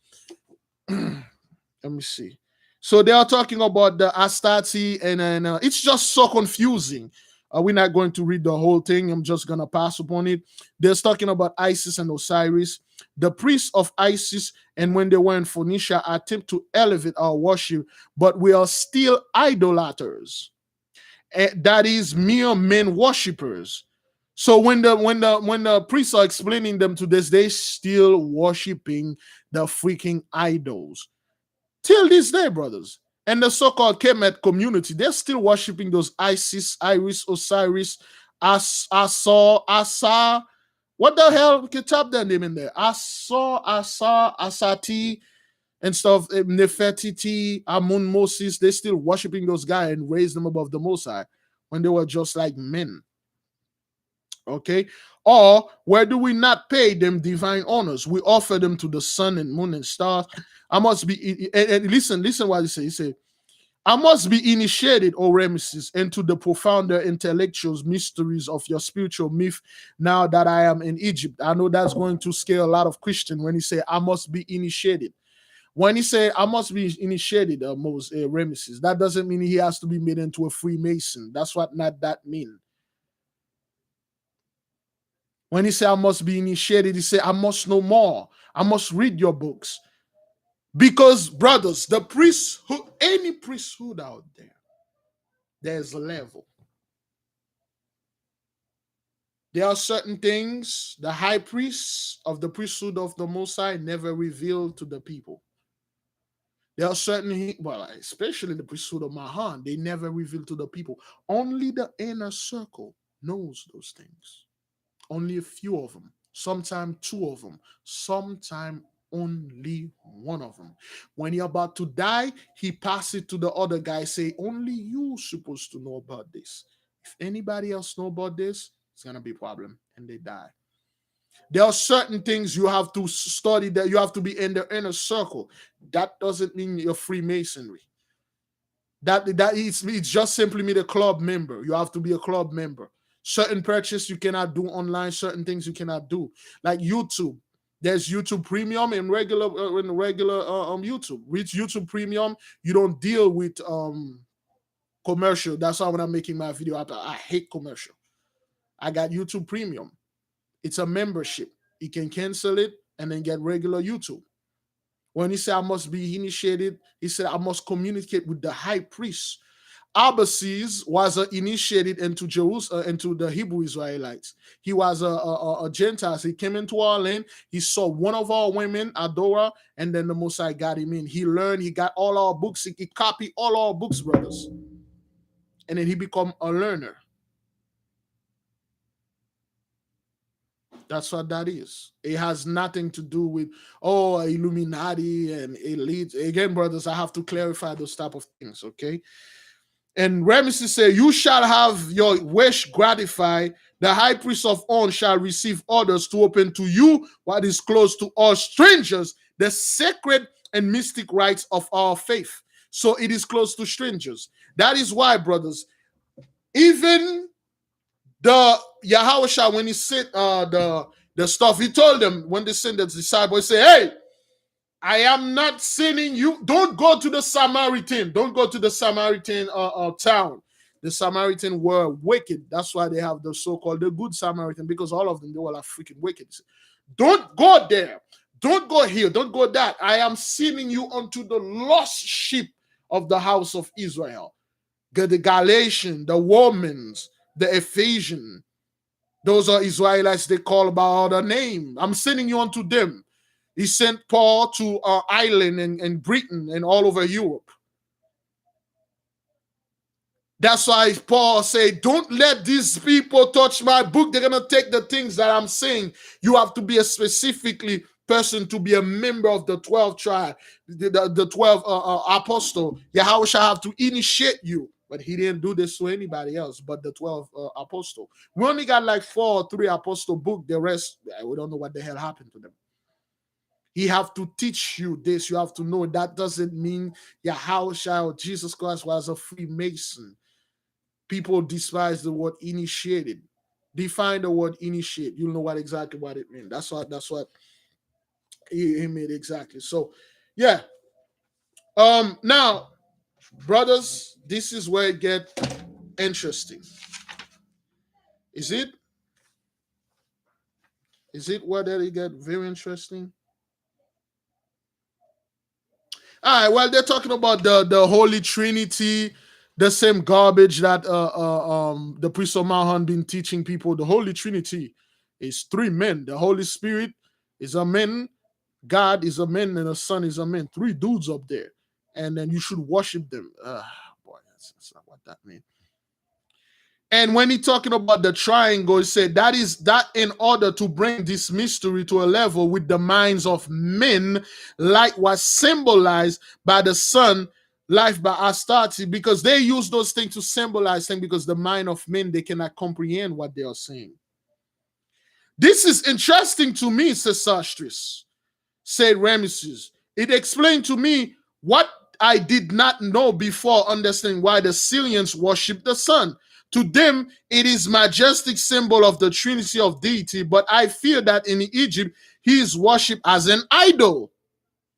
Let me see. So they are talking about the Astarte, and it's just so confusing. We're not going to read the whole thing. I'm just going to pass upon it. They're talking about Isis and Osiris. The priests of Isis, and when they were in Phoenicia, attempt to elevate our worship, but we are still idolaters. That is mere men worshippers. So when the priests are explaining them to this, they still worshiping the freaking idols. Till this day, brothers. And the so-called Kemet community, they're still worshiping those Isis, Iris, Osiris, Asar. What the hell? We can tap their name in there. Asar, Asati, and stuff. Nefertiti, Amun, Moses. They're still worshiping those guys and raise them above the Most High when they were just like men. Okay? Or where do we not pay them divine honors? We offer them to the sun and moon and stars. I must be, and listen what he said. He said, I must be initiated, O Ramesses, into the profounder intellectual mysteries of your spiritual myth now that I am in Egypt. I know that's going to scare a lot of Christians when he say, I must be initiated. When he say, I must be initiated, Ramesses, that doesn't mean he has to be made into a Freemason. That's what not that mean. When he say, I must be initiated, he say, I must know more. I must read your books. Because, brothers, the priesthood, any priesthood out there, there's a level. There are certain things the high priest of the priesthood of the Most High never revealed to the people. There are certain, well, especially the priesthood of Mahan, they never reveal to the people. Only the inner circle knows those things. Only a few of them. Sometimes two of them. Sometimes only one of them. When you're about to die, he passes it to the other guy, say, only you supposed to know about this. If anybody else know about this, it's going to be a problem. And they die. There are certain things you have to study, that you have to be in the inner circle. That doesn't mean you're Freemasonry. It's just simply mean a club member. You have to be a club member. Certain purchase you cannot do online. Certain things you cannot do, like YouTube. There's YouTube Premium and regular YouTube. With YouTube Premium, you don't deal with commercial. That's why when I'm making my video, I hate commercial. I got YouTube Premium. It's a membership. You can cancel it and then get regular YouTube. When he said I must be initiated, he said I must communicate with the high priest. Abbasis was initiated into Jerusalem, into the Hebrew Israelites. He was a Gentile. He came into our land. He saw one of our women, Adora, and then the Mosai got him in. He learned. He got all our books. He copied all our books, brothers. And then he became a learner. That's what that is. It has nothing to do with, Illuminati and elite. Again, brothers, I have to clarify those type of things, okay? And Ramesses said, you shall have your wish gratified. The high priest of On shall receive orders to open to you what is close to all strangers, the sacred and mystic rites of our faith. So it is close to strangers. That is why, brothers, even the YAHAWAH, when he said the stuff, he told them when they sent the disciples, say, hey, I am not sending you. Don't go to the Samaritan. Don't go to the Samaritan town. The Samaritan were wicked. That's why they have the so-called the good Samaritan, because all of them, they were like freaking wicked. Don't go there. Don't go here. Don't go that. I am sending you unto the lost sheep of the house of Israel. The Galatians, the Romans, the Ephesians. Those are Israelites they call by other name. I'm sending you unto them. He sent Paul to Ireland and Britain and all over Europe. That's why Paul said, don't let these people touch my book. They're going to take the things that I'm saying. You have to be a specifically person to be a member of the 12 tribe, the 12 apostle. YAHAWAH shall have to initiate you. But he didn't do this to anybody else but the 12 apostle. We only got like 4 or 3 apostle book. The rest, we don't know what the hell happened to them. He have to teach you this. You have to know that doesn't mean YAHAWAH or Jesus Christ was a Freemason. People despise the word initiated. Define the word initiate. You'll know exactly what it means. That's what he made exactly. So, yeah. Now, brothers, this is where it gets interesting. Is it where that it get very interesting? All right, well, they're talking about the Holy Trinity, the same garbage that the priest of Mahan been teaching people. The Holy Trinity is 3 men. The Holy Spirit is a man, God is a man, and the Son is a man. 3 dudes up there. And then you should worship them. Boy, that's not what that means. And when he's talking about the triangle, he said that is that in order to bring this mystery to a level with the minds of men, like was symbolized by the sun, life by Astarte, because they use those things to symbolize things, because the mind of men, they cannot comprehend what they are saying. This is interesting to me, says Sastris, said Ramesses. It explained to me what I did not know before understanding why the Syrians worship the sun. To them, it is majestic symbol of the trinity of deity, but I fear that in Egypt, he is worshipped as an idol.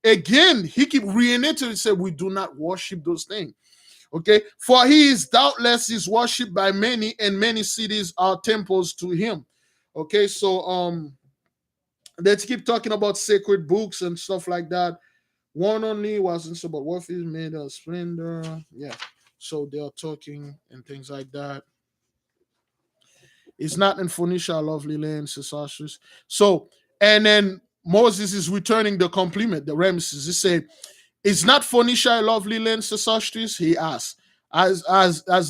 Again, he keep reiterating and said, we do not worship those things. Okay, for he is doubtless is worshipped by many, and many cities are temples to him. Okay, so let's keep talking about sacred books and stuff like that. One only wasn't so, but what is made of splendor. Yeah, so they are talking and things like that. It's not in Phoenicia, lovely land, Sesostris. So, and then Moses is returning the compliment, the Ramses. He said, is not Phoenicia a lovely land, Sesostris? He asked, as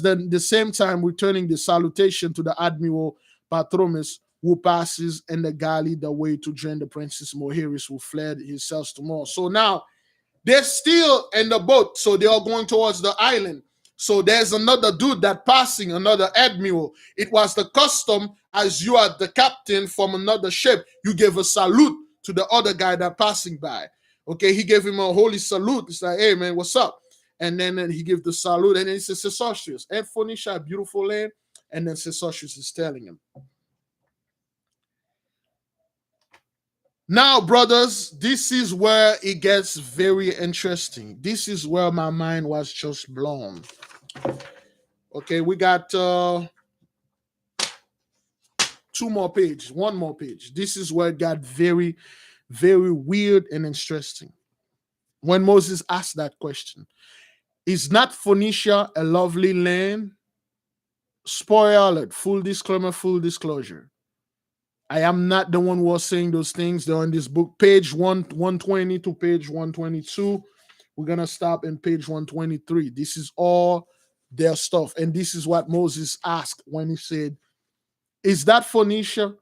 then the same time returning the salutation to the Admiral Patromus, who passes in the galley the way to join the Princess Moheris, who fled himself to more. So now they're still in the boat, so they are going towards the island. So there's another dude that passing, another admiral. It was the custom, as you are the captain from another ship, you give a salute to the other guy that passing by. Okay, he gave him a holy salute. It's like, hey man, what's up? And then he gave the salute, and then he says, Sesostris, and Phoenicia, beautiful land. And then Sesostris is telling him. Now, brothers, this is where it gets very interesting. This is where my mind was just blown. Okay, we got two more pages, one more page. This is where it got very, very weird and interesting. When Moses asked that question, is not Phoenicia a lovely land? Spoiler alert, full disclaimer, full disclosure. I am not the one who was saying those things. They're in this book, page 120 to page 122. We're going to stop in page 123. This is all their stuff. And this is what Moses asked when he said, is that Phoenicia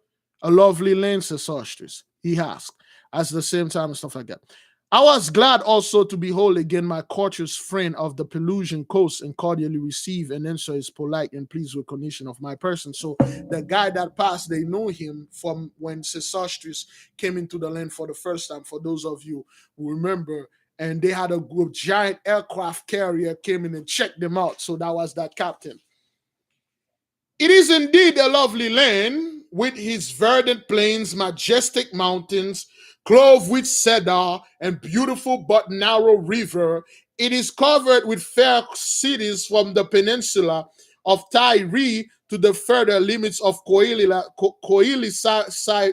a lovely land, Sesostris? He asked, at the same time and stuff like that. I was glad also to behold again my courteous friend of the Pelusian coast and cordially receive and answer his polite and pleased recognition of my person. So the guy that passed, they know him from when Sesostris came into the land for the first time, for those of you who remember, and they had a giant aircraft carrier came in and checked them out. So that was that captain. It is indeed a lovely land with his verdant plains, majestic mountains, clothed with cedar and beautiful but narrow river. It is covered with fair cities from the peninsula of Tyre to the further limits of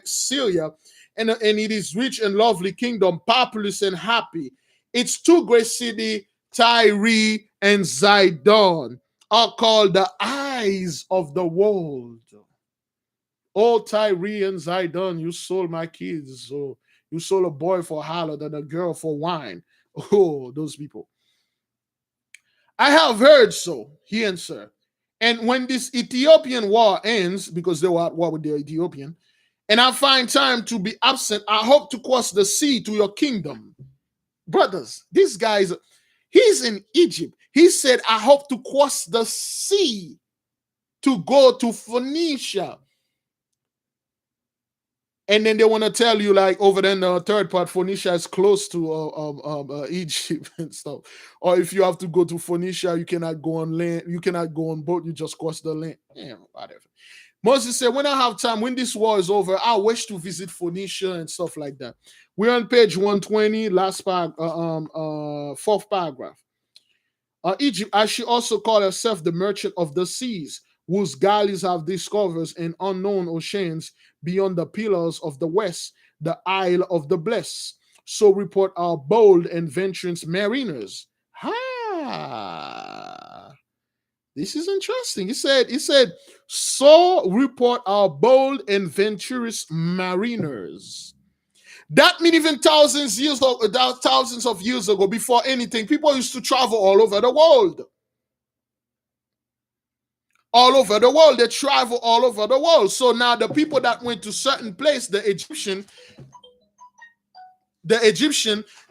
Syria, and it is rich and lovely kingdom, populous and happy. Its two great cities, Tyre and Zidon, are called the eyes of the world. Oh, Tyre and Zidon, you sold my kids. So you sold a boy for halal and a girl for wine. Oh, those people. I have heard so, he answered. And when this Ethiopian war ends, because they were at war with the Ethiopian, and I find time to be absent, I hope to cross the sea to your kingdom. Brothers, this guy's, he's in Egypt. He said, I hope to cross the sea to go to Phoenicia. And then they want to tell you, like, over there in the third part, Phoenicia is close to Egypt and stuff. Or if you have to go to Phoenicia, you cannot go on land. You cannot go on boat. You just cross the land. Yeah, whatever. Moses said, when I have time, when this war is over, I wish to visit Phoenicia and stuff like that. We're on page 120, fourth paragraph. Egypt, as she also called herself the merchant of the seas, whose galleys have discovered in unknown oceans beyond the pillars of the west, the Isle of the Blessed. So report our bold and venturous mariners. Ha! This is interesting. He said, so report our bold and venturous mariners. That means even thousands of years ago, before anything, people used to travel all over the world. All over the world. They travel all over the world. So now the people that went to certain place, the Egyptian,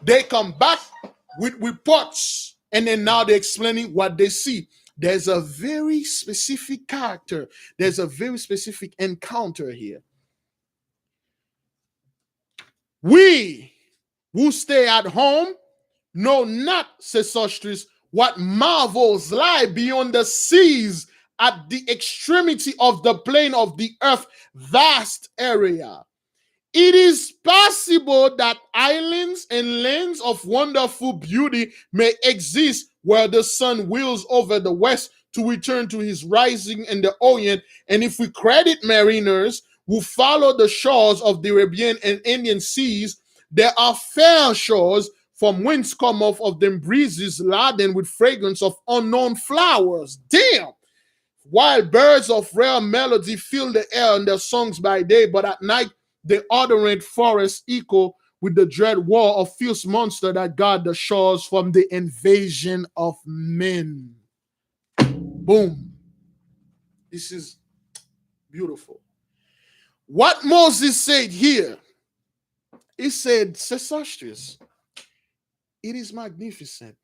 they come back with reports. And then now they're explaining what they see. There's a very specific character. There's a very specific encounter here. We who stay at home know not, says Sostris, what marvels lie beyond the seas at the extremity of the plane of the earth, vast area. It is possible that islands and lands of wonderful beauty may exist where the sun wheels over the west to return to his rising in the Orient. And if we credit mariners who follow the shores of the Arabian and Indian seas, there are fair shores from whence come off of them breezes laden with fragrance of unknown flowers. Damn! Wild birds of rare melody fill the air in their songs by day, but at night the odorant forests echo with the dread war of fierce monsters that guard the shores from the invasion of men. Boom. This is beautiful. What Moses said here, he said, Sesostris, it is magnificent.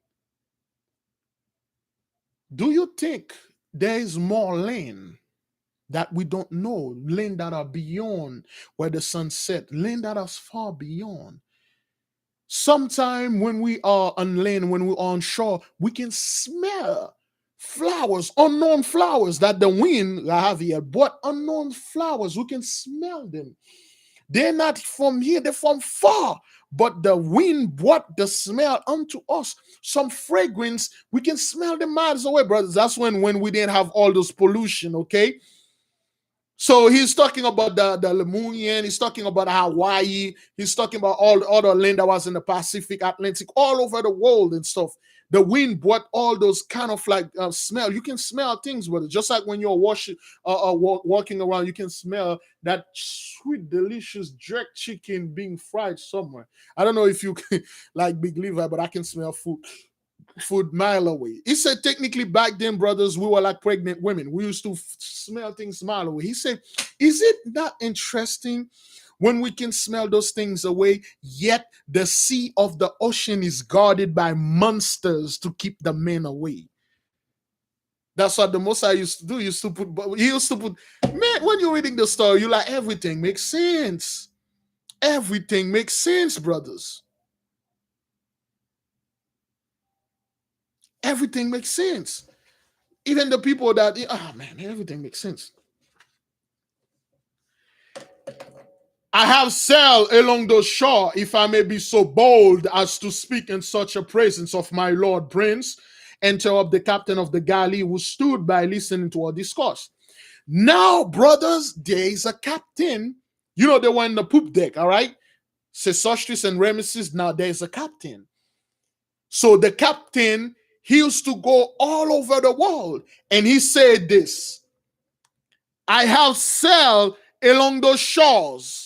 Do you think there is more land that we don't know, land that are beyond where the sun set, land that are far beyond? Sometime when we are on land, when we're on shore, we can smell flowers, unknown flowers that the wind, YAHAWAH, brought unknown flowers. We can smell them. They're not from here, they're from far. But the wind brought the smell unto us. Some fragrance, we can smell them miles away, brothers. That's when we didn't have all those pollution, okay? So he's talking about the Lemurian, he's talking about Hawaii, he's talking about all the other land that was in the Pacific, Atlantic, all over the world and stuff. The wind brought all those kind of like smell. You can smell things, brother. Just like when you're walking around, you can smell that sweet, delicious jerk chicken being fried somewhere. I don't know if you can, like Biglevi, but I can smell food mile away. He said technically back then, brothers, we were like pregnant women. We used to smell things mile away. He said, is it not interesting when we can smell those things away, yet the sea of the ocean is guarded by monsters to keep the men away? That's what the Messiah used to do. He used to put, man, when you're reading the story, you're like, everything makes sense. Everything makes sense, brothers. Everything makes sense. Even the people that, oh man, everything makes sense. I have sailed along the shore, if I may be so bold as to speak in such a presence of my Lord Prince, enter up the captain of the galley who stood by listening to our discourse. Now, brothers, there is a captain. You know, they were in the poop deck, all right? Sesostris and Ramesses, now there's a captain. So the captain, he used to go all over the world. And he said this, I have sailed along those shores,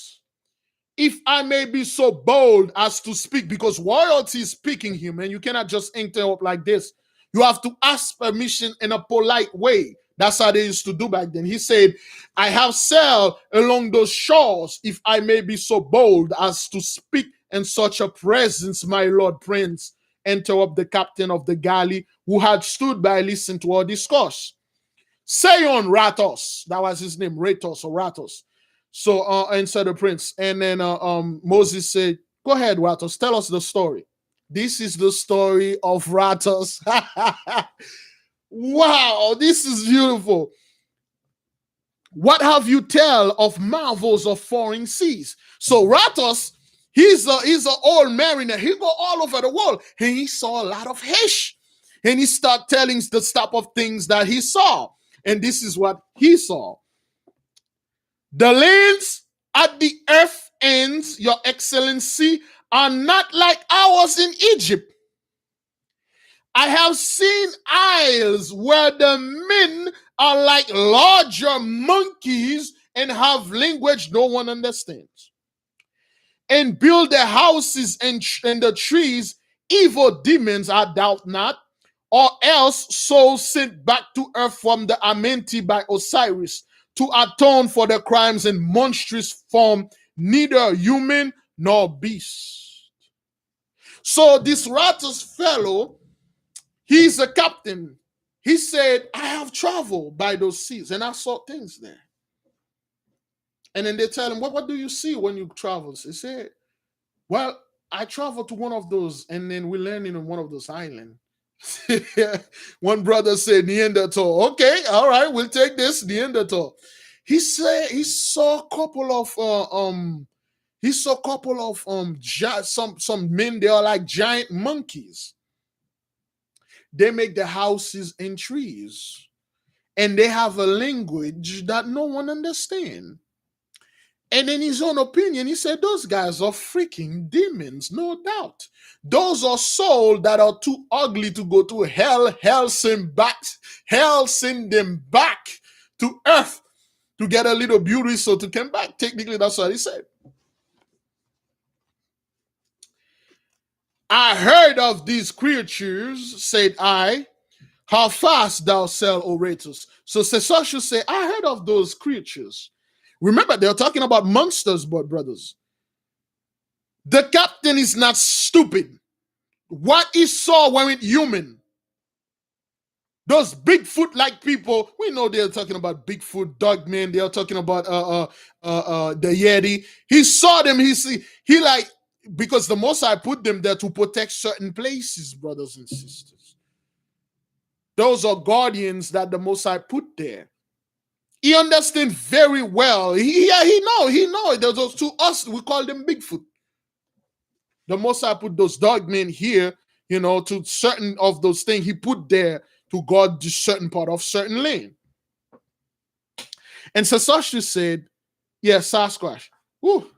if I may be so bold as to speak, because royalty is speaking here, man. You cannot just enter up like this. You have to ask permission in a polite way. That's how they used to do back then. He said, I have sailed along those shores, if I may be so bold as to speak in such a presence, my Lord Prince, enter up the captain of the galley who had stood by listening to our discourse. Say on, Ratos. That was his name, Ratos or Ratos. So answered the prince. And then Moses said, go ahead, Ratos, tell us the story. This is the story of Ratos. Wow, this is beautiful. What have you tell of marvels of foreign seas? So Ratos, he's an old mariner. He go all over the world and he saw a lot of fish. And he start telling the stuff of things that he saw. And this is what he saw. The lands at the earth ends, your excellency, are not like ours in Egypt. I have seen isles where the men are like larger monkeys and have language no one understands, and build their houses in the trees, evil demons, I doubt not, or else souls sent back to earth from the Amenti by Osiris to atone for the crimes in monstrous form, neither human nor beast. So this Ratos fellow, he's a captain. He said, I have traveled by those seas and I saw things there. And then they tell him, what do you see when you travel? He said, well, I traveled to one of those, and then we landed on one of those islands. One brother said Neanderthal. Okay, all right, we'll take this Neanderthal. He said he saw a couple of some men. They are like giant monkeys. They make the houses in trees, and they have a language that no one understands. And in his own opinion, he said those guys are freaking demons, no doubt. Those are souls that are too ugly to go to hell. Hell send them back to earth to get a little beauty, so to come back. Technically, that's what he said. I heard of these creatures, said I. How fast thou sell Oratus. So Sesosha said, I heard of those creatures. Remember, they're talking about monsters, but brothers. The captain is not stupid. What he saw weren't human. Those Bigfoot-like people, we know they're talking about Bigfoot, Dogman. They're talking about the Yeti. He saw them. He like, because the Most High put them there to protect certain places, brothers and sisters. Those are guardians that the Most High put there. He understands very well. He know. Those to us, we call them Bigfoot. The Most High put those dogmen here, to certain of those things he put there to guard the certain part of certain lane. And Sasasha said, yeah, Sasquatch. Woo.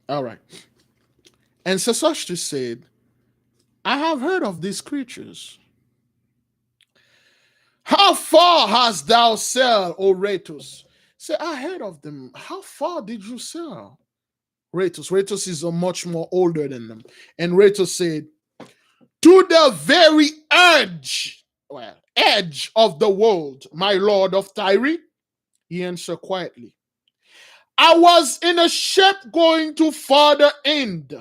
All right. And Sasasha said, I have heard of these creatures. How far hast thou sailed, O Ratus? Say, I heard of them. How far did you sail? Ratus is a much more older than them. And Ratus said, to the very edge of the world, my lord of Tyre. He answered quietly, I was in a ship going to farther end,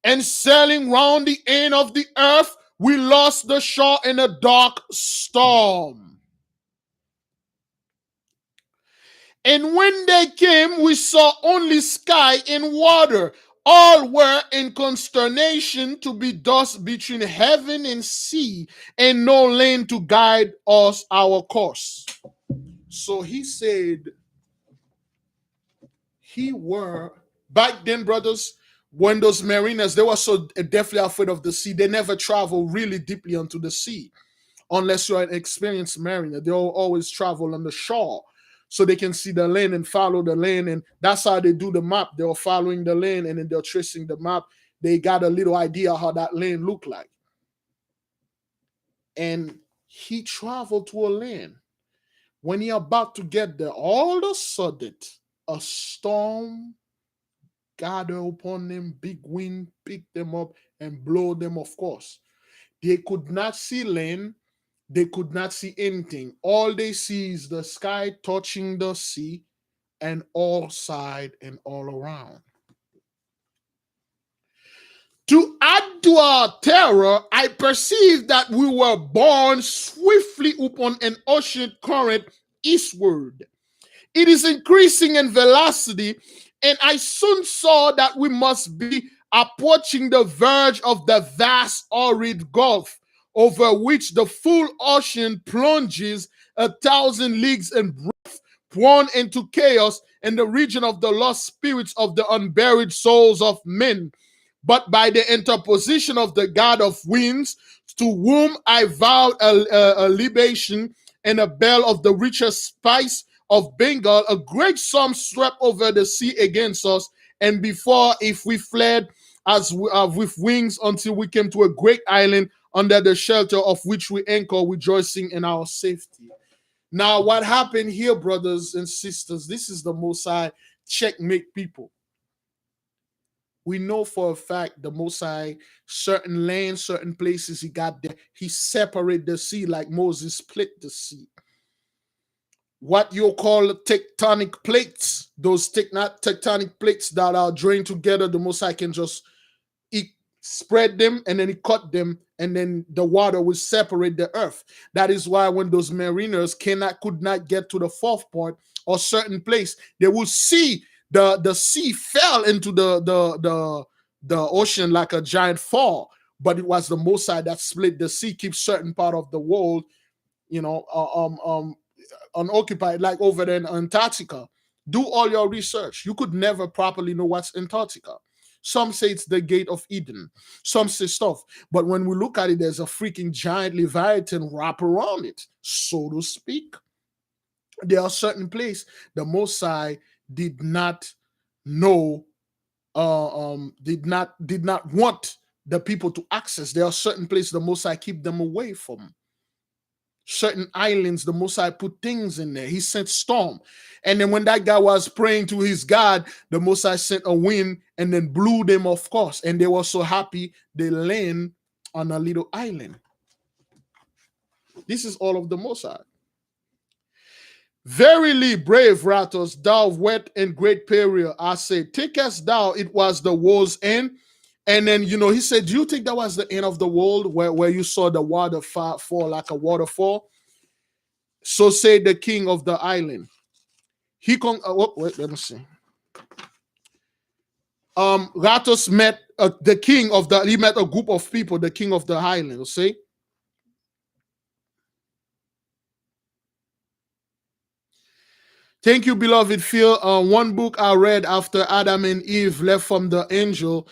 and sailing round the end of the earth, we lost the shore in a dark storm. And when they came, we saw only sky and water. All were in consternation to be thus between heaven and sea, and no land to guide us our course. So he said, back then, brothers, when those mariners, they were so deathly afraid of the sea, they never travel really deeply onto the sea. Unless you're an experienced mariner, they'll always travel on the shore so they can see the land and follow the land. And that's how they do the map. They're following the land, and then they're tracing the map. They got a little idea how that land looked like. And he traveled to a land. When he about to get there, all of a sudden, a storm gathered upon them, big wind picked them up and blow them, of course. They could not see land. They could not see anything. All they see is the sky touching the sea, and all side and all around. To add to our terror, I perceived that we were borne swiftly upon an ocean current eastward. It is increasing in velocity, and I soon saw that we must be approaching the verge of the vast arid gulf, over which the full ocean plunges 1,000 leagues in breadth, thrown into chaos in the region of the lost spirits of the unburied souls of men. But by the interposition of the god of winds, to whom I vowed a libation and a bell of the richest spice of Bengal, a great storm swept over the sea against us, and before, if we fled as with wings until we came to a great island, under the shelter of which we anchor, rejoicing in our safety. Now, what happened here, brothers and sisters, this is the Most High checkmate people. We know for a fact the Most High, certain lands, certain places he got there, he separated the sea like Moses split the sea. What you call tectonic plates, those tectonic plates that are joined together, the Most High can just spread them, and then he cut them, and then the water will separate the earth. That is why when those mariners could not get to the fourth point or certain place, they will see the sea fell into the ocean like a giant fall. But it was the Most High that split the sea, keep certain part of the world, unoccupied, like over there in Antarctica. Do all your research. You could never properly know what's Antarctica. Some say it's the gate of Eden. Some say stuff. But when we look at it, there's a freaking giant Leviathan wrap around it, so to speak. There are certain places the Most High did not know, did not want the people to access. There are certain places the Most High keep them away from. Certain islands, the Most High put things in there. He sent storm. And then when that guy was praying to his God, the Most High sent a wind and then blew them off course. And they were so happy they land on a little island. This is all of the Most High. Verily, brave Ratos, thou wet and great peril, I say, takest thou it was the world's end. And then, he said, do you think that was the end of the world where you saw the water fall like a waterfall? So say the king of the island. Wait, let me see. Ratos met the king of he met a group of people, the king of the island, see? Thank you, beloved Phil. One book I read after Adam and Eve left from the angel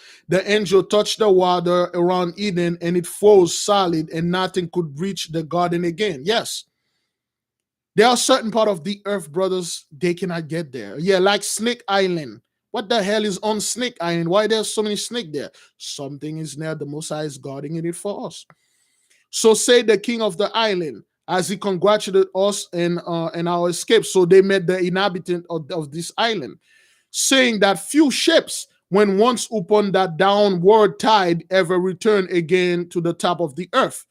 touched the water around Eden and it froze solid and nothing could reach the garden again. Yes. There are certain part of the earth, brothers, they cannot get there. Yeah, like Snake Island. What the hell is on Snake Island? Why there's so many snakes there? Something is there. The Most High is guarding it for us. So say the king of the island, as he congratulated us in our escape. So they met the inhabitant of this island, saying that few ships, when once upon that downward tide, ever return again to the top of the earth.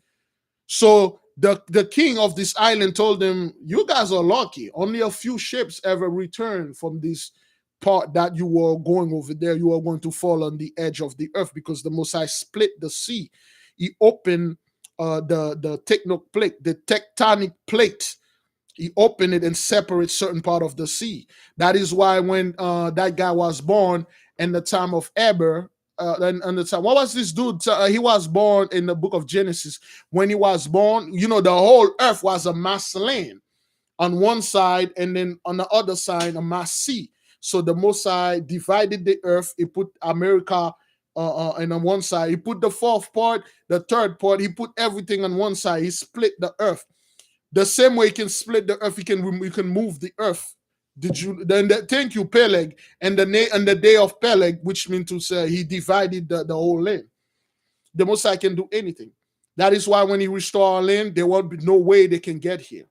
So the king of this island told them, you guys are lucky. Only a few ships ever return from this part that you were going over there. You are going to fall on the edge of the earth because the Most High split the sea. He opened the tectonic plate. He opened it and separated certain part of the sea. That is why when that guy was born in the time of Eber, and the time, what was this dude? He was born in the book of Genesis. When he was born, the whole earth was a mass land on one side, and then on the other side, a mass sea. So the Most High divided the earth. He put America and on one side, he put the fourth part, the third part, he put everything on one side. He split the earth. The same way he can split the earth, you can move the earth. Thank you, Peleg, and the day of Peleg, which means to say he divided the whole land. The Most High can do anything. That is why when he restore our land, there won't be no way they can get here.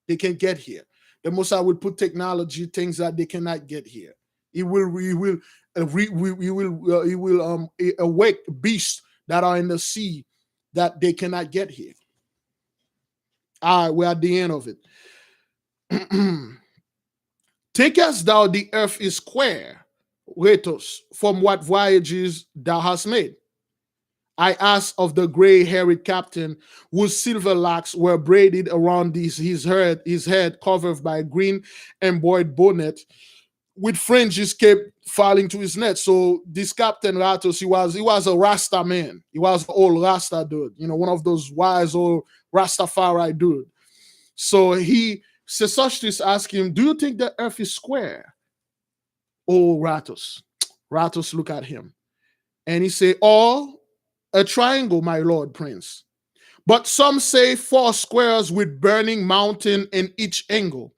They can get here. The Most High will put technology, things that they cannot get here. He will awake beasts that are in the sea that they cannot get here. All right, we're at the end of it. Takest thou the earth is square, Ratos, from what voyages thou hast made? I asked of the gray-haired captain, whose silver locks were braided around his head covered by a green embroidered bonnet, with fringes kept falling to his neck. So this Captain Ratos, he was a Rasta man. He was an old Rasta dude, one of those wise old Rastafari dude. So Sesostris asked him, do you think the earth is square? Oh, Ratos. Ratos look at him. And he say, a triangle, my lord prince. But some say 4 squares with burning mountain in each angle.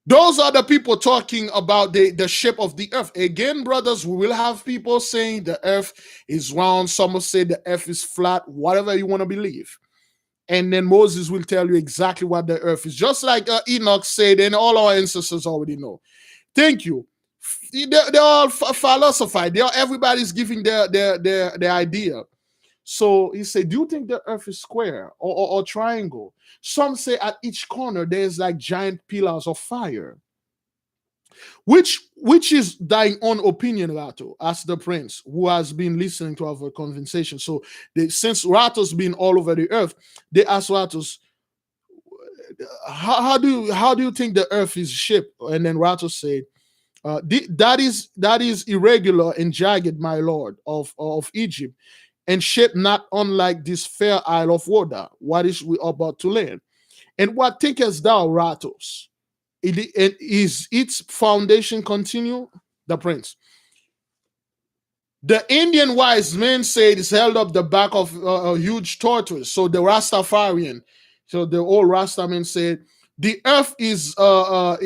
Those are the people talking about the shape of the earth. Again, brothers, we will have people saying the earth is round. Some will say the earth is flat, whatever you want to believe. And then Moses will tell you exactly what the earth is. Just like Enoch said, and all our ancestors already know. Thank you. They're all philosophized. Everybody's giving their idea. So he said, do you think the earth is square or triangle? Some say at each corner there's like giant pillars of fire. Which is thine own opinion, Rato? Asked the prince, who has been listening to our conversation. So since Rato's been all over the earth, they asked Ratos, how do you think the earth is shaped? And then Rato said, that is irregular and jagged, my lord of Egypt, and shaped not unlike this fair isle of water, what is we about to learn. And what thinkest thou, Ratos? Is its foundation continue? The prince. The Indian wise men say it's held up the back of a huge tortoise. So the Rastafarian, so the old Rastaman said, the earth is on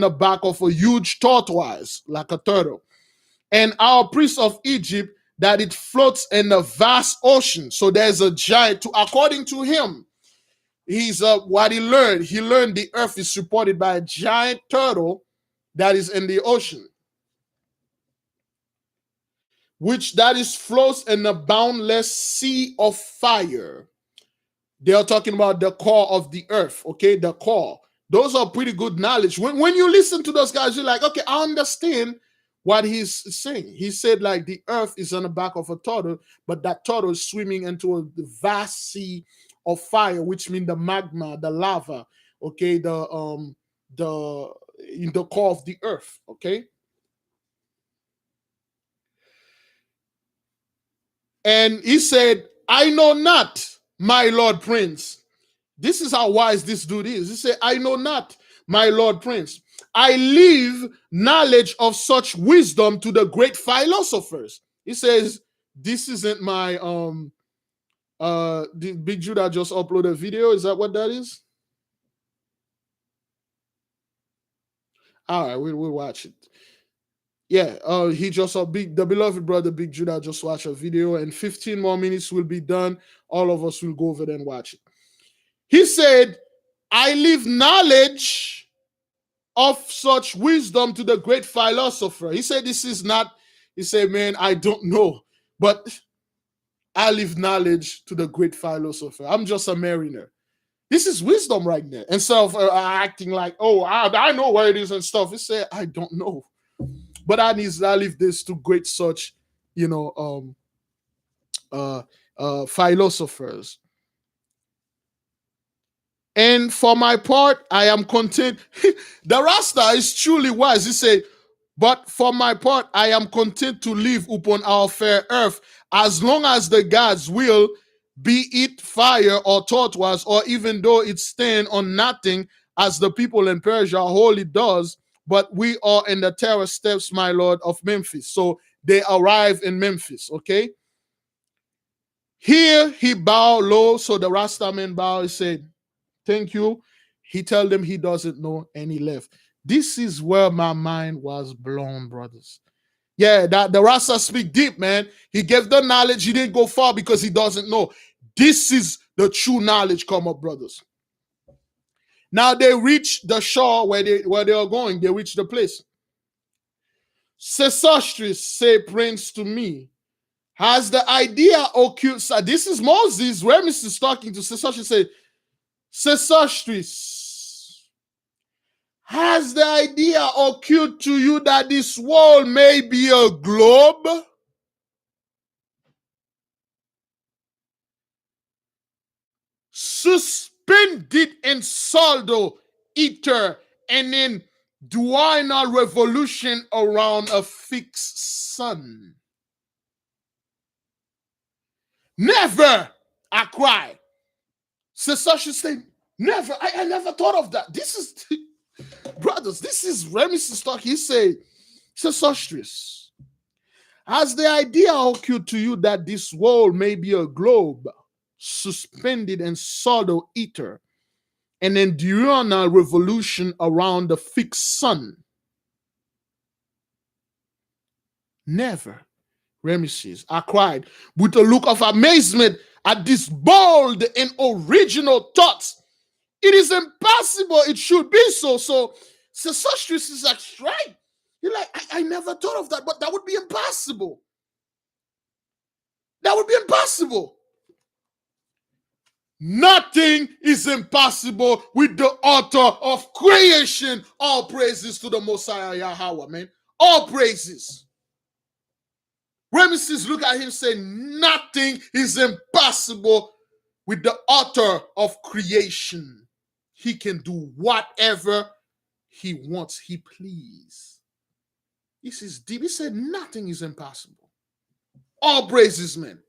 the back of a huge tortoise, like a turtle. And our priest of Egypt, that it floats in the vast ocean. So there's a giant, according to him, he's what he learned the earth is supported by a giant turtle that is in the ocean, which that is floats in a boundless sea of fire. They are talking about the core of the earth, okay? The core. Those are pretty good knowledge. When you listen to those guys, you're like, okay, I understand what he's saying. He said, like, the earth is on the back of a turtle, but that turtle is swimming into a vast sea of fire, which means the magma, the lava, okay, in the core of the earth, okay? And he said, I know not, my lord prince. This is how wise this dude is. He said, I know not, my lord prince. I leave knowledge of such wisdom to the great philosophers. He says, this isn't my the Big Judah just uploaded a video. Is that what that is? All right, we'll watch it. Yeah, he just the beloved brother Big Judah just watched a video, and 15 more minutes will be done. All of us will go over there and watch it. He said, I leave knowledge of such wisdom to the great philosopher. He said, this is not, he said, man, I don't know, but I leave knowledge to the great philosopher. I'm just a mariner. This is wisdom right there. Instead of acting like, oh, I know where it is and stuff. He said, I don't know. But I leave this to great such, philosophers. And for my part, I am content. The Rasta is truly wise. He said, but for my part, I am content to live upon our fair earth, as long as the gods will, be it fire or tortoise, or even though it stand on nothing, as the people in Persia wholly does, but we are in the terror steps, my lord, of Memphis. So they arrive in Memphis, okay? Here he bowed low, so the Rastaman bowed. He said, thank you. He told them he doesn't know, and he left. This is where my mind was blown, brothers. Yeah, that the Rasta speak deep, man. He gave the knowledge. He didn't go far because he doesn't know. This is the true knowledge come up, brothers. Now they reach the shore where they are going. They reach the place. Sesostris, say Prince to me, has the idea occurred. This is Moses. Remus is talking to Sesostris. Say, Sesostris, has the idea occurred to you that this world may be a globe? Suspended in soldo ether and in diurnal revolution around a fixed sun. Never, I cry. Sesostris said, never. I never thought of that. This is, brothers, this is Remus talk. He said, Sesostris, has the idea occurred to you that this world may be a globe suspended in solid ether and in diurnal revolution around the fixed sun? Never, Ramesses. I cried with a look of amazement at this bold and original thoughts. It is impossible. It should be so. So Sesostris is like, right. You're like, I never thought of that, but that would be impossible. That would be impossible. Nothing is impossible with the author of creation. All praises to the Messiah YAHAWAH, man. All praises. Ramesses look at him saying, nothing is impossible with the author of creation. He can do whatever he wants, he please. This is deep. He said, nothing is impossible. All praises, man.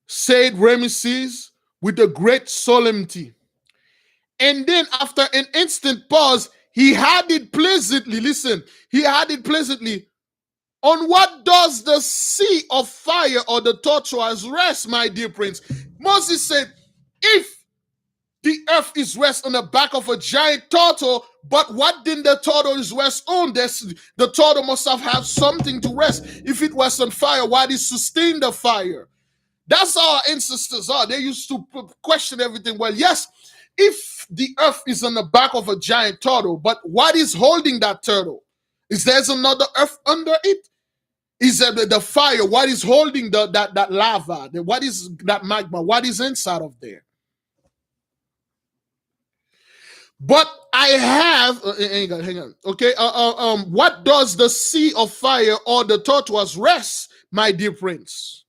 Said Ramesses with a great solemnity. And then after an instant pause, he added pleasantly, listen, he added pleasantly, on what does the sea of fire or the tortoise rest, my dear prince? Moses said, if the earth is rest on the back of a giant turtle, but what did the turtle rest on? The turtle must have something to rest. If it was on fire, why did it sustain the fire? That's how our ancestors are. They used to question everything. Well, yes, if the earth is on the back of a giant turtle, but what is holding that turtle? Is there another earth under it? Is that the fire? What is holding that lava? What is that magma? What is inside of there? But I have, hang on. Okay, what does the sea of fire or the tortoise rest, my dear prince?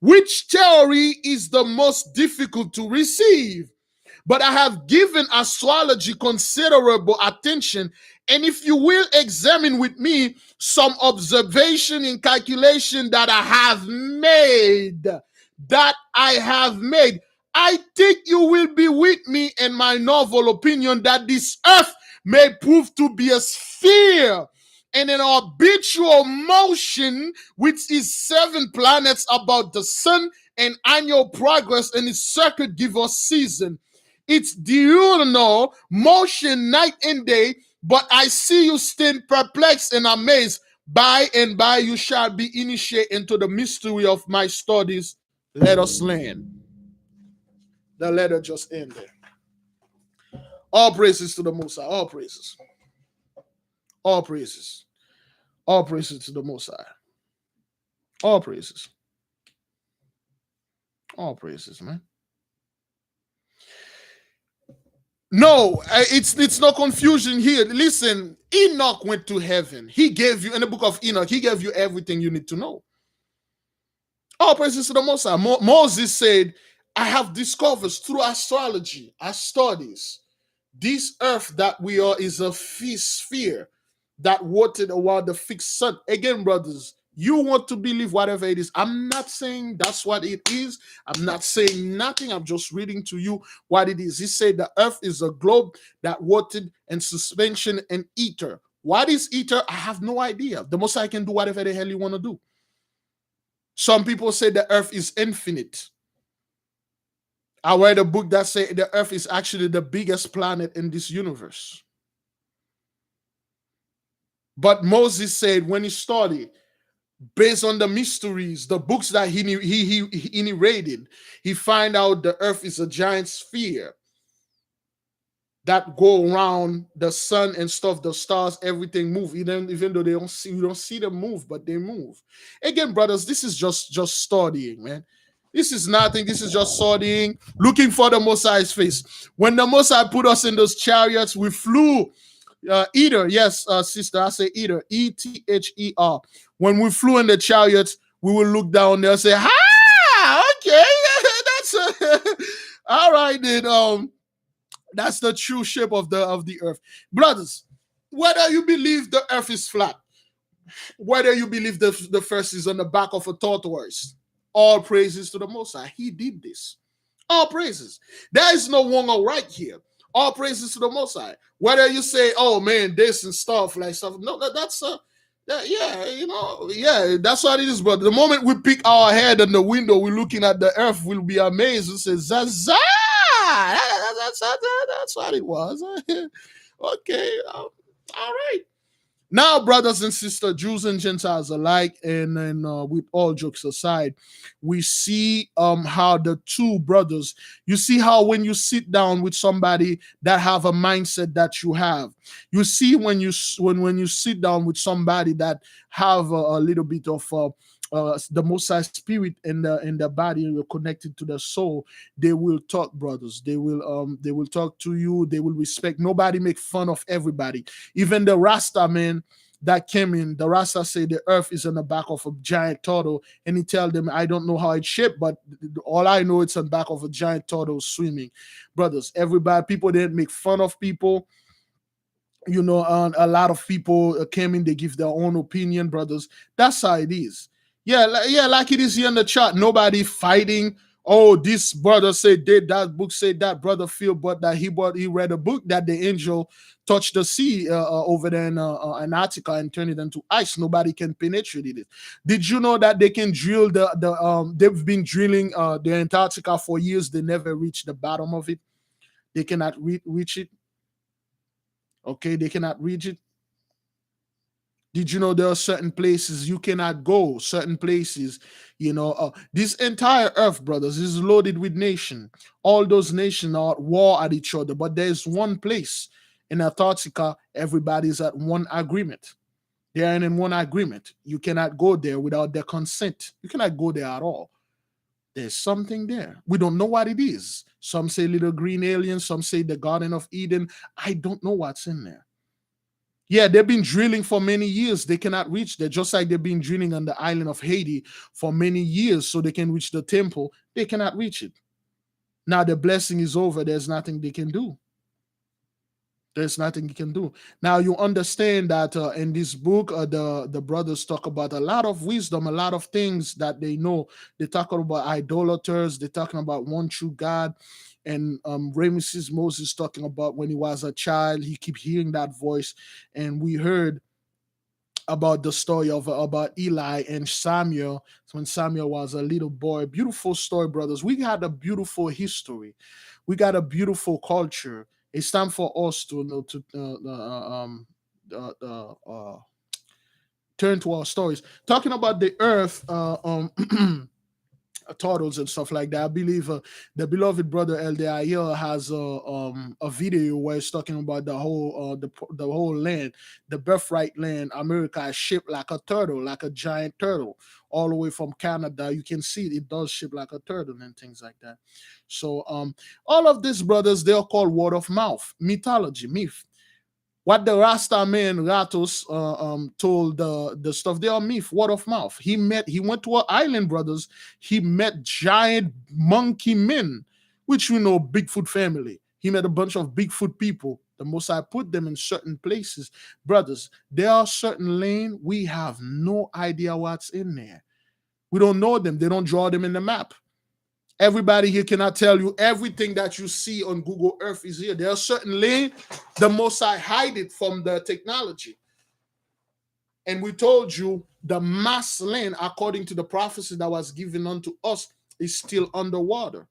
Which theory is the most difficult to receive? But I have given astrology considerable attention, and if you will examine with me some observation and calculation that I have made, I think you will be with me in my novel opinion that this earth may prove to be a sphere and an habitual motion, which is 7 planets about the sun, and annual progress in its circuit give us season. It's diurnal motion night and day, but I see you stand perplexed and amazed. By and by you shall be initiated into the mystery of my studies. Let us land. The letter just ended. All praises to the Most High. All praises. All praises. All praises to the Most High. All praises. All praises, man. No, it's no confusion here. Listen, Enoch went to heaven. He gave you, in the book of Enoch, he gave you everything you need to know. All praises to the Most High. Moses said, I have discovered through astrology, our studies, this earth that we are is a sphere that rotated around the fixed sun. Again, brothers, you want to believe whatever it is. I'm not saying that's what it is. I'm not saying nothing. I'm just reading to you what it is. He said the earth is a globe that rotated in suspension and ether. What is ether? I have no idea. The Most High can do whatever the hell you want to do. Some people say the earth is infinite. I read a book that says the earth is actually the biggest planet in this universe. But Moses said when he studied, based on the mysteries, the books that he narrated, he find out the earth is a giant sphere that go around the sun and stuff, the stars, everything move. Even though you don't see them move, but they move. Again, brothers, this is just studying, man. This is nothing. This is just studying, looking for the Most High's face. When the Most High put us in those chariots, we flew. Ether, yes, sister, I say ether, E-T-H-E-R. When we flew in the chariots, we will look down there and say, okay, that's all right then. That's the true shape of the earth. Brothers, whether you believe the earth is flat, whether you believe the first is on the back of a tortoise, all praises to the Most High. He did this. All praises. There is no wrong or right here. All praises to the Most High. Whether you say, oh man, this and stuff, like stuff. No, that's that's what it is, brother. The moment we pick our head in the window, we're looking at the earth, we'll be amazed. We say, Zaza! That's what it was. Okay. All right. Now, brothers and sisters, Jews and Gentiles alike, and with all jokes aside, we see how the two brothers. You see how when you sit down with somebody that have a mindset that you have, you see when you sit down with somebody that have a little bit of the Most High Spirit in the body, and you're connected to the soul. They will talk, brothers. They will talk to you. They will respect. Nobody make fun of everybody. Even the Rasta man that came in, the Rasta say the earth is on the back of a giant turtle, and he tell them, I don't know how it's shaped, but all I know it's on the back of a giant turtle swimming. Brothers, everybody, people didn't make fun of people. A lot of people came in, they give their own opinion, brothers. That's how it is. Yeah, like it is here in the chat. Nobody fighting. Oh, this brother said that book said that brother feel, but that he read a book that the angel touched the sea over there in Antarctica and turned it into ice. Nobody can penetrate it. Did you know that they can drill they've been drilling the Antarctica for years? They never reach the bottom of it. They cannot reach it. Okay, they cannot reach it. Did you know there are certain places you cannot go? Certain places, this entire earth, brothers, is loaded with nations. All those nations are at war at each other, but there's one place in Antarctica, everybody's at one agreement. They are in one agreement. You cannot go there without their consent. You cannot go there at all. There's something there. We don't know what it is. Some say little green aliens, some say the Garden of Eden. I don't know what's in there. Yeah, they've been drilling for many years. They cannot reach there, just like they've been drilling on the island of Haiti for many years so they can reach the temple. They cannot reach it. Now the blessing is over. There's nothing they can do. There's nothing you can do. Now you understand that in this book, the brothers talk about a lot of wisdom, a lot of things that they know. They're talking about idolaters. They're talking about one true God. And Ramesses Moses talking about when he was a child, he keep hearing that voice. And we heard about the story of about Eli and Samuel when Samuel was a little boy. Beautiful story, brothers. We got a beautiful history. We got a beautiful culture. It's time for us to turn to our stories. Talking about the earth, turtles and stuff like that. I believe the beloved brother Azariah has a video where it's talking about the whole land, the birthright land. America is shaped like a turtle, like a giant turtle, all the way from Canada. You can see it does shape like a turtle and things like that. So all of these, brothers, they are called word of mouth, mythology, myth. What the Rasta man Ratos told the stuff, they are myth, word of mouth. He went to an island, brothers. He met giant monkey men, which we know Bigfoot family. He met a bunch of Bigfoot people. The Most High put them in certain places. Brothers, there are certain lanes we have no idea what's in there. We don't know them. They don't draw them in the map. Everybody here cannot tell you everything that you see on Google Earth is here. There are certain lanes, the Most High hide it from the technology. And we told you the mass land, according to the prophecy that was given unto us, is still underwater.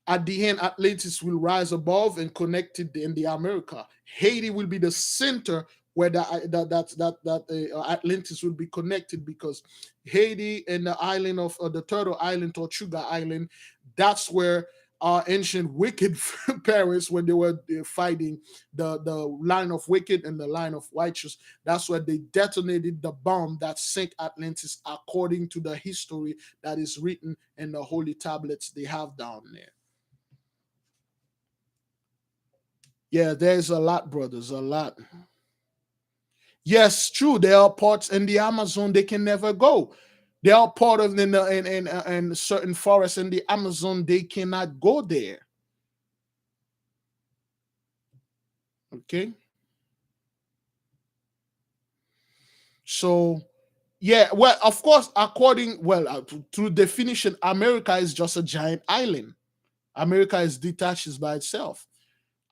At the end, Atlantis will rise above and connected in the America. Haiti will be the center where Atlantis will be connected, because Haiti and the island of the Turtle Island, Tortuga Island, that's where our ancient wicked parents, when they were fighting the line of wicked and the line of righteous, that's where they detonated the bomb that sank Atlantis, according to the history that is written in the holy tablets they have down there. Yeah, there's a lot, brothers, a lot. Yes, true. There are parts in the Amazon they can never go. They are part of in certain forests in the Amazon, they cannot go there. Okay. So, yeah, well, of course, through definition, America is just a giant island. America is detached by itself.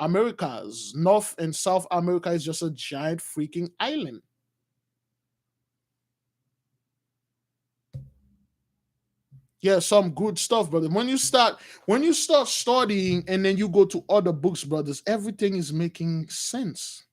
America's North and South America is just a giant freaking island. Yeah, some good stuff, brother. When you start studying and then you go to other books, brothers, everything is making sense.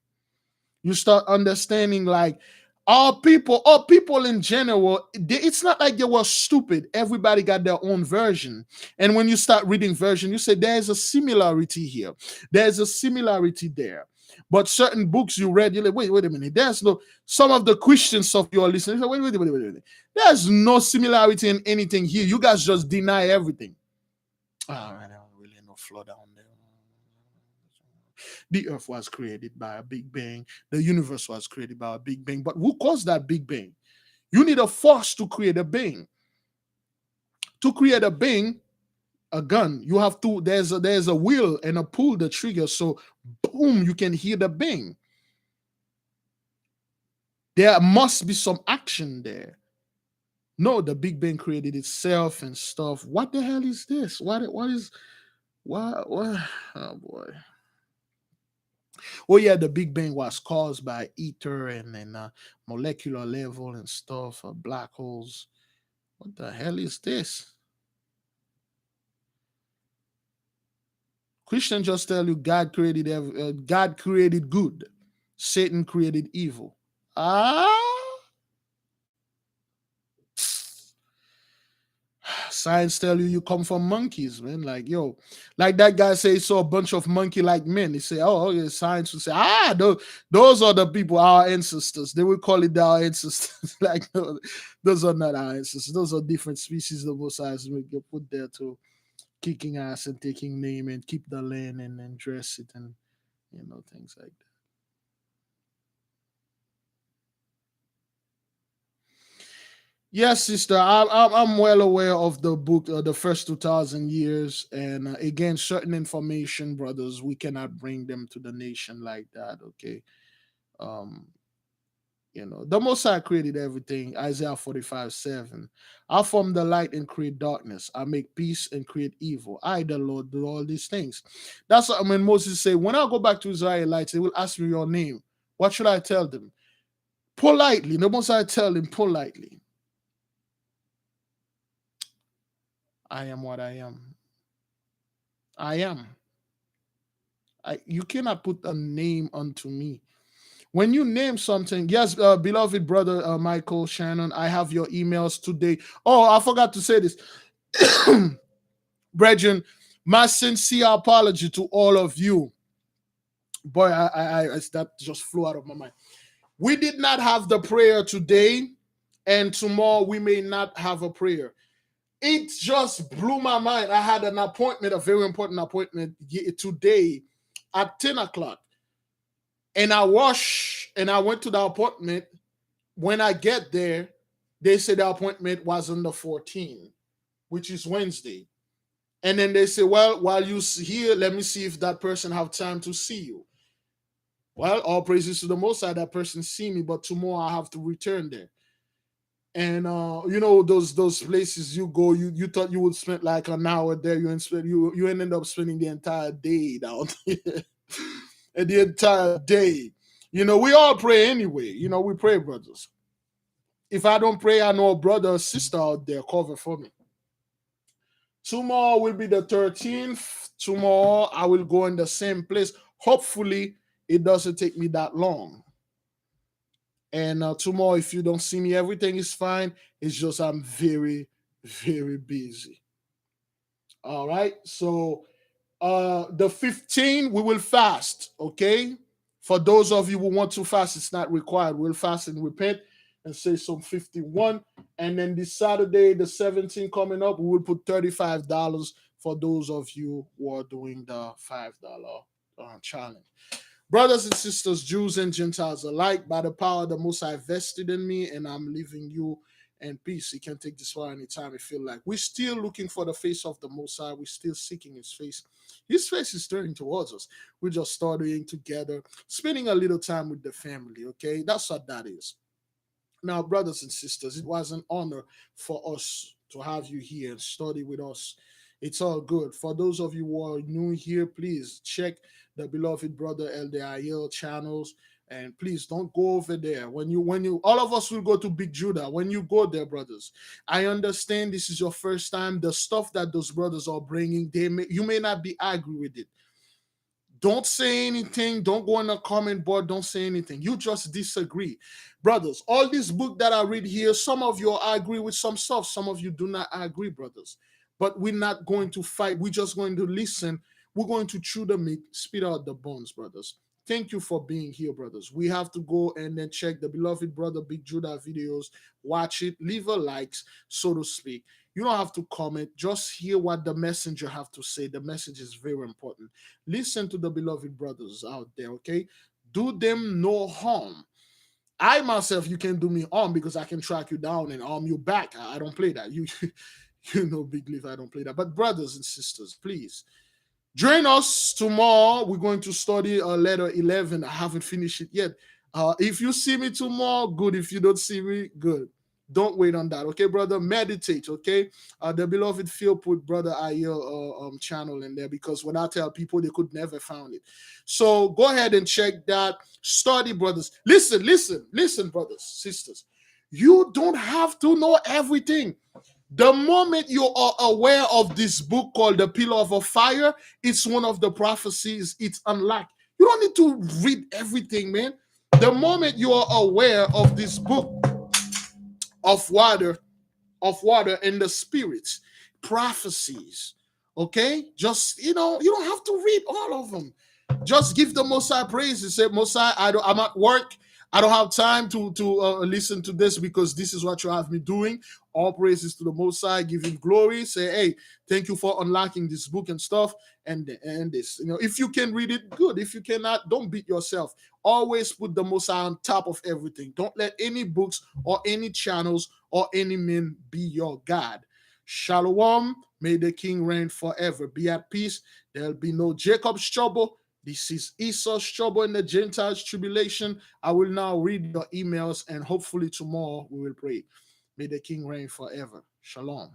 You start understanding like all people in general, it's not like they were stupid. Everybody got their own version. And when you start reading version, you say there's a similarity here. There's a similarity there. But certain books you read, you're like, wait a minute. There's no, some of the Christians of your listeners, wait. There's no similarity in anything here. You guys just deny everything. All right, I don't really know flow down there. The earth was created by a big bang. The universe was created by a big bang. But who caused that big bang? You need a force to create a bang. To create a bang, a gun, you have to, there's a wheel and a pull the trigger. So boom, you can hear the bang. There must be some action there. No, the big bang created itself and stuff. What the hell is this? What oh boy. Oh yeah, the Big Bang was caused by ether and then molecular level and stuff, black holes. What the hell is this? Christian just tell you God created good, Satan created evil. Science tell you come from monkeys, man. Like, yo, like that guy say he saw a bunch of monkey-like men. He say, oh, yeah, science would say, those are the people, our ancestors. They would call it our ancestors. Like, no, those are not our ancestors. Those are different species the Most High get put there to kicking ass and taking name and keep the land and then dress it and, things like that. Yes, sister, I'm well aware of the book, the first 2,000 years, and again, certain information, brothers, we cannot bring them to the nation like that. Okay, um, the Most High created everything. Isaiah 45:7. I form the light and create darkness. I make peace and create evil. I, the Lord, do all these things. That's what when Moses say, when I go back to Israelites, they will ask me your name. What should I tell them? Politely. The Most High tell them politely. I am what I am. I am. You cannot put a name unto me. When you name something, yes, beloved brother Michael Shannon, I have your emails today. Oh, I forgot to say this. Brethren, my sincere apology to all of you. Boy, I that just flew out of my mind. We did not have the prayer today, and tomorrow we may not have a prayer. It just blew my mind. I had an appointment, a very important appointment today at 10 o'clock. And I washed and I went to the appointment. When I get there, they said the appointment was on the 14th, which is Wednesday. And then they say, well, while you're here, let me see if that person have time to see you. Well, all praises to the Most High, that person see me, but tomorrow I have to return there. And those places you go, you thought you would spend like an hour there, you ended up spending the entire day down there. And the entire day. We all pray anyway. We pray, brothers. If I don't pray, I know a brother or sister out there cover for me. Tomorrow will be the 13th. Tomorrow I will go in the same place. Hopefully it doesn't take me that long. And tomorrow, if you don't see me, everything is fine. It's just I'm very, very busy. All right. So the 15th, we will fast. Okay. For those of you who want to fast, it's not required. We'll fast and repent and say some 51. And then this Saturday, the 17th coming up, we will put $35 for those of you who are doing the $5 challenge. Brothers and sisters, Jews and Gentiles alike, by the power of the Most High vested in me, and I'm leaving you in peace. You can take this far anytime you feel like. We're still looking for the face of the Most High. We're still seeking His face. His face is turning towards us. We're just studying together, spending a little time with the family, okay? That's what that is. Now, brothers and sisters, it was an honor for us to have you here and study with us. It's all good. For those of you who are new here, please check the beloved brother LDIL channels, and please don't go over there. When you all of us will go to Big Judah. When you go there, brothers, I understand this is your first time. The stuff that those brothers are bringing, you may not be angry with it. Don't say anything. Don't go on the comment board. Don't say anything. You just disagree. Brothers, all this book that I read here, some of you I agree with some stuff. Some of you do not agree, brothers. But we're not going to fight. We're just going to listen. We're going to chew the meat, spit out the bones, brothers. Thank you for being here, brothers. We have to go and then check the beloved brother Big Judah videos, watch it, leave a likes, so to speak. You don't have to comment. Just hear what the messenger have to say. The message is very important. Listen to the beloved brothers out there, okay? Do them no harm. I myself, you can do me harm because I can track you down and arm you back. I don't play that. You you know, Big Leaf, I don't play that. But brothers and sisters, please join us tomorrow. We're going to study letter 11. I haven't finished it yet. If you see me tomorrow, good. If you don't see me, good. Don't wait on that, okay, brother? Meditate, okay? The beloved Phil put brother Ayah channel in there because when I tell people, they could never found it. So go ahead and check that. Study, brothers. Listen, brothers, sisters. You don't have to know everything. The moment you are aware of this book called The Pillar of a Fire, it's one of the prophecies. It's unlocked. You don't need to read everything, man. The moment you are aware of this book of water, and the spirits, prophecies, okay? Just, you don't have to read all of them. Just give the Most High praise and say, Most High, I'm at work. I don't have time to listen to this because this is what you have me doing. All praises to the Most High. Give him glory. Say, hey, thank you for unlocking this book and stuff. And this, if you can read it, good. If you cannot, don't beat yourself. Always put the Most High on top of everything. Don't let any books or any channels or any men be your God. Shalom. May the King reign forever. Be at peace. There'll be no Jacob's trouble. This is Esau's trouble and the Gentiles' tribulation. I will now read your emails and hopefully tomorrow we will pray. May the King reign forever. Shalom.